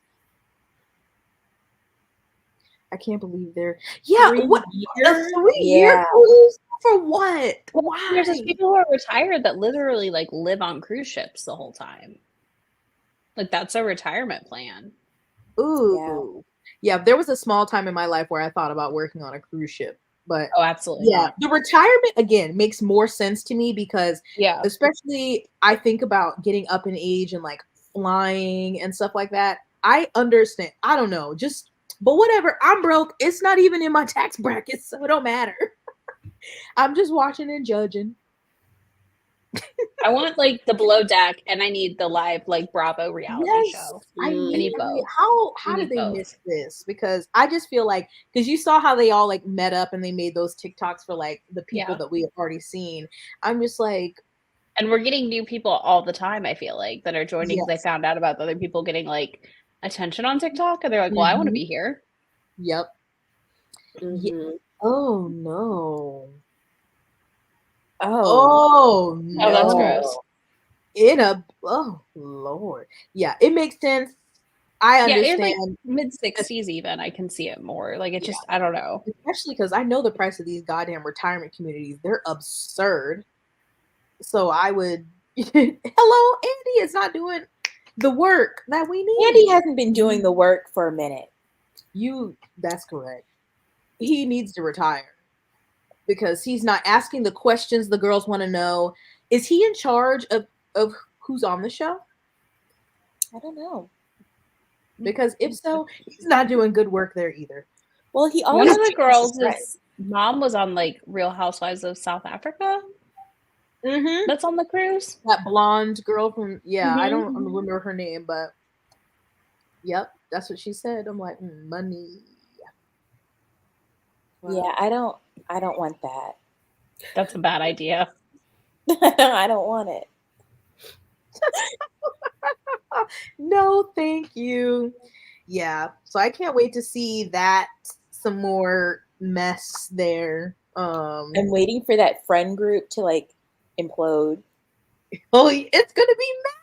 I can't believe they're what a 3-year Yeah. cruise for what? Well, Why? there's just people who are retired that literally like live on cruise ships the whole time. Like that's a retirement plan. Ooh. Yeah, there was a small time in my life where I thought about working on a cruise ship. But Oh, absolutely yeah, not. the retirement again makes more sense to me because Yeah. especially I think about getting up in age and like flying and stuff like that. I understand. I don't know. But whatever. I'm broke. It's not even in my tax bracket, so it don't matter. I'm just watching and judging. I want like the below deck and I need the live like Bravo reality show. I need both. How We did need they both. miss this? Because I just feel like because you saw how they all like met up and they made those TikToks for like the people that we have already seen. I'm just like, and we're getting new people all the time, I feel like, that are joining because I found out about the other people getting like attention on TikTok and they're like, well, I want to be here. Yep. Mm-hmm. Oh no. Oh no. Oh, that's gross. Oh Lord. Yeah, it makes sense. I understand. Yeah, it's like mid-60s even. I can see it more. Like it just, I don't know. Especially because I know the price of these goddamn retirement communities. They're absurd. So I would hello, Andy is not doing the work that we need. Andy hasn't been doing the work for a minute. That's correct. He needs to retire because he's not asking the questions the girls want to know. Is he in charge of who's on the show? I don't know. Because if so, he's not doing good work there either. Well, he One always of the girls' mom was on like Real Housewives of South Africa. Mm-hmm. That's on the cruise. That blonde girl from I don't remember her name, but yep, that's what she said. I'm like, money. Wow. Yeah, I don't want that. That's a bad idea. I don't want it. No, thank you. Yeah, so I can't wait to see that some more mess there. I'm waiting for that friend group to like implode. Oh, it's gonna be mad.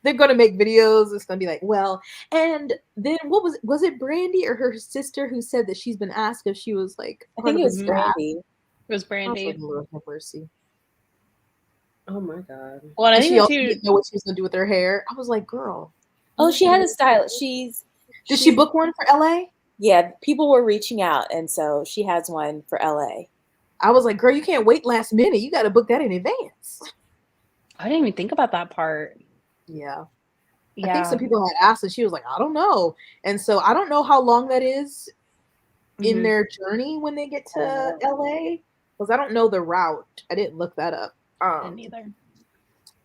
They're gonna make videos. It's gonna be like, well, and then what was it Brandy or her sister who said that she's been asked if she was like I think it was Brandy. It was Brandy. Like, Lord have mercy. Oh my god. Well, I think she also didn't know what she was gonna do with her hair. I was like, girl. Oh, she had a stylist. Did she book one for LA? Yeah, people were reaching out, and so she has one for LA. I was like, girl, you can't wait last minute. You got to book that in advance. I didn't even think about that part. Yeah. I think some people had asked, and she was like, I don't know. And so I don't know how long that is in their journey when they get to LA, because I don't know the route. I didn't look that up. I didn't either.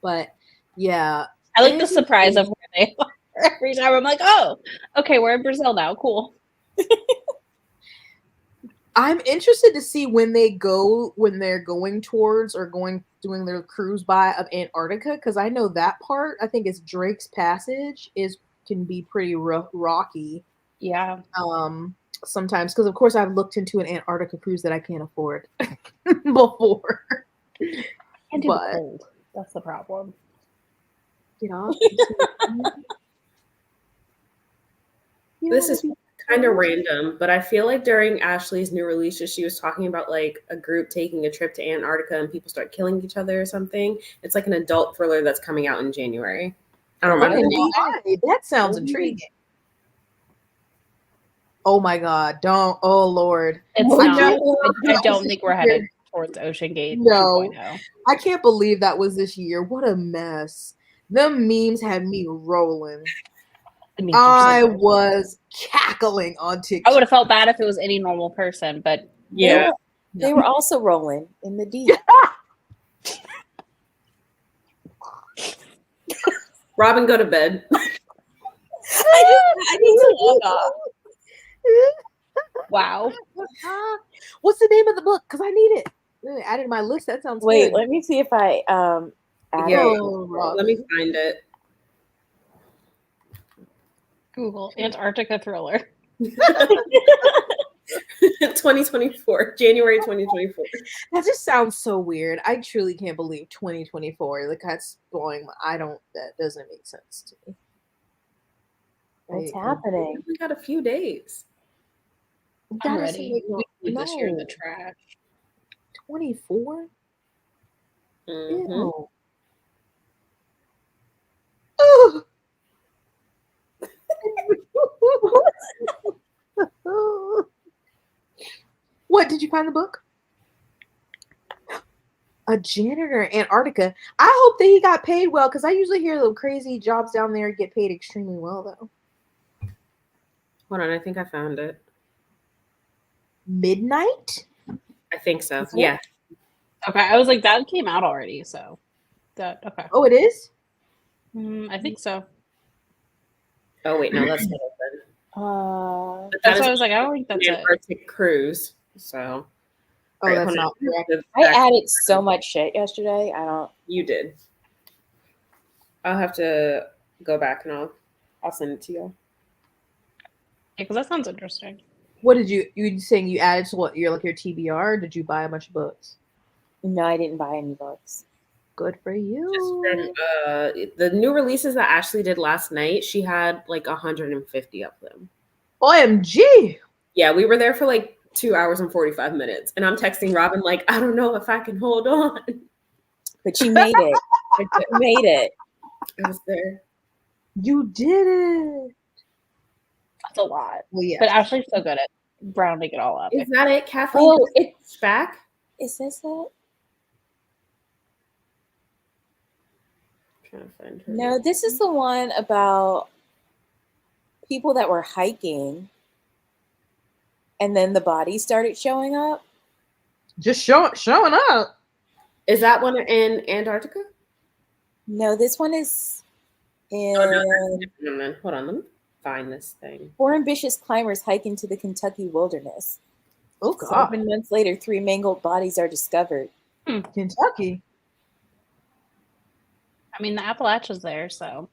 But yeah. I like the surprise of where they are. Every time I'm like, oh, okay, we're in Brazil now. Cool. I'm interested to see when they're going towards or doing their cruise by of Antarctica, because I know that part, I think it's Drake's Passage can be pretty rocky. Yeah. Sometimes, because of course I've looked into an Antarctica cruise that I can't afford before. And do the cold. That's the problem. You know. This is kind of random, but I feel like during Ashley's new releases, she was talking about like a group taking a trip to Antarctica and people start killing each other or something. It's like an adult thriller that's coming out in January. I don't remember. That sounds intriguing. Oh my God! Don't. Oh Lord! It's not. I don't think we're headed towards Ocean Gate. No, 2.0. I can't believe that was this year. What a mess! The memes had me rolling. I was cackling on TikTok. I would have felt bad if it was any normal person, but yeah, they were also rolling in the deep. Robin, go to bed. I need to log off. Wow. What's the name of the book? Because I need it. Add it to my list. That sounds Wait, good. let me see if I let me find it. Google Antarctica thriller. 2024, January 2024. That just sounds so weird. I truly can't believe 2024. Like that's blowing. That doesn't make sense to me. What's happening? We got a few days. I'm ready. Like, We leave this year in the no. trash. 24? Mhm. Ew. Ugh. What, did you find the book? A janitor in Antarctica. I hope that he got paid well, because I usually hear the crazy jobs down there get paid extremely well, though. Hold on, I think I found it. Midnight? I think so. Yeah. Okay, I was like, that came out already, so that okay. Oh, it is? I think so. Oh wait, no, that's not open. But That's why I was like, I don't think that's an it. Antarctic cruise. So. Oh, Right, that's hold not on. correct. I added so much shit yesterday. I don't. You did. I'll have to go back and I'll send it to you. Yeah, because that sounds interesting. What did you saying you added to what your TBR? Or did you buy a bunch of books? No, I didn't buy any books. Good for you. Just from the new releases that Ashley did last night, she had like 150 of them. OMG. Yeah, we were there for like 2 hours and 45 minutes. And I'm texting Robin like, I don't know if I can hold on. But you made it. You made it. I was there. You did it. That's a lot. Well, yeah. But Ashley's so good at rounding it all up. Is that it, Kathleen? Oh, it's back. Is this it? I'm trying to find her. No, this is the one about people that were hiking, and then the bodies started showing up. Just showing up. Is that one in Antarctica? No, this one is in. Oh, no, that's a different one. Hold on, let me find this thing. 4 ambitious climbers hike into the Kentucky wilderness. Oh, God. 7 months later, 3 mangled bodies are discovered. Kentucky. I mean, the Appalachia's there, so.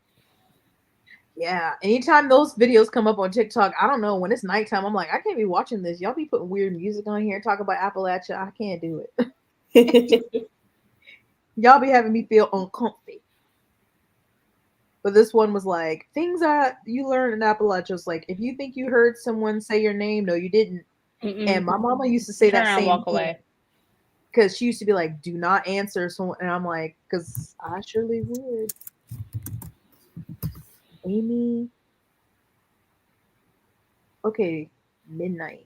Yeah. Anytime those videos come up on TikTok, I don't know, when it's nighttime, I'm like, I can't be watching this. Y'all be putting weird music on here, talk about Appalachia. I can't do it. Y'all be having me feel uncomfy. But this one was like, things that you learn in Appalachia is like, if you think you heard someone say your name, no, you didn't. And my mama used to say Turn that around, same walk thing. away. Because she used to be like, do not answer someone. And I'm like, because I surely would. Amy. Okay, midnight.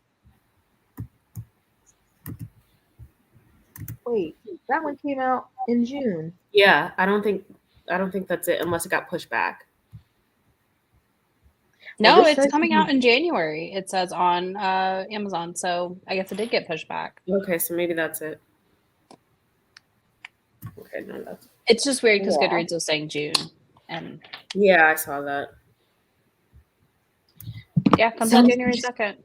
Wait, that one came out in June. Yeah, I don't think that's it unless it got pushed back. No, Well, it's coming out in January. It says on Amazon, so I guess it did get pushed back. Okay, so maybe that's it. Okay, no, that's. It's just weird because Goodreads was saying June, and Yeah, I saw that. yeah, comes out January 2nd.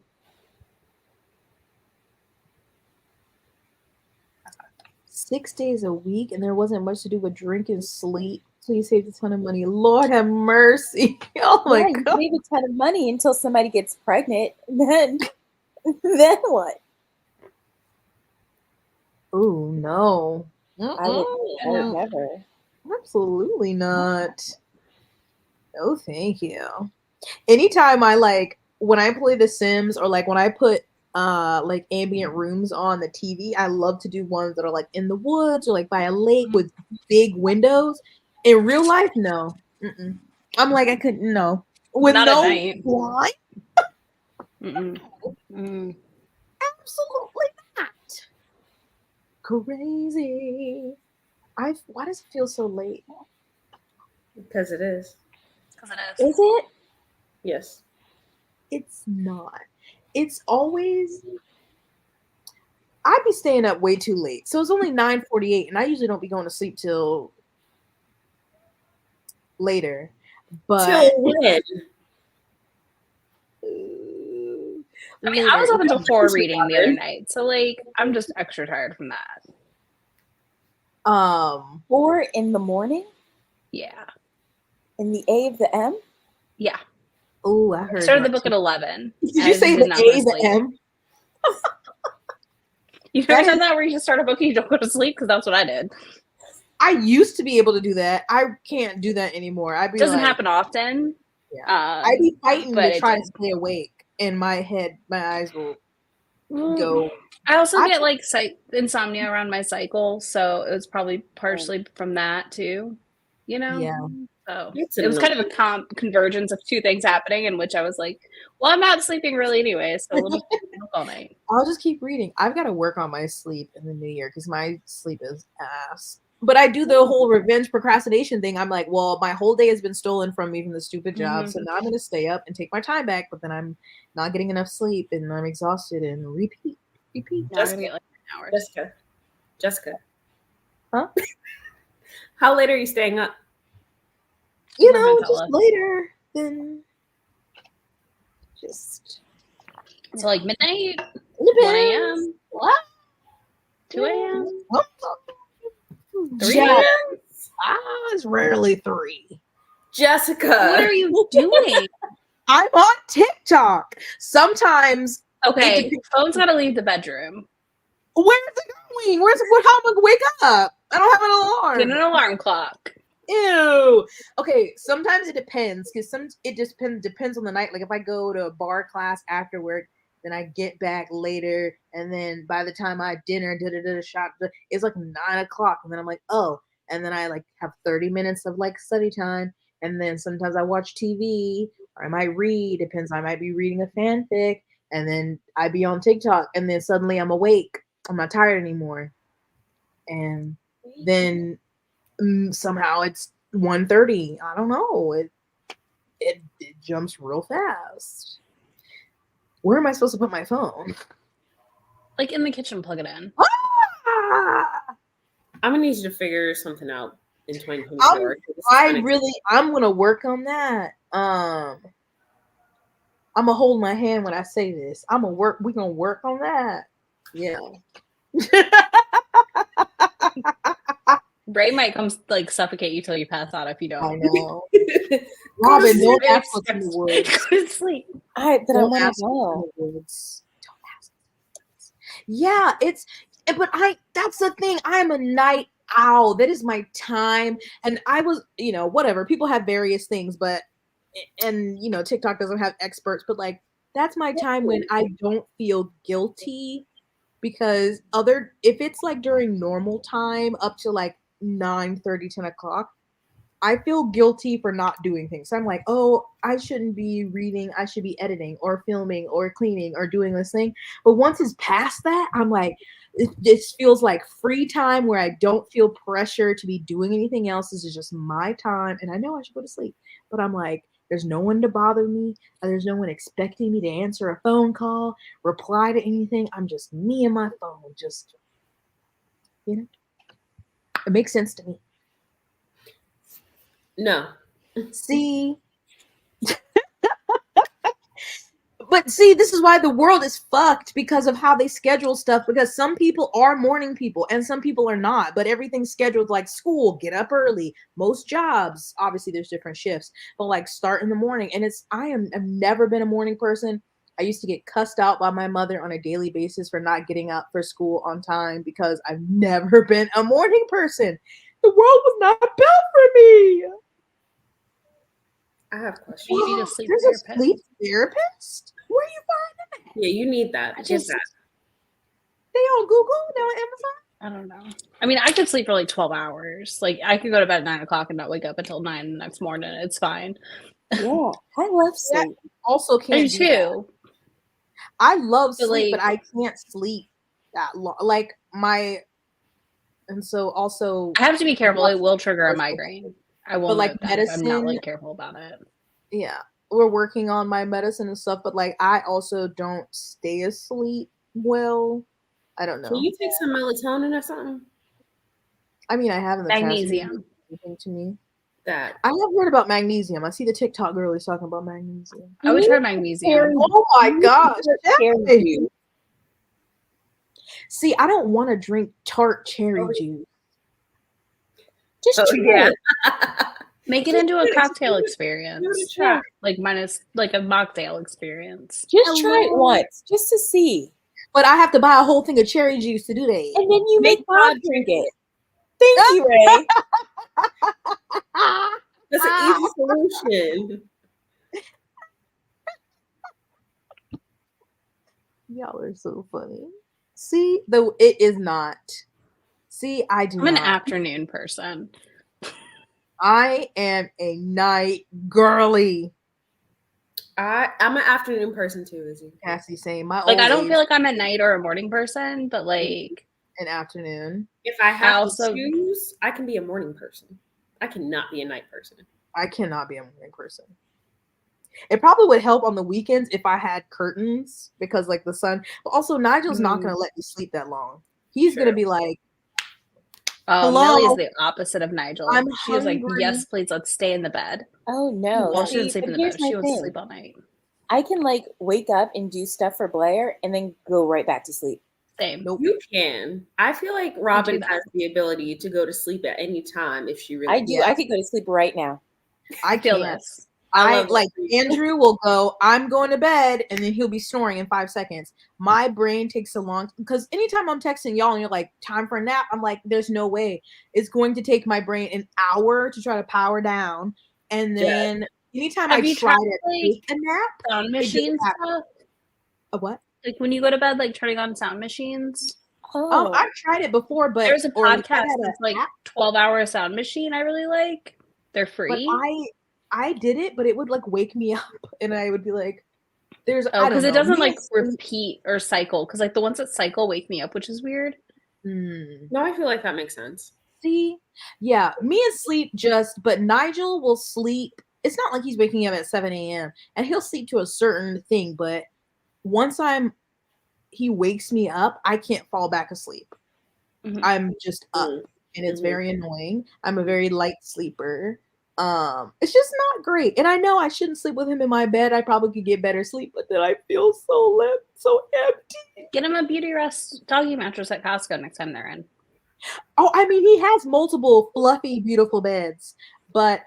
$6 days a week, and there wasn't much to do but drink and sleep. So you saved a ton of money. Lord have mercy. Oh my You God. save a ton of money until somebody gets pregnant. Then what? Oh no. I would never. Absolutely not. No, thank you. Anytime when I play The Sims, or like when I put like ambient rooms on the TV, I love to do ones that are like in the woods or like by a lake with big windows. In real life, no. I'm like, I couldn't, no. With Not no at night. light? Mm-mm. Absolutely not. Crazy. Why does it feel so late? Because it is. Because it is. Is it? Yes. It's not. It's always. I'd be staying up way too late. So it's only 9:48, and I usually don't be going to sleep till later. But Till when? I mean, I was up until 4 reading the other night, so like I'm just extra tired from that. 4 in the morning? Yeah. In the A of the M? Yeah. Oh, I heard. I started the book at 11. Did you say the A, the M? You ever done that where you just start a book and you don't go to sleep? Because that's what I did. I used to be able to do that. I can't do that anymore. It doesn't happen often. Yeah. I'd be fighting to try to did. stay awake, and my eyes will go. I also get like insomnia around my cycle, so it was probably partially from that too. You know? Yeah. So it was kind of a convergence of two things happening, in which I was like, "Well, I'm not sleeping really anyway, so we'll just keep all night." I'll just keep reading. I've got to work on my sleep in the new year because my sleep is ass. But I do the whole revenge procrastination thing. I'm like, well, my whole day has been stolen from me from the stupid job, so now I'm going to stay up and take my time back. But then I'm not getting enough sleep, and I'm exhausted, and repeat. Now I'm gonna get like 10 hours. Jessica. Huh? How late are you staying up? You know, just later than just. So like midnight, 1 a.m., What? 2 a.m., 3 a.m. It's rarely 3. Jessica, what are you doing? I'm on TikTok. Sometimes. Okay, phone's gotta leave the bedroom. Where's it going? How am I gonna wake up? I don't have an alarm. Get an alarm clock. Ew. Okay, sometimes it depends because it just depends on the night. Like if I go to a bar class after work, then I get back later, and then by the time I dinner, shop, it's like 9 o'clock, and then I'm like, oh, and then I like have 30 minutes of like study time, and then sometimes I watch TV or I might read. Depends. I might be reading a fanfic, and then I'd be on TikTok, and then suddenly I'm awake. I'm not tired anymore, and then somehow it's 1:30. I don't know. It jumps real fast. Where am I supposed to put my phone? Like in the kitchen, plug it in. I'm gonna need you to figure something out in 2024. I'm gonna work on that. I'm gonna hold my hand when I say this. We're gonna work on that. Yeah. Ray might come like suffocate you till you pass out if you don't. I know. Robin, don't ask what's in the woods. Go to sleep. I want to go. Don't ask. Yeah, but that's the thing. I'm a night owl. That is my time. And I was, whatever. People have various things, and TikTok doesn't have experts, but like that's my time when I don't feel guilty because if it's like during normal time up to like 9:30, 10 o'clock, I feel guilty for not doing things. So I'm like, oh, I shouldn't be reading. I should be editing or filming or cleaning or doing this thing. But once it's past that, I'm like, it feels like free time where I don't feel pressure to be doing anything else. This is just my time. And I know I should go to sleep. But I'm like, there's no one to bother me. There's no one expecting me to answer a phone call, reply to anything. I'm just me and my phone. Just, it makes sense to me. No. See? But see, this is why the world is fucked because of how they schedule stuff. Because some people are morning people and some people are not. But everything's scheduled like school, get up early. Most jobs, obviously, there's different shifts, but like start in the morning. And I've never been a morning person. I used to get cussed out by my mother on a daily basis for not getting up for school on time because I've never been a morning person. The world was not built for me. I have questions. You need a sleep There's therapist. a sleep therapist? Where do you find that? Yeah, you need that. They on Google? They on Amazon? I don't know. I mean, I could sleep for like 12 hours. Like I could go to bed at 9 o'clock and not wake up until 9 the next morning. It's fine. Yeah, I love sleep. Also can't I do do that. too. I love But, sleep, like- but I can't sleep that long. And so also I have to be careful. It will trigger a migraine. I will. But, like, note that if I'm not medicine- like careful about it. yeah, we're working on my medicine and stuff, but like I also don't stay asleep well. I don't know. Can you take some melatonin or something? I mean, I have in the Magnesium. past. To me. That. I have heard about magnesium. I see the TikTok girl is talking about magnesium. I would try magnesium. Oh my gosh. Cherry. See, I don't want to drink tart cherry juice. Just Oh, try yeah. it. Make it into a cocktail experience. Give it a try. Like minus like a mocktail experience. Just try it once, just to see. But I have to buy a whole thing of cherry juice to do that. And then you make Bob Bob drink it. Thank you, Ray. That's an easy solution. Y'all are so funny. See, though it is not. See, I do I'm an not. afternoon person. I am a night girly. I'm an afternoon person too, Izzy. Cassie saying my Like, old I don't age, feel like I'm a night or a morning person, but like, an afternoon. If I have also- to choose, I can be a morning person. I cannot be a night person. I cannot be a morning person. It probably would help on the weekends if I had curtains because like the sun. But also Nigel's not gonna let me sleep that long. He's gonna be like, hello? Millie is the opposite of Nigel. I'm She was like, hungry. yes, please, let's stay in the bed. Oh no. Well, she doesn't See, sleep in but the here's bed. my She wants to thing. sleep all night. I can like wake up and do stuff for Blair and then go right back to sleep. Same. Nope. You can. I feel like Robin that. has the ability to go to sleep at any time if she really I do. Yeah. I could go to sleep right now. I Feel can't. this. I I love like it. Andrew will go, I'm going to bed, and then he'll be snoring in 5 seconds. My brain takes so long because anytime I'm texting y'all and you're like, time for a nap, I'm like, there's no way. It's going to take my brain an hour to try to power down. And then anytime Have I you try tried, to like, take a nap, Sound machine happen. stuff? a what? Like when you go to bed, like turning on sound machines? Oh, I've tried it before, but There's a or like, I podcast had a that's like app, 12-hour sound machine I really like. They're but free. I did it, but it would like wake me up, and I would be like, "There's Oh, I don't because it know. doesn't Me like and sleep- repeat or cycle. Because like the ones that cycle wake me up, which is weird. No, I feel like that makes sense. See, yeah, me and sleep but Nigel will sleep. It's not like he's waking up at 7 a.m. and he'll sleep to a certain thing, but once he wakes me up, I can't fall back asleep. Mhm. I'm just up, and it's Mhm. very annoying. I'm a very light sleeper. It's just not great, and I know I shouldn't sleep with him in my bed. I probably could get better sleep, but then I feel so empty. Get him a Beauty Rest doggy mattress at Costco next time they're in. Oh, I mean, he has multiple fluffy, beautiful beds, but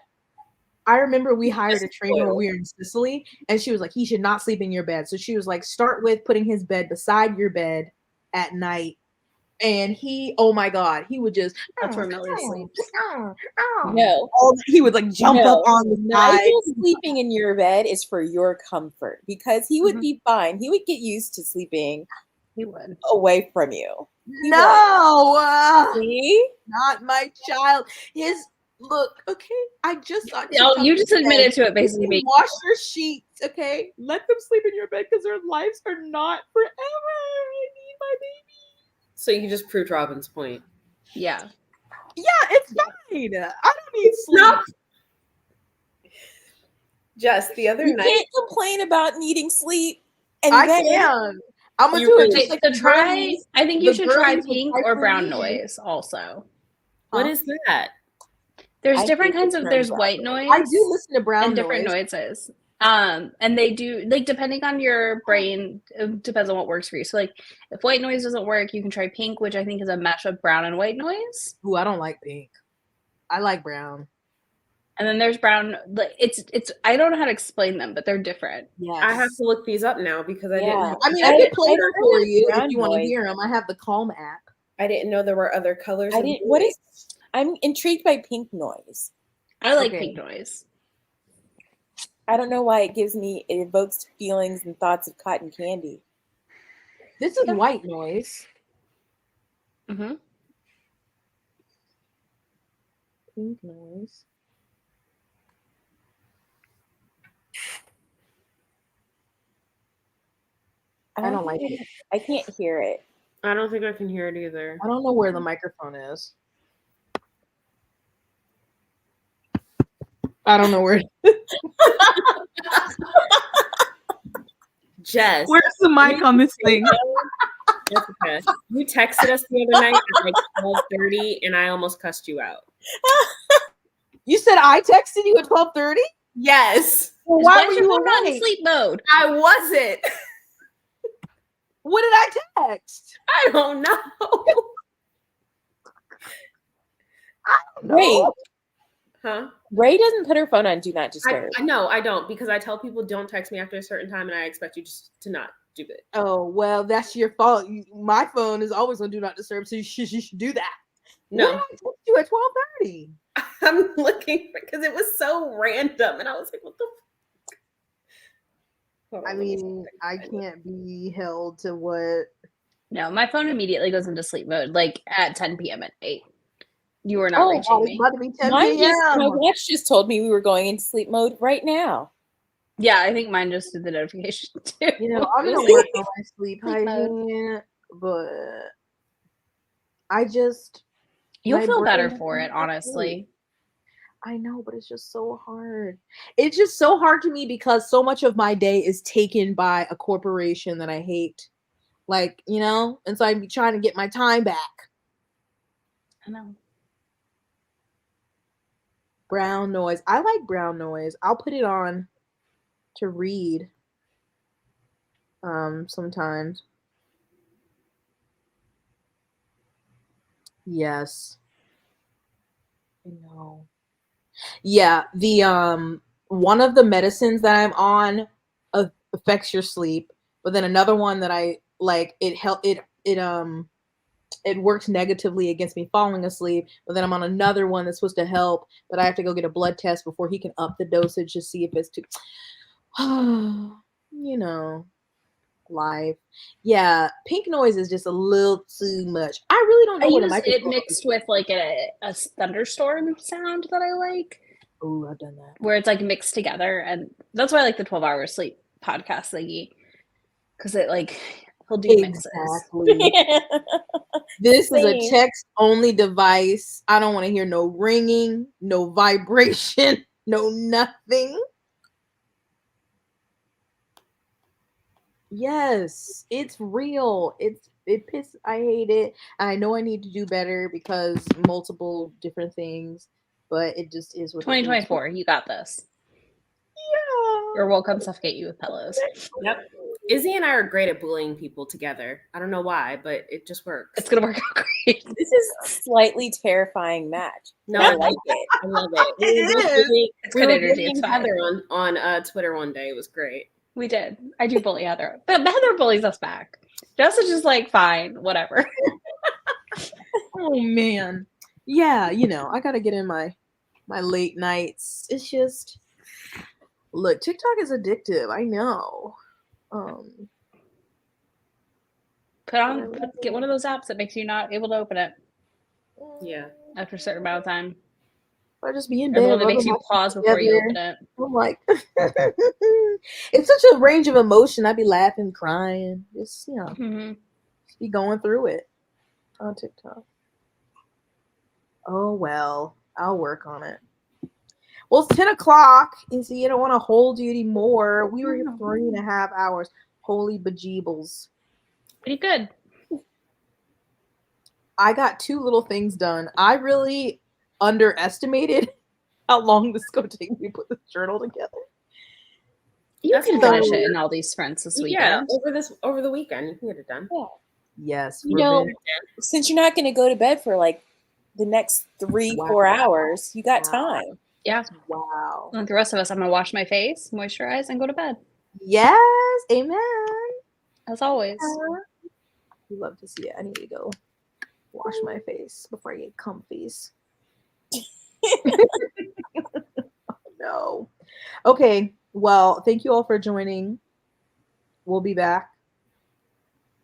I remember we hired a trainer when we were in Sicily, and she was like, he should not sleep in your bed. So she was like, start with putting his bed beside your bed at night. And oh my God, he would just, That's where Millie sleeps. no. He would like jump up on the side. Nigel sleeping in your bed is for your comfort because he would Mhm. be fine. He would get used to sleeping He would. away from you. No, See? not my child. Look, okay. I just saw Oh, you just admitted to it basically. You can wash your sheets, okay? Let them sleep in your bed because their lives are not forever. I need my baby. So you just proved Robin's point. Yeah. Yeah, it's fine. I don't need sleep. No. Jess, the other You night. can't complain about needing sleep. And I then can. I'm gonna You do it really- just like So the try. girlies. I think the you should try girlies with pink or brown hypermedia. noise also. What Huh? is that? There's I different hate the kinds of. term There's brown white noise. noise. I do listen to brown and different noise. noises. And they do, like, depending on your brain, it depends on what works for you. So like if white noise doesn't work, you can try pink, which I think is a mesh of brown and white noise. Ooh, I don't like pink. I like brown. And then there's brown, like it's I don't know how to explain them, but they're different. Yes. I have to look these up now because I didn't. Yeah. I mean, I could play I them don't for like you if brown you want to noise. hear them. I have the Calm app. I didn't know there were other colors. I of didn't. What noise. is? I'm intrigued by pink noise. I like Okay. pink noise. I don't know why it evokes feelings and thoughts of cotton candy. This is white noise. Mm-hmm. Pink noise. I don't like it. I can't hear it. I don't think I can hear it either. I don't know where the microphone is. I don't know where. Jess, Where's the mic on this thing? Jessica, you texted us the other night at like 12:30, and I almost cussed you out. You said I texted you at 12:30? Yes, Well, Why why were is your you phone not in awake? sleep mode? I wasn't. What did I text? I don't know. No. Wait, Huh? Ray doesn't put her phone on Do Not Disturb. I know I don't because I tell people don't text me after a certain time, and I expect you just to not stupid. Oh, well, that's your fault. My phone is always on Do Not Disturb, so you should do that. No. Why did I text you at 12:30? I'm looking because it was so random, and I was like, "What the?" I mean, I can't be held to what. No, my phone immediately goes into sleep mode, like at 10 p.m. at night. You are not reaching it's me. about to be 10 My p.m. watch just told me we were going into sleep mode right now. Yeah, I think mine just did the notification too. You know, I'm gonna work on my sleep Sleep mode. hygiene, but I just You'll my feel brain better doesn't for it, want to sleep. honestly. I know, but it's just so hard. It's just so hard to me because so much of my day is taken by a corporation that I hate. Like, you know? And so I'm trying to get my time back. I know. Brown noise. I like brown noise. I'll put it on to read sometimes. Yes. I know. Yeah, the one of the medicines that I'm on affects your sleep, but then another one that I like it works negatively against me falling asleep, but then I'm on another one that's supposed to help, but I have to go get a blood test before he can up the dosage to see if it's too you know, life. Yeah, pink noise is just a little too much. I really don't know what a use microphone it mixed with like a thunderstorm sound that I like. Oh, I've done that. Where it's like mixed together, and that's why I like the 12-hour sleep podcast thingy, because it like he'll do mixes. Exactly. This is a text only device. I don't want to hear no ringing, no vibration, no nothing. Yes, it's real. I hate it. I know I need to do better because multiple different things, but it just is what 2024, you got this. Yeah. Or we'll come suffocate you with pillows. Yep. Izzy and I are great at bullying people together. I don't know why, but it just works. It's gonna work out great. This is a slightly terrifying match. No, I like it. I love it. It's good energy. It's bullying fine. Heather on Twitter one day. It was great. We did. I do bully Heather, but Heather bullies us back. Jess is just like, fine, whatever. Oh man, yeah. You know, I gotta get in my late nights. It's just look, TikTok is addictive. I know. Get one of those apps that makes you not able to open it. Yeah. After a certain amount of time. I just be in Or bed. the one that makes you pause before you open it. I'm like, it's such a range of emotion. I'd be laughing, crying, just just be going through it on TikTok. Oh well, I'll work on it. Well, it's 10 o'clock, and so you don't want to hold you anymore. We were here 3.5 hours. Holy bejeebles. Pretty good. I got 2 little things done. I really underestimated how long this is going to take me to put this journal together. You can finish it in all these sprints this weekend. Yeah, over the weekend you can get it done. Yeah. Yes. You know, since you're not going to go to bed for like the next 3-4 hours, you got time. Yeah. Wow. Like the rest of us, I'm gonna wash my face, moisturize, and go to bed. Yes. Amen. As always. You love to see it. I need to go wash my face before I get comfies. No. Okay. Well, thank you all for joining. We'll be back.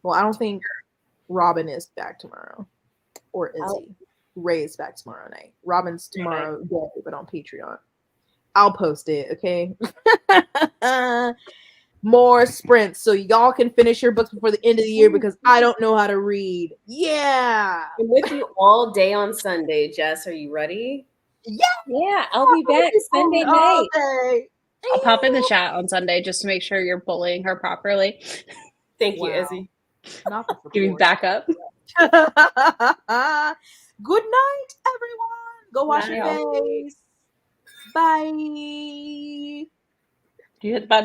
Well, I don't think Robin is back tomorrow. Or is he? Ray is back tomorrow night. Robin's tomorrow day, but on Patreon. I'll post it, okay? More sprints so y'all can finish your books before the end of the year because I don't know how to read. Yeah. I'm with you all day on Sunday, Jess. Are you ready? Yeah, I'll be back Sunday night. I'll pop in the chat on Sunday just to make sure you're bullying her properly. Thank you, Izzy. Not the Give me backup. Good night, everyone. Go wash your face. Bye. Do you hit the button?